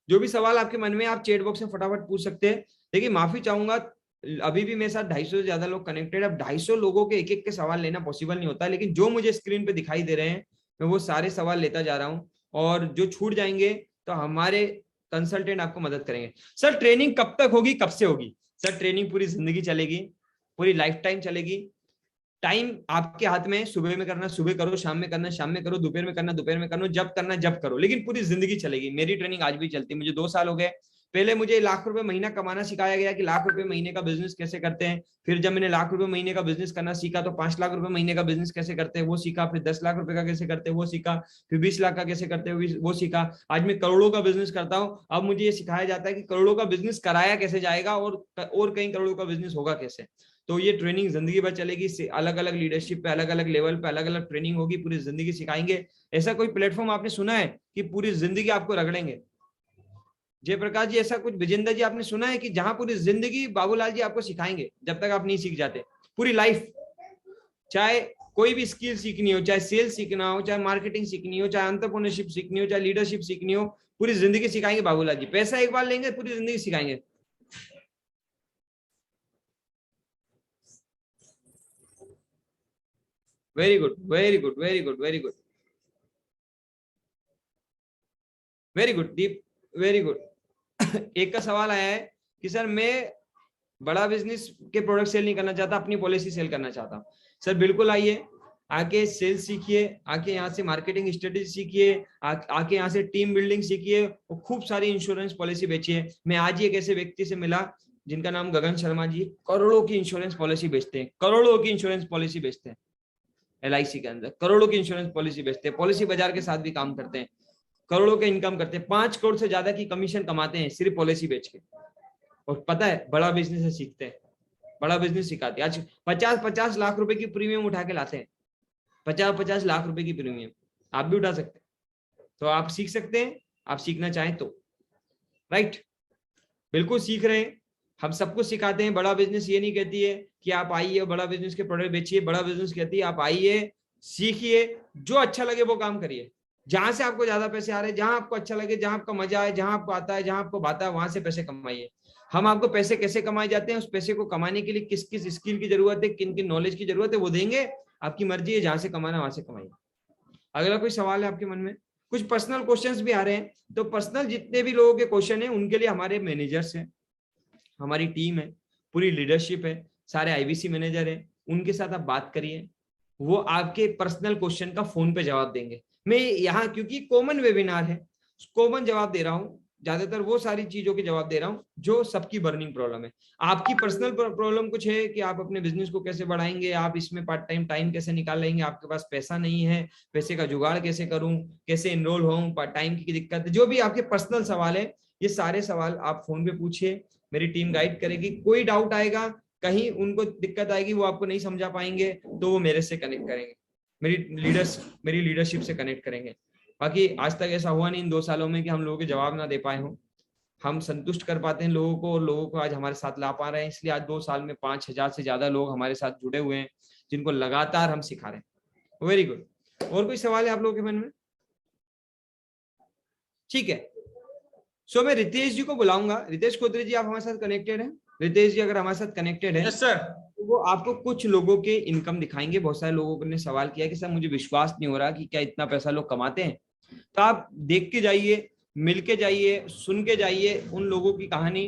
जो भी सवाल आपके मन में, आप चैट बॉक्स में फटाफट पूछ सकते हैं। देखिए माफी चाहूंगा, अभी भी मेरे साथ 250 से ज्यादा लोग कनेक्टेड। अब 250 लोगों के एक एक के सवाल लेना पॉसिबल नहीं होता, लेकिन जो मुझे स्क्रीन पे दिखाई दे रहे हैं मैं वो सारे सवाल लेता जा रहा हूं, और जो छूट जाएंगे तो हमारे कंसल्टेंट आपको मदद करेंगे। सर ट्रेनिंग कब तक होगी, कब से होगी? सर ट्रेनिंग पूरी जिंदगी चलेगी, पूरी लाइफ टाइम चलेगी। टाइम आपके हाथ में, सुबह में करना सुबह करो, शाम में करना शाम में करो, दोपहर में करना दोपहर में करो, जब करना जब करो, लेकिन पूरी जिंदगी चलेगी। मेरी ट्रेनिंग आज भी चलती है, मुझे 2 साल हो गए। पहले मुझे लाख रुपए महीना कमाना सिखाया गया कि लाख रुपए महीने का बिजनेस कैसे करते हैं। फिर जब मैंने लाख रुपए महीने का बिजनेस करना सीखा तो 5 लाख रुपए महीने का बिजनेस कैसे करते हैं वो सीखा। फिर 10 लाख रुपए का कैसे करते हैं वो सीखा। फिर 20 लाख का कैसे करते हैं वो सीखा। आज मैं करोड़ों का बिजनेस करता हूँ। अब मुझे ये सिखाया जाता है कि करोड़ों का बिजनेस कराया कैसे जाएगा और कई करोड़ों का बिजनेस होगा कैसे। तो ये ट्रेनिंग जिंदगी भर चलेगी, अलग अलग लीडरशिप पे, अलग अलग लेवल पे अलग अलग ट्रेनिंग होगी, पूरी जिंदगी सिखाएंगे। ऐसा कोई प्लेटफॉर्म आपने सुना है कि पूरी जिंदगी आपको रगड़ेंगे? जयप्रकाश जी, ऐसा कुछ विजेंद्र जी आपने सुना है कि जहां पूरी जिंदगी बाबूलाल जी आपको सिखाएंगे जब तक आप नहीं सीख जाते? पूरी लाइफ, चाहे कोई भी स्किल सीखनी हो, चाहे सेल्स सीखना हो, चाहे मार्केटिंग सीखनी हो, चाहे एंटरप्रेन्योरशिप सीखनी हो, चाहे लीडरशिप सीखनी हो, पूरी जिंदगी सिखाएंगे बाबूलाल जी। पैसा एक बार लेंगे, पूरी जिंदगी सिखाएंगे। Very good, very good, very good, very good, very good Deep, very good. एक का सवाल आया है कि सर मैं बड़ा बिजनेस के प्रोडक्ट सेल नहीं करना चाहता, अपनी पॉलिसी सेल करना चाहता हूँ। सर बिल्कुल आइए, आके सेल्स सीखिए, आके यहाँ से मार्केटिंग स्ट्रेटेजी सीखिए, आके यहाँ से टीम बिल्डिंग सीखिए और खूब सारी इंश्योरेंस पॉलिसी बेचिए। मैं आज ही एक ऐसे व्यक्ति से मिला जिनका नाम गगन शर्मा जी, करोड़ों की इंश्योरेंस पॉलिसी बेचते हैं, करोड़ों की इंश्योरेंस पॉलिसी बेचते हैं, LIC के अंदर करोड़ों की इंश्योरेंस पॉलिसी बेचते हैं, पॉलिसी बाजार के साथ भी काम करते हैं, करोड़ों के इनकम करते हैं, 5 करोड़ से ज्यादा की कमीशन कमाते हैं सिर्फ पॉलिसी बेच के। और पता है बड़ा बिजनेस है, सीखते हैं, बड़ा बिजनेस सिखाते हैं। आज 50-50 लाख रुपए की प्रीमियम उठा के लाते हैं, 50-50 लाख रुपए की प्रीमियम आप भी उठा सकते हैं। तो आप सीख सकते हैं, आप सीखना चाहें तो, राइट? बिल्कुल सीख रहे हैं, हम सबको सिखाते हैं। बड़ा बिजनेस ये नहीं कहती है कि आप आइए बड़ा बिजनेस के प्रोडक्ट बेचिए, बड़ा बिजनेस कहती है आप आइए, सीखिए, जो अच्छा लगे वो काम करिए, जहां से आपको ज्यादा पैसे आ रहे हैं, जहां आपको अच्छा लगे, जहां आपका मजा आए, जहां आपको आता है, जहां आपको भाता है, वहां से पैसे कमाइए। हम आपको पैसे कैसे कमाए जाते हैं, उस पैसे को कमाने के लिए किस किस स्किल की जरूरत है, किन किन नॉलेज की जरूरत है, वो देंगे। आपकी मर्जी है, जहां से कमाना वहां से कमाइए। अगला कोई सवाल है आपके मन में? कुछ पर्सनल क्वेश्चंस भी आ रहे हैं, तो पर्सनल जितने भी लोगों के क्वेश्चन है उनके लिए हमारे मैनेजर्स हैं, हमारी टीम है, पूरी लीडरशिप है, सारे IBC मैनेजर है, उनके साथ आप बात करिए, वो आपके पर्सनल क्वेश्चन का फोन पे जवाब देंगे। मैं यहाँ क्योंकि कॉमन वेबिनार है, कॉमन जवाब दे रहा हूँ, ज्यादातर वो सारी चीजों के जवाब दे रहा हूँ जो सबकी बर्निंग प्रॉब्लम है। आपकी पर्सनल प्रॉब्लम कुछ है कि आप अपने बिजनेस को कैसे बढ़ाएंगे, आप इसमें पार्ट टाइम टाइम कैसे निकाल लेंगे, आपके पास पैसा नहीं है, पैसे का जुगाड़ कैसे करूं, कैसे इनरोल होऊं, पार्ट टाइम की दिक्कत है, जो भी आपके पर्सनल सवाल है, ये सारे सवाल आप फोन पे पूछिए, मेरी टीम गाइड करेगी। कोई डाउट आएगा, कहीं उनको दिक्कत आएगी, वो आपको नहीं समझा पाएंगे, तो वो मेरे से कनेक्ट करेंगे, मेरी लीडरशिप से कनेक्ट करेंगे। बाकी आज तक ऐसा हुआ नहीं इन 2 सालों में कि हम लोगों के जवाब ना दे पाए हों। हम संतुष्ट कर पाते हैं लोगों को, और लोगों को आज हमारे साथ ला पा रहे हैं। इसलिए आज 2 साल में 5,000 से ज्यादा लोग हमारे साथ जुड़े हुए हैं, जिनको लगातार हम सिखा रहे हैं। Very good. और कोई सवाल है आप लोगों के मन में? ठीक है, सो मैं रितेश जी को बुलाऊंगा। रितेश खोत्रे जी, आप हमारे साथ कनेक्टेड हैं? रितेश जी अगर हमारे साथ कनेक्टेड है, यस सर। तो वो आपको कुछ लोगों के इनकम दिखाएंगे। बहुत सारे लोगों ने सवाल किया कि सर मुझे विश्वास नहीं हो रहा कि क्या इतना पैसा लोग कमाते हैं। तो आप देख के जाइए, मिल के जाइए, सुन के जाइए उन लोगों की कहानी,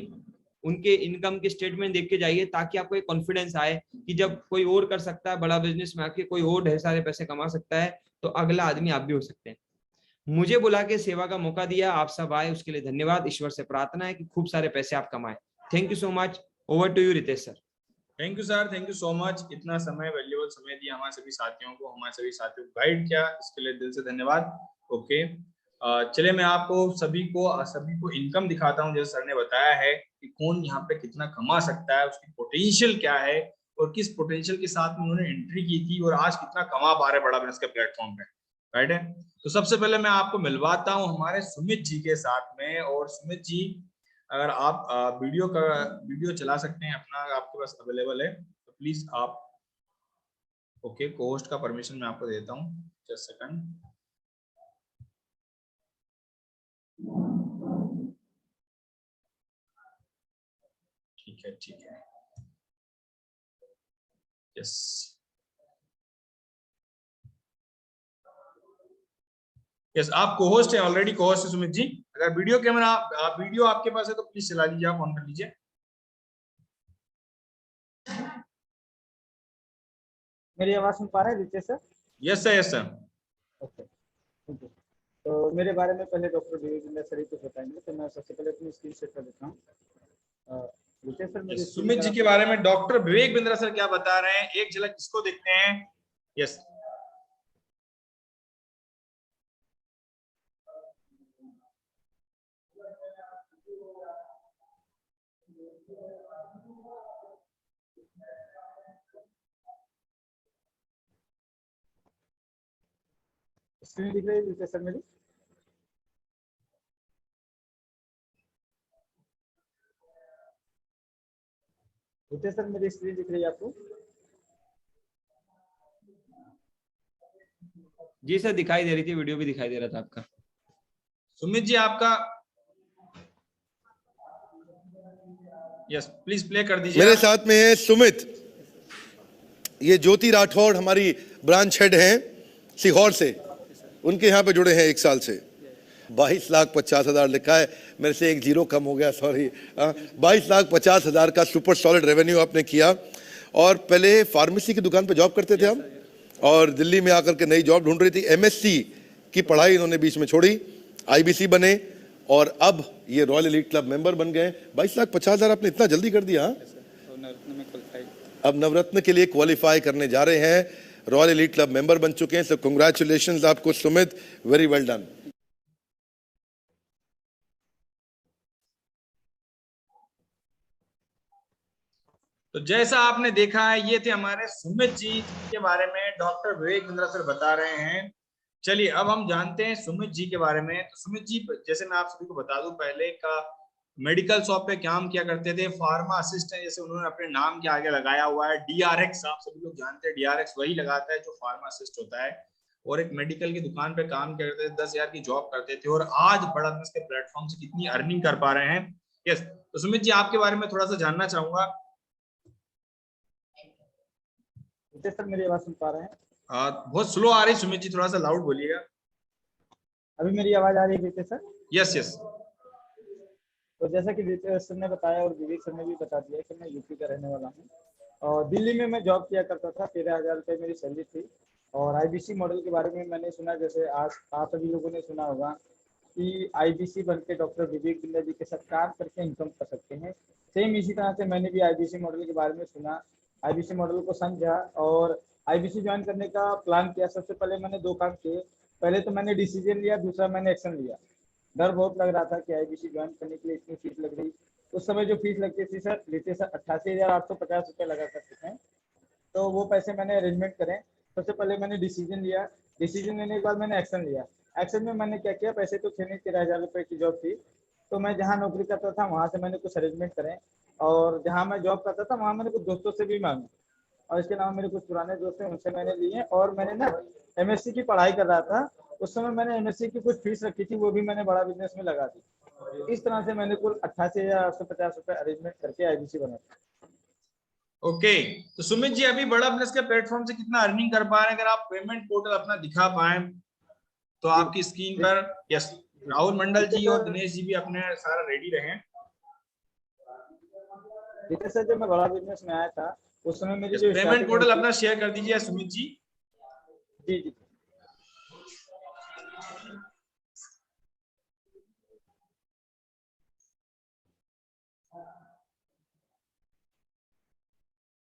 उनके इनकम के स्टेटमेंट देख के जाइए, ताकि आपको एक कॉन्फिडेंस आए कि जब कोई और कर सकता है बड़ा बिजनेस में आके, कोई और ढेर सारे पैसे कमा सकता है, तो अगला आदमी आप भी हो सकते हैं। मुझे बुला के सेवा का मौका दिया, आप सब आए, उसके लिए धन्यवाद। ईश्वर से प्रार्थना है कि खूब सारे पैसे आप कमाएं। Thank you so much. Over to you Ritesh sir. Thank you sir, thank you so much. इतना समय, वैल्यूएबल समय दिया हमारे सभी साथियों को, हमारे सभी साथियों को गाइड किया, इसके लिए दिल से धन्यवाद। ओके, चलिए मैं आपको सभी को इनकम दिखाता हूँ। जैसे सर ने बताया है कि कौन यहाँ पे कितना कमा सकता है, उसकी पोटेंशियल क्या है, और किस पोटेंशियल के साथ में उन्होंने एंट्री की थी और आज कितना कमा पा रहे बड़ा बिजनेस के प्लेटफॉर्म पे, राइट है। तो सबसे पहले मैं आपको मिलवाता हूँ हमारे सुमित जी के साथ में। और सुमित जी, अगर आप वीडियो चला सकते हैं अपना, आपके पास अवेलेबल है तो प्लीज आप। ओके, कोस्ट का परमिशन मैं आपको देता हूँ, जस्ट सेकंड। ठीक है, ठीक है, यस यस, आप कोहोस्ट है, ऑलरेडी कोहोस्ट है सुमित जी। अगर वीडियो कैमरा वीडियो आपके पास है तो प्लीज चला लीजिए, आप ऑन कर लीजिए। मेरी आवाज सुन पा रहे हैं Ritesh sir? Yes sir, yes sir. Okay, ठीक है। तो मेरे बारे में पहले डॉक्टर विवेक सर ही कुछ बताएंगे, तो मैं सबसे पहले अपनी स्क्रीन शेयर कर देता हूँ। रितेश सर मेरी सुमित जी के बारे में डॉक्टर विवेक बिंद्रा सर क्या बता रहे हैं, एक झलक इसको देखते हैं। यस, स्क्रीन दिख रही है सर मेरी? सर मेरी स्क्रीन दिख रही है आपको? जी सर दिखाई दे रही थी, वीडियो भी दिखाई दे रहा था आपका। सुमित जी आपका, यस प्लीज प्ले कर दीजिए। मेरे साथ में है सुमित, ये ज्योति राठौड़ हमारी ब्रांच हेड हैं सीहोर से, उनके यहाँ पे जुड़े हैं 1 साल से। 22,50,000 लिखा है, मेरे से 1 जीरो कम हो गया, सॉरी। 22,50,000 का सुपर सॉलिड रेवेन्यू आपने किया। और पहले फार्मेसी की दुकान पे जॉब करते थे हम, और दिल्ली में आकर के नई जॉब ढूंढ रही थी। एमएससी की पढ़ाई इन्होंने बीच में छोड़ी, आईबीसी बने, और अब ये रॉयल एलीट क्लब मेंबर बन गए। 22,50,000 आपने इतना जल्दी कर दिया। अब नवरत्न के लिए क्वालिफाई करने जा रहे हैं, रॉयल एलीट क्लब मेंबर बन चुके हैं। सो कांग्रेचुलेशंस आपको सुमित, वेरी वेल डन। तो जैसा आपने देखा है, ये थे हमारे सुमित जी के बारे में डॉक्टर विवेक बिंद्रा सर बता रहे हैं। चलिए अब हम जानते हैं सुमित जी के बारे में। तो सुमित जी, जैसे मैं आप सभी को बता दूं, पहले का मेडिकल शॉप पे काम किया करते थे, फार्मा असिस्टेंट, जैसे उन्होंने अपने नाम के आगे लगाया हुआ है डीआरएक्स। आप सभी लोग जानते हैं डीआरएक्स वही लगाता है जो फार्मासिस्ट होता है। और एक मेडिकल की दुकान पे काम करते थे, 10,000 की जॉब करते थे, और आज बड़ा बिजनेस के प्लेटफॉर्म से कितनी अर्निंग कर पा रहे हैं। यस, तो सुमित जी आपके बारे में थोड़ा सा जानना चाहूंगा। सर मेरी आवाज सुन पा रहे हैं? बहुत स्लो आ रही सुमित जी, थोड़ा सा लाउड बोलिएगा। अभी मेरी आवाज आ रही है सर? Yes yes. तो जैसा कि सर ने बताया और विवेक सर ने भी बता दिया कि मैं यूपी का रहने वाला हूँ, और दिल्ली में मैं जॉब किया करता था। 13,000 रुपये मेरी सैलरी थी। और आईबीसी मॉडल के बारे में मैंने सुना, जैसे आज आप सभी लोगों ने सुना होगा कि आईबीसी बन के डॉक्टर विवेक बिंद्रा जी के साथ काम करके इनकम कर सकते हैं। सेम इसी तरह से मैंने भी आईबीसी मॉडल के बारे में सुना, आईबीसी मॉडल को समझा और आईबीसी ज्वाइन करने का प्लान किया। सबसे पहले मैंने 2 काम किए। पहले तो मैंने डिसीजन लिया, दूसरा मैंने एक्शन लिया। डर बहुत लग रहा था कि आईबीसी ज्वाइन करने के लिए इतनी फीस लग रही। उस समय जो फीस लगती थी सर, लेते सर 88,850 रुपये लगा करते थे। तो वो पैसे मैंने अरेंजमेंट करें। सबसे पहले मैंने डिसीजन लिया, डिसीजन लेने के बाद मैंने एक्शन लिया। एक्शन में मैंने क्या किया, पैसे तो थे नहीं, 13,000 रुपये की जॉब थी। तो मैं जहाँ नौकरी करता था वहाँ से मैंने कुछ अरेंजमेंट करें, और जहाँ मैं जॉब करता था वहाँ मैंने कुछ दोस्तों से भी मांगी, और इसके अलावा मेरे कुछ पुराने दोस्त हैं उनसे मैंने लिए। और मैंने ना एमएससी की पढ़ाई कर रहा था, उस समय मैंने एमएससी की कुछ फीस रखी थी, वो भी मैंने बड़ा बिजनेस में लगा दी। इस तरह से मैंने कुल 88,850 रुपये अरेंजमेंट करके आईबीसी बना। ओके, तो सुमित जी अभी बड़ा बिजनेस के प्लेटफॉर्म से कितना अर्निंग कर पा रहे हैं? अगर आप पेमेंट पोर्टल अपना दिखा पाए तो आपकी स्क्रीन पर। यस, राहुल मंडल जी और दिनेश जी भी अपने सारा रेडी रहे। सर जब मैं बड़ा बिजनेस में आया था उस समय मेरी जो पेमेंट पोर्टल अपना शेयर कर दीजिए सुमित जी। जी जी।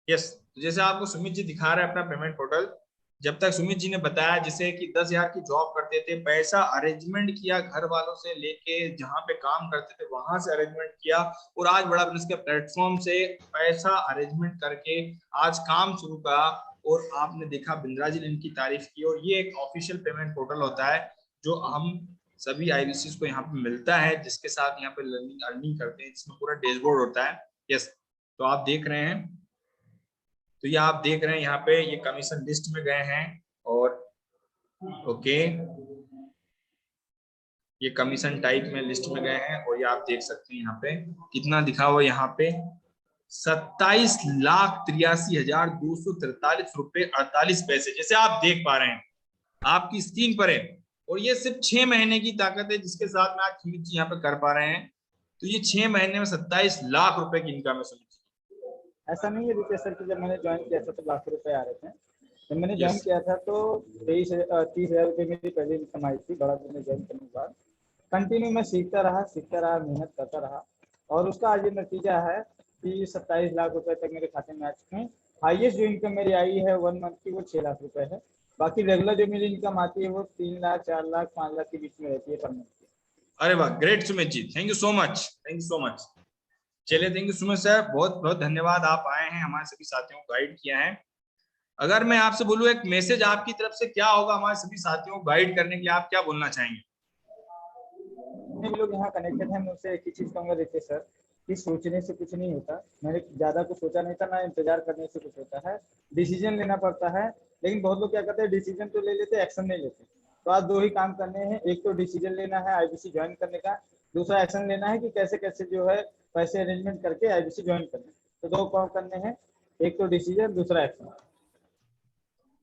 यस, जैसे आपको सुमित जी दिखा रहे हैं अपना पेमेंट पोर्टल। जब तक सुमित जी ने बताया जैसे कि 10,000 की जॉब करते थे, पैसा अरेंजमेंट किया घर वालों से लेके, जहां पे काम करते थे वहां से अरेंजमेंट किया, और आज बड़ा बिजनेस के प्लेटफॉर्म से पैसा अरेंजमेंट करके आज काम शुरू करा। और आपने देखा बिंद्रा जी ने इनकी तारीफ की। और ये एक ऑफिशियल पेमेंट पोर्टल होता है जो हम सभी आईबीसी को यहाँ पे मिलता है, जिसके साथ यहाँ पे लर्निंग अर्निंग करते हैं, जिसमें पूरा डैशबोर्ड होता है। यस, तो आप देख रहे हैं, तो ये आप देख रहे हैं यहाँ पे ये कमीशन लिस्ट में गए हैं। और ओके, ये कमीशन टाइप में लिस्ट में गए हैं, और ये आप देख सकते हैं यहाँ पे कितना दिखा हुआ है, यहाँ पे 27,83,243 रुपए 48 पैसे, जैसे आप देख पा रहे हैं आपकी स्क्रीन पर है। और ये सिर्फ 6 महीने की ताकत है जिसके साथ में आज सुमित जी यहाँ पे कर पा रहे हैं। तो ये 6 महीने में 27 लाख रुपए की इनकम है सुमित जी। ऐसा नहीं है रितेश सर कि जब मैंने ज्वाइन किया था तो लाख रुपए आ रहे थे। जब मैंने ज्वाइन किया था तो 30,000 रुपये मेरी पहले इनकम आई थी बड़ा बिजनेस ज्वाइन करने के बाद। कंटिन्यू मैं सीखता रहा, मेहनत करता रहा, और उसका आज ये नतीजा है कि 27 लाख रुपए तक मेरे खाते में आ चुके हैं। हाईएस्ट जो इनकम मेरी आई है 1 मंथ की वो 6 लाख रुपए है। बाकी रेगुलर जो मेरी इनकम आती है वो 3 लाख, 4 लाख, 5 लाख के बीच में रहती है पर मंथ। अरे वाह, great Sumit ji, thank you so much, thank you so much. चलिए, थैंक यू सुमित सर, बहुत बहुत धन्यवाद, आप आए हैं हमारे सभी साथियों को गाइड किया है। अगर मैं आपसे बोलूं एक मैसेज आपकी तरफ से क्या होगा हमारे सभी साथियों को गाइड करने के लिए, आप क्या बोलना चाहेंगे? जितने भी लोग यहाँ कनेक्टेड हैं, मैं उससे एक ही चीज कहूंगा, देखिए सर, कि सोचने से कुछ नहीं होता। मैंने ज्यादा कुछ सोचा नहीं था, ना इंतजार करने से कुछ होता है। डिसीजन लेना पड़ता है, लेकिन बहुत लोग क्या करते हैं, डिसीजन तो ले लेते, एक्शन नहीं लेते। तो आज दो ही काम करने हैं, एक तो डिसीजन लेना है आईबीसी ज्वाइन करने का, दूसरा एक्शन लेना है कि कैसे कैसे जो है पैसे अरेंजमेंट करके आईबीसी ज्वाइन करना है। तो दो काम करने हैं, एक तो डिसीजन, दूसरा action.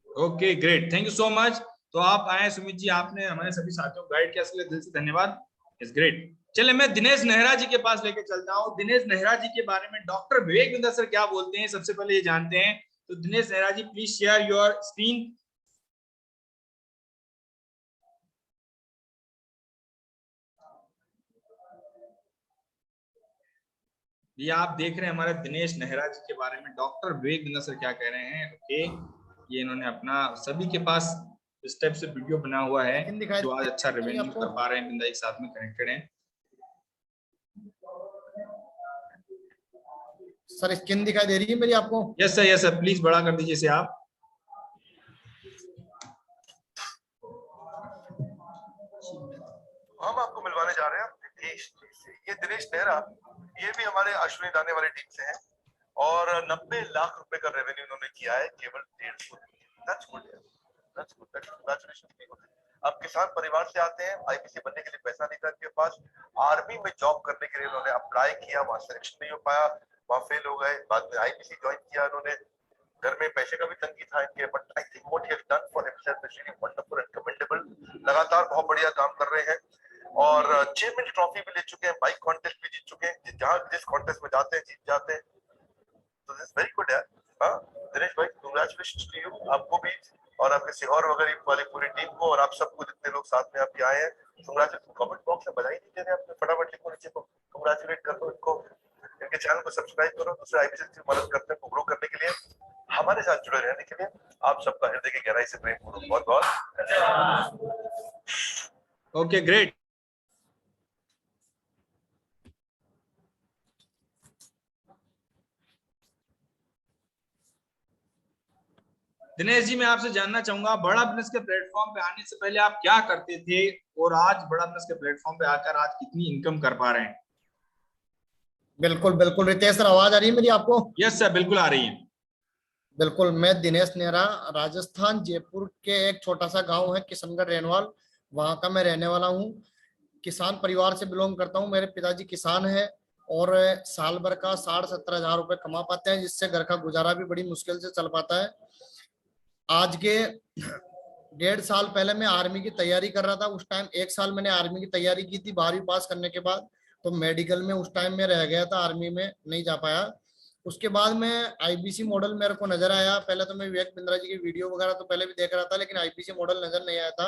Okay great, thank you so much. तो आप आए सुमित जी, आपने हमारे सभी साथियों को गाइड किया, इसके लिए दिल से धन्यवाद। It's great. चले मैं दिनेश नेहरा जी के पास लेके चलता हूँ। दिनेश नेहरा जी के बारे में डॉक्टर विवेक बिंदर सर क्या बोलते हैं, सबसे पहले ये जानते हैं। तो दिनेश नेहरा जी, प्लीज शेयर योर स्क्रीन। ये आप देख रहे हैं हमारे दिनेश नेहरा जी के बारे में डॉक्टर विवेक बिंदर सर क्या कह रहे हैं। ओके, ये इन्होंने अपना सभी के पास इस टाइप से वीडियो बना हुआ है जो आज अच्छा रेवेन्यू कर पा रहे हैं, बिंदा एक साथ में कनेक्टेड हैं। सर स्क्रीन दिखाई दे रही है मेरी आपको? Yes sir, yes sir, please बड़ा कर दीजिए इसे आप। हम आपको मिलवाने जा रहे हैं दिनेश जी से। ये दिनेश नेहरा, ये भी हमारे अश्विनी दाने वाली टीम से हैं और 90 लाख रुपए का रेवेन्यू इन्होंने किया है केवल 1.5 साल में। दैट्स गुड यार, दैट्स गुड, कांग्रेचुलेशन। अब किसान परिवार से आते हैं, आईपीसी बनने के लिए पैसा नहीं था इनके पास। आर्मी में जॉब करने के लिए इन्होंने अप्लाई किया, वहां सिलेक्शन नहीं हो पाया, वहां फेल हो गए। बाद में आईपीसी ज्वाइन किया इन्होंने। घर में पैसे का भी तंगी था इनके, but I think what he has done for himself is really wonderful and commendable. लगातार बहुत बढ़िया काम कर रहे हैं और चेयरमैन ट्रॉफी भी ले चुके हैं, बाइक कॉन्टेस्ट भी जीत चुके हैं। जहां जिस कॉन्टेस्ट में जाते हैं जीत जाते हैं। तो दिस वेरी गुड यार। हाँ दिनेश भाई, कांग्रेचुलेशंस टू यू, आपको भी और आपके सिहोर वगैरह वाली पूरी टीम को, और आप सबको जितने लोग साथ में आपके आए हैं। कांग्रेचुलेशन। कमेंट बॉक्स में बधाई नहीं दे रहे आपने, फटाफट लिखो नीचे को, कांग्रेचुलेट कर दो इनको। इनके चैनल को सब्सक्राइब करो, दूसरे आईपीसी की मदद करते हैं ग्रो करने के लिए। हमारे साथ जुड़े रहने के लिए आप सबका हृदय की गहराई से प्रेम पूर्वक बहुत बहुत। Okay great. दिनेश जी, मैं आपसे जानना चाहूंगा, बड़ा बिजनेस के प्लेटफॉर्म पे आने से पहले आप क्या करते थे और आज बड़ा बिजनेस के प्लेटफॉर्म पे आकर आज कितनी इनकम कर पा रहे हैं? बिल्कुल बिल्कुल रितेश सर, आवाज आ रही है मेरी आपको? यस सर, बिल्कुल आ रही है। बिल्कुल, मैं दिनेश नेहरा, राजस्थान जयपुर के एक छोटा सा गांव है किशनगढ़ रेनवाल, वहां का मैं रहने वाला हूँ। किसान परिवार से बिलोंग करता हूँ। मेरे पिताजी किसान है और साल भर का 60-70 हजार रुपए कमा पाते हैं, जिससे घर का गुजारा भी बड़ी मुश्किल से चल पाता है। आज के 1.5 साल पहले मैं आर्मी की तैयारी कर रहा था। उस टाइम 1 साल मैंने आर्मी की तैयारी की थी 12वीं पास करने के बाद। तो मेडिकल में उस टाइम में रह गया था, आर्मी में नहीं जा पाया। उसके बाद में आईबीसी मॉडल मेरे को नजर आया। पहले तो मैं विवेक बिंद्रा जी की वीडियो वगैरह तो पहले भी देख रहा था, लेकिन आईबीसी मॉडल नजर नहीं आया था।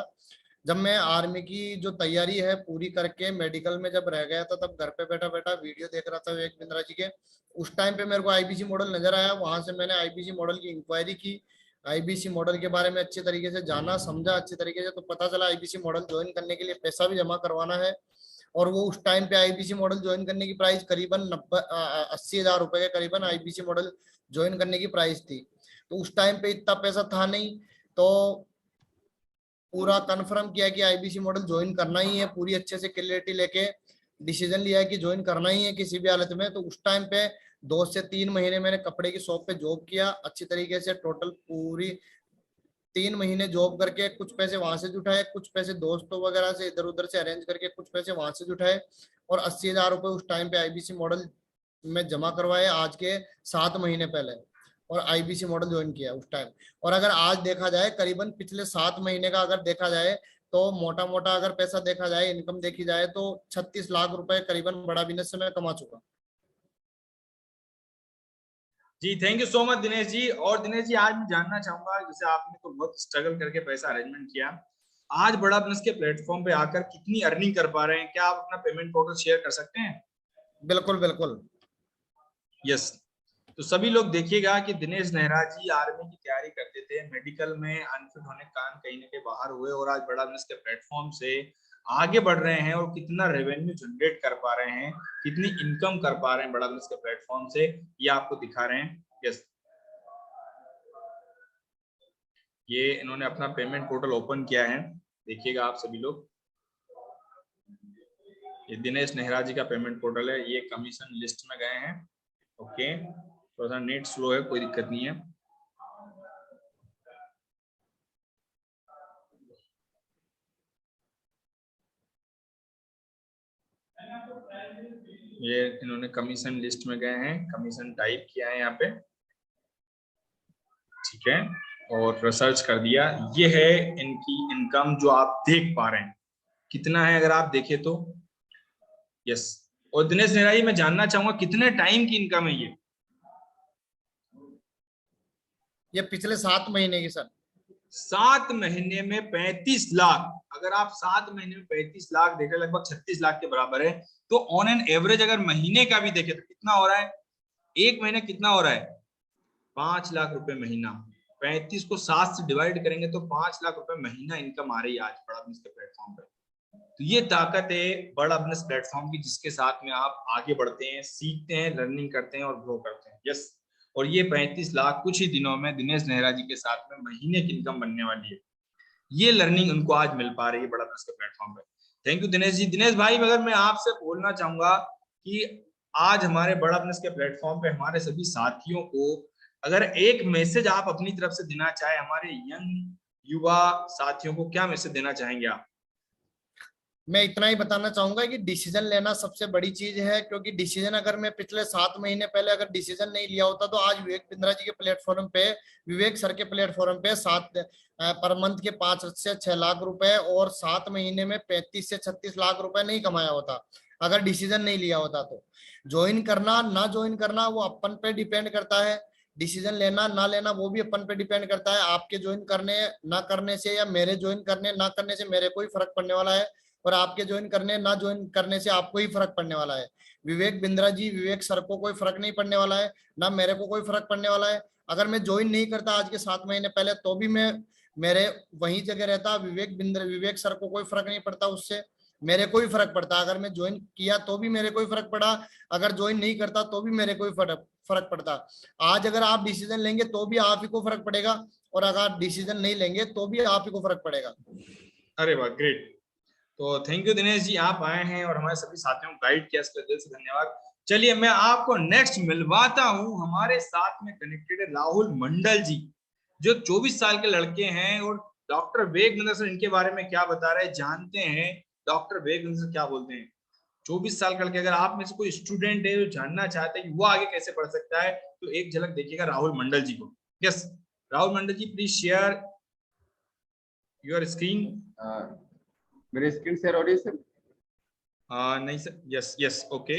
जब मैं आर्मी की जो तैयारी है पूरी करके मेडिकल में जब रह गया था, तब घर पे बैठा बैठा वीडियो देख रहा था विवेक बिंद्रा जी के। उस टाइम पे मेरे को आईबीसी मॉडल नजर आया। वहां से मैंने आईबीसी मॉडल की इंक्वायरी की, आईबीसी मॉडल के बारे में अच्छे तरीके से जाना समझा अच्छे तरीके से। तो पता चला आईबीसी मॉडल ज्वाइन करने के लिए पैसा भी जमा करवाना है। और वो उस टाइम पे आईबीसी मॉडल ज्वाइन करने की प्राइस करीबन 80 हजार रुपए के करीबन आईबीसी मॉडल ज्वाइन करने की प्राइस थी। तो उस टाइम पे इतना पैसा था नहीं, तो पूरा कंफर्म किया कि आईबीसी मॉडल ज्वाइन करना ही है। पूरी अच्छे से क्लियरिटी लेके डिसीजन लिया है कि ज्वाइन करना ही है किसी भी हालत में। तो उस टाइम पे 2 से 3 महीने मैंने कपड़े की शॉप पे जॉब किया अच्छी तरीके से। टोटल पूरी 3 महीने जॉब करके कुछ पैसे वहां से जुटाए, कुछ पैसे दोस्तों वगैरह से इधर उधर से अरेंज करके कुछ पैसे वहां से जुटाए, और 80 हजार रुपए उस टाइम पे आईबीसी मॉडल में जमा करवाए आज के 7 महीने पहले, और आईबीसी मॉडल ज्वाइन किया उस टाइम। और अगर आज देखा जाए करीबन पिछले 7 महीने का अगर देखा जाए, तो मोटा मोटा अगर पैसा देखा जाए, इनकम देखी जाए, तो 36 लाख रुपए करीबन बड़ा बिजनेस से मैं कमा चुका। जी thank you so much Dinesh ji. और दिनेश जी, आज मैं जानना चाहूंगा, जैसे आपने तो बहुत स्ट्रगल करके पैसा अरेंजमेंट किया, आज बड़ा बिजनेस के प्लेटफॉर्म पे आकर कितनी अर्निंग कर पा रहे हैं? क्या आप अपना पेमेंट पोर्टल शेयर कर सकते हैं? बिल्कुल बिल्कुल। यस। तो सभी लोग देखिएगा कि दिनेश नेहरा जी आर्मी की तैयारी करते थे, मेडिकल में अनफिट होने के कारण कहीं ना कहीं बाहर हुए और आज बड़ा बिजनेस के प्लेटफॉर्म से आगे बढ़ रहे हैं और कितना रेवेन्यू जनरेट कर पा रहे हैं, कितनी इनकम कर पा रहे हैं बड़ा बिजनेस के प्लेटफॉर्म से, ये आपको दिखा रहे हैं। यस। ये इन्होंने अपना पेमेंट पोर्टल ओपन किया है, देखिएगा आप सभी लोग। ये दिनेश नेहरा जी का पेमेंट पोर्टल है, ये कमीशन लिस्ट में गए हैं। ओके, थोड़ा सा नेट स्लो है, कोई दिक्कत नहीं है। ये इन्होंने कमीशन लिस्ट में गए हैं, कमीशन टाइप किया है यहाँ पे, ठीक है, और रिसर्च कर दिया। ये है इनकी इनकम जो आप देख पा रहे हैं, कितना है अगर आप देखें तो। यस, और दिनेश नेहरा जी मैं जानना चाहूंगा कितने टाइम की इनकम है ये पिछले 7 महीने की सर। 7 महीने में 35 लाख। अगर आप 7 महीने में 35 लाख देखें, लगभग 36 लाख के बराबर है। तो ऑन एन एवरेज अगर महीने का भी देखें तो कितना हो रहा है, एक महीने कितना हो रहा है, 5 लाख रुपए महीना। 35 को 7 से डिवाइड करेंगे तो 5 लाख रुपए महीना इनकम आ रही है आज बड़ा बिजनेस के प्लेटफॉर्म पे। तो ये ताकत है बड़ा बिजनेस प्लेटफॉर्म की, जिसके साथ में आप आगे बढ़ते हैं, सीखते हैं, लर्निंग करते हैं और ग्रो करते हैं। यस, और ये 35 लाख कुछ ही दिनों में दिनेश नेहरा जी के साथ में महीने की इनकम बनने वाली है। ये लर्निंग उनको आज मिल पा रही है बड़ा बिजनेस के प्लेटफॉर्म पे। Thank you Dinesh ji. दिनेश भाई, अगर मैं आपसे बोलना चाहूंगा कि आज हमारे बड़ा बिजनेस के प्लेटफॉर्म पे हमारे सभी साथियों को अगर एक मैसेज आप अपनी तरफ से देना चाहे, हमारे यंग युवा साथियों को क्या मैसेज देना चाहेंगे आप? मैं इतना ही बताना चाहूंगा कि डिसीजन लेना सबसे बड़ी चीज है, क्योंकि डिसीजन अगर मैं पिछले 7 महीने पहले अगर डिसीजन नहीं लिया होता तो आज विवेक बिंद्रा जी के प्लेटफॉर्म पे, विवेक सर के प्लेटफॉर्म पे 7 पर मंथ के 5 से 6 लाख रुपए और 7 महीने में 35 से 36 लाख रुपए नहीं कमाया होता अगर डिसीजन नहीं लिया होता। तो ज्वाइन करना ना ज्वाइन करना वो अपन पे डिपेंड करता है, डिसीजन लेना ना लेना वो भी अपन पे डिपेंड करता है। आपके ज्वाइन करने ना करने से या मेरे ज्वाइन करने ना करने से मेरे को ही फर्क पड़ने वाला है, और आपके ज्वाइन करने ना ज्वाइन करने से आपको ही फर्क पड़ने वाला है। विवेक बिंद्रा जी, विवेक सर को कोई फर्क नहीं पड़ने वाला है, ना मेरे को कोई फर्क पड़ने वाला है। अगर मैं ज्वाइन नहीं करता आज के 7 महीने पहले तो भी मैं मेरे वही जगह रहता। विवेक सर को कोई फर्क नहीं पड़ता, उससे मेरे को ही फर्क पड़ता। अगर मैं ज्वाइन किया तो भी मेरे को ही फर्क पड़ा, अगर ज्वाइन नहीं करता तो भी मेरे को ही फर्क पड़ता। आज अगर आप डिसीजन लेंगे तो भी आप ही को फर्क पड़ेगा, और अगर डिसीजन नहीं लेंगे तो भी आप ही को फर्क पड़ेगा। अरे वाह, ग्रेट। तो थैंक यू दिनेश जी, आप आए हैं और हमारे सभी साथियों को गाइड किया, इसके लिए दिल से धन्यवाद। चलिए मैं आपको नेक्स्ट मिलवाता हूं, हमारे साथ में कनेक्टेड है राहुल मंडल जी, जो 24 साल के लड़के हैं, और डॉक्टर वेग बिंद्रा सर इनके बारे में क्या बता रहे हैं जानते हैं। डॉक्टर वेग बिंद्रा सर क्या बोलते हैं। 24 साल का लड़के, अगर आप में से कोई स्टूडेंट है जो जानना चाहते हैं कि वो आगे कैसे पढ़ सकता है, तो एक झलक देखिएगा राहुल मंडल जी को। Yes, Rahul Mandal ji please share your screen. मेरी स्क्रीन शेयर हो रही है सर? नहीं सर, यस यस, ओके।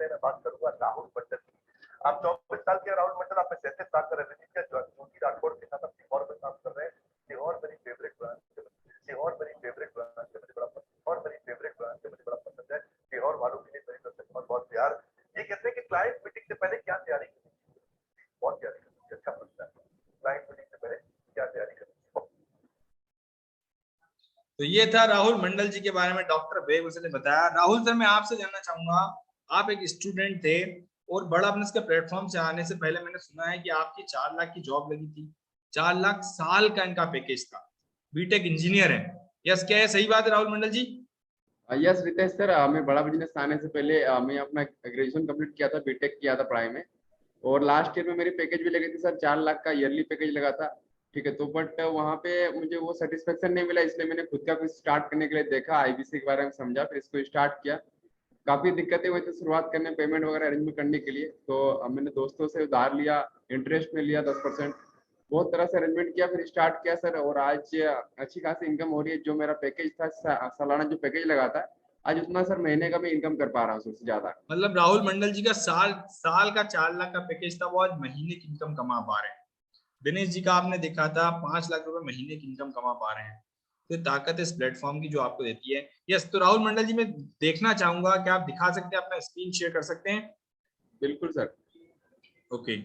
मैं बात करूंगा राहुल मंडल की। आप 24 साल के राहुल मंडल, आप 37 साल का रजनीश ज्योति राठौड़ के साथ अपनी और में काम कर रहे हैं। सीहोर मेरी फेवरेट ब्रांच, सीहोर मेरी फेवरेट ब्रांच है, मुझे बड़ा पसंद, और मेरी फेवरेट ब्रांच है, मुझे बड़ा पसंद है। सीहोर वालों के लिए मेरी तरफ से बहुत बहुत प्यार। ये कहते हैं कि क्लाइंट मीटिंग से पहले क्या तैयारी करनी चाहिए, बहुत तैयारी करनी चाहिए, अच्छा लगता है। क्लाइंट मीटिंग से पहले क्या तैयारी करनी चाहिए। तो ये था राहुल मंडल जी के बारे में डॉक्टर वेग ने बताया। राहुल सर, मैं आपसे जानना चाहूंगा, आप एक स्टूडेंट थे और बड़ा बिजनेस के प्लेटफॉर्म से आने से पहले मैंने सुना है कि आपकी 4 लाख की जॉब लगी थी। 4 लाख साल का इनका पैकेज था, बीटेक इंजीनियर है। यस, क्या है, सही बात है राहुल मंडल जी? यस रितेश सर, मैं बड़ा बिजनेस आने से पहले मैं अपना ग्रेजुएशन कंप्लीट किया था, बीटेक किया था पढ़ाई में, और लास्ट ईयर में मेरी पैकेज भी लगी थी सर, 4 लाख का ईयरली पैकेज लगा था। ठीक है, तो बट वहाँ पे मुझे वो सेटिस्फेक्शन नहीं मिला, इसलिए मैंने खुद का कुछ स्टार्ट करने के लिए देखा, आईबीसी के बारे में समझा, फिर इसको स्टार्ट किया। काफी दिक्कतें हुई थी शुरुआत करने, पेमेंट वगैरह अरेंजमेंट करने के लिए, तो मैंने दोस्तों से उधार लिया, इंटरेस्ट में लिया 10%, बहुत तरह से अरेंजमेंट किया, फिर स्टार्ट किया सर, और आज अच्छी खासी इनकम हो रही है। जो मेरा पैकेज था, सालाना जो पैकेज लगा था, आज उतना सर महीने का मैं इनकम कर पा रहा हूँ सबसे ज्यादा। मतलब राहुल मंडल जी का साल का 4 लाख का पैकेज था, वो आज महीने की इनकम कमा पा रहे हैं। दिनेश जी का आपने देखा था 5 लाख रुपए महीने की इनकम कमा पा रहे हैं। तो ताकत इस प्लेटफॉर्म की जो आपको देती है। यस, तो राहुल मंडल जी, मैं देखना चाहूंगा कि आप दिखा सकते हैं, अपना स्क्रीन शेयर कर सकते हैं? बिल्कुल सर। ओके,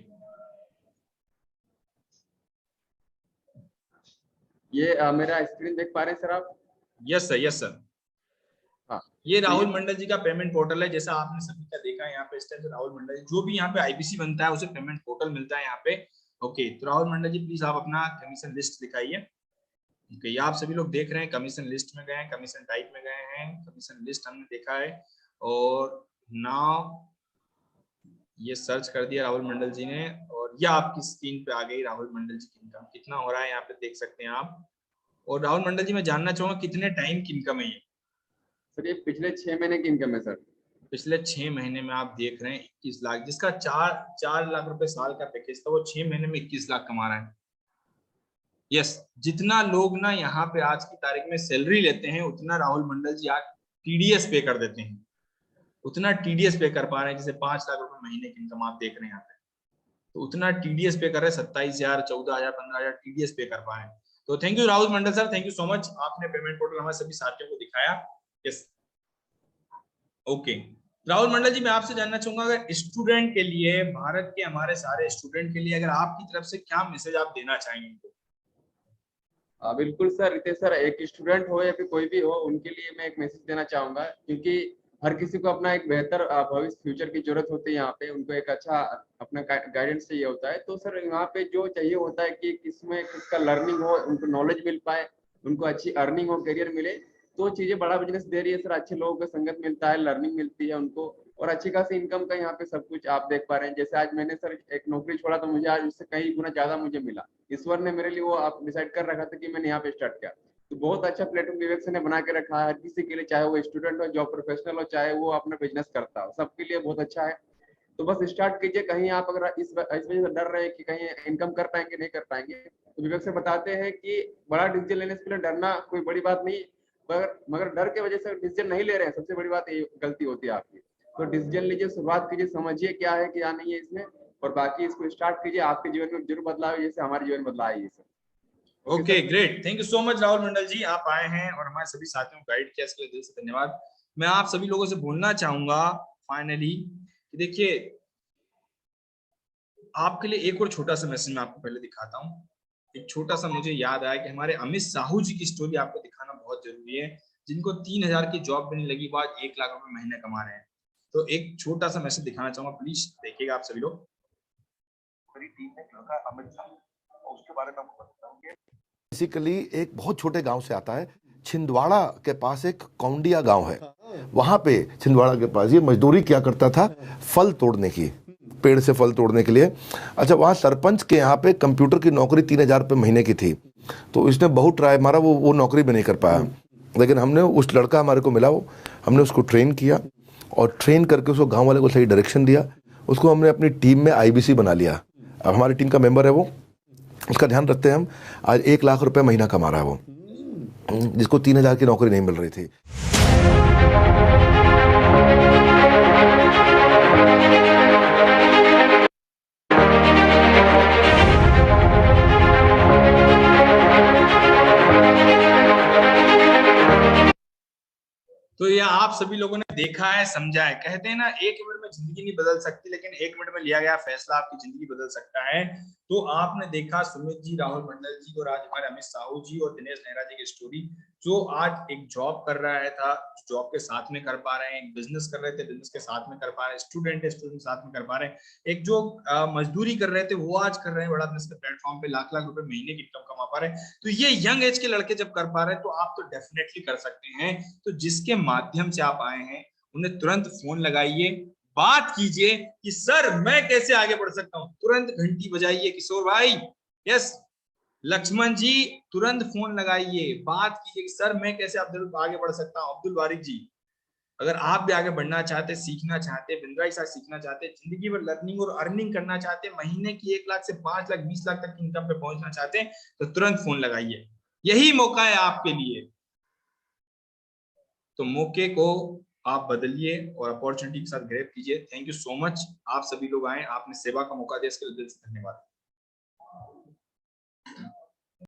ये मेरा स्क्रीन देख पा रहे हैं सर आप? Yes sir, yes sir. हाँ। ये राहुल मंडल जी का पेमेंट पोर्टल है, जैसा आपने सभी का देखा है यहाँ पे इस टाइम से राहुल मंडल जो भी यहाँ पे आईबीसी बनता है उसे पेमेंट पोर्टल मिलता है यहाँ पे। ओके, तो राहुल मंडल जी प्लीज आप अपना कमीशन लिस्ट दिखाइए। ओके, ये आप सभी लोग देख रहे हैं, कमीशन लिस्ट में गए हैं, कमीशन टाइप में गए हैं, कमीशन लिस्ट हमने देखा है और नाउ ये सर्च कर दिया राहुल मंडल जी ने और ये आपकी स्क्रीन पे आ गई राहुल मंडल जी की इनकम कितना हो रहा है यहाँ पे देख सकते हैं आप। और राहुल मंडल जी मैं जानना चाहूंगा कितने टाइम की इनकम है ये? सर ये पिछले 6 महीने की इनकम है सर। पिछले 6 महीने में आप देख रहे हैं 21 लाख, जिसका 4 लाख रुपए साल का पैकेज था वो 6 महीने में 21 लाख कमा रहा है। यस, जितना लोग ना यहाँ पे आज की तारीख में सैलरी लेते हैं उतना राहुल मंडल जी आज टीडीएस पे कर देते हैं, उतना टीडीएस पे कर पा रहे हैं। जैसे 5 लाख रुपए महीने की इनकम आप देख रहे हैं यहाँ पे, तो उतना टीडीएस पे कर रहे हैं, 27,000 14,000 15,000 टीडीएस पे कर पा रहे हैं। तो thank you Rahul Mandal sir, thank you so much, आपने पेमेंट पोर्टल हमारे सभी साथियों को दिखाया। यस, ओके राहुल मंडल जी मैं आपसे जानना चाहूंगा अगर स्टूडेंट के लिए, भारत के हमारे सारे स्टूडेंट के लिए अगर आपकी तरफ से क्या मैसेज आप देना चाहेंगे उनको? बिल्कुल सर, रितेश सर, एक स्टूडेंट हो या फिर कोई भी हो उनके लिए मैं एक मैसेज देना चाहूंगा, क्योंकि हर किसी को अपना एक बेहतर भविष्य फ्यूचर की जरूरत होती है। यहाँ पे उनको एक अच्छा अपना गाइडेंस चाहिए होता है। तो सर यहाँ पे जो चाहिए होता है कि किसमें किसका लर्निंग हो, उनको नॉलेज मिल पाए, उनको अच्छी अर्निंग हो, करियर मिले, तो चीजें बड़ा बिजनेस दे रही है सर। अच्छे लोगों का संगत मिलता है, लर्निंग मिलती है उनको और अच्छी खासी इनकम का यहाँ पे सब कुछ आप देख पा रहे हैं। जैसे आज मैंने सर एक नौकरी छोड़ा तो मुझे आज उससे कई गुना ज्यादा मुझे मिला। ईश्वर ने मेरे लिए वो आप डिसाइड कर रखा था कि मैंने यहाँ पे स्टार्ट किया। तो बहुत अच्छा प्लेटफॉर्म विवेक सर ने बना के रखा है हर किसी के लिए, चाहे वो स्टूडेंट हो, जॉब प्रोफेशनल हो, चाहे वो अपना बिजनेस करता हो, सबके लिए बहुत अच्छा है। तो बस स्टार्ट कीजिए। कहीं आप अगर इस वजह से डर रहे हैं कि कहीं इनकम कर पाएंगे नहीं कर पाएंगे, तो विवेक से बताते हैं कि बड़ा डिसीजन लेने से पहले डरना कोई बड़ी बात नहीं, मगर डर के वजह से डिसीजन नहीं ले रहे हैं, सबसे बड़ी बात ये गलती होती है आपकी। तो डिसीजन लीजिए, शुरुआत कीजिए, समझिए क्या है क्या नहीं है इसमें, और बाकी इसको स्टार्ट कीजिए। आपके जीवन में जरूर बदलाव जैसे हमारे जीवन में बदलाव है ये sir. Okay great, thank you so much Rahul Mandal ji, आप आए हैं और हमारे सभी साथियों को गाइड किया, इसके लिए दिल से धन्यवाद। मैं आप सभी लोगों से बोलना चाहूंगा फाइनली कि देखिए आपके लिए एक और छोटा सा मैसेज मैं आपको पहले दिखाता हूँ। एक छोटा सा मुझे याद आया कि हमारे अमित साहू जी की स्टोरी आपको दिखाना बहुत जरूरी है, जिनको 3,000 की जॉब भी नहीं लगी, बाद 1 लाख रुपए महीने कमा रहे हैं। तो एक छोटा सा मैसेज दिखाना चाहूंगा, प्लीज देखिएगा आप सभी लोग। मेरी टीम में एक लड़का अमित साहू, उसके बारे में आपको बताता हूँ। बेसिकली एक बहुत छोटे गांव से आता है, छिंदवाड़ा के पास एक कौंडिया गांव है। वहां पे छिंदवाड़ा के पास ये मजदूरी क्या करता था, फल तोड़ने की, पेड़ से फल तोड़ने के लिए। अच्छा, वहाँ सरपंच के यहाँ पे कंप्यूटर की नौकरी 3,000 रुपये महीने की थी, तो इसने बहुत ट्राई मारा, वो नौकरी भी नहीं कर पाया। लेकिन हमने उस लड़का हमारे को मिला, वो हमने उसको ट्रेन किया और ट्रेन करके उसको गाँव वाले को सही डायरेक्शन दिया। उसको हमने अपनी टीम में IBC बना लिया, अब हमारी टीम का मेंबर है वो, उसका ध्यान रखते हैं हम। आज 1 लाख रुपए महीना कमा रहा है वो, जिसको 3,000 की नौकरी नहीं मिल रही थी। तो ये आप सभी लोगों ने देखा है, समझा है। कहते हैं ना 1 मिनट में जिंदगी नहीं बदल सकती, लेकिन 1 मिनट में लिया गया फैसला आपकी जिंदगी बदल सकता है। तो आपने देखा सुमित जी, राहुल मंडल जी और आज हमारे अमित साहू जी और दिनेश नेहरा जी की स्टोरी, जो आज एक जॉब कर रहा है था, जॉब के साथ में कर पा रहे हैं, एक बिजनेस कर रहे थे, बिजनेस के साथ में कर पा रहे हैं, स्टूडेंट है, स्टूडेंट साथ में कर पा रहे हैं, एक जो मजदूरी कर रहे थे वो आज कर रहे हैं, बड़ा बिजनेस के प्लेटफॉर्म पे लाख लाख रुपए महीने की इनकम कमा पा रहे हैं। तो ये यंग एज के लड़के जब कर पा रहे हैं तो आप तो डेफिनेटली कर सकते हैं। तो जिसके माध्यम से आप आए हैं उन्हें तुरंत फोन लगाइए, बात कीजिए कि सर मैं कैसे आगे बढ़ सकता हूं, तुरंत घंटी बजाइए किशोर भाई, यस लक्ष्मण जी, तुरंत फोन लगाइए, बात कीजिए कि सर मैं कैसे आगे बढ़ सकता हूं। अब्दुल वारिक जी, अगर आप भी आगे बढ़ना चाहते, सीखना चाहते, बिंद्रा के साथ सीखना चाहते, जिंदगी में लर्निंग और अर्निंग करना चाहते, महीने की 1 लाख से 5 लाख 20 लाख तक की इनकम पे पहुंचना चाहते हैं, तो तुरंत फोन लगाइए, यही मौका है आपके लिए। तो मौके को आप बदलिए और अपॉर्चुनिटी के साथ ग्रैब कीजिए। थैंक यू सो मच, आप सभी लोग आए, आपने सेवा का मौका दिया, इसके लिए दिल से धन्यवाद।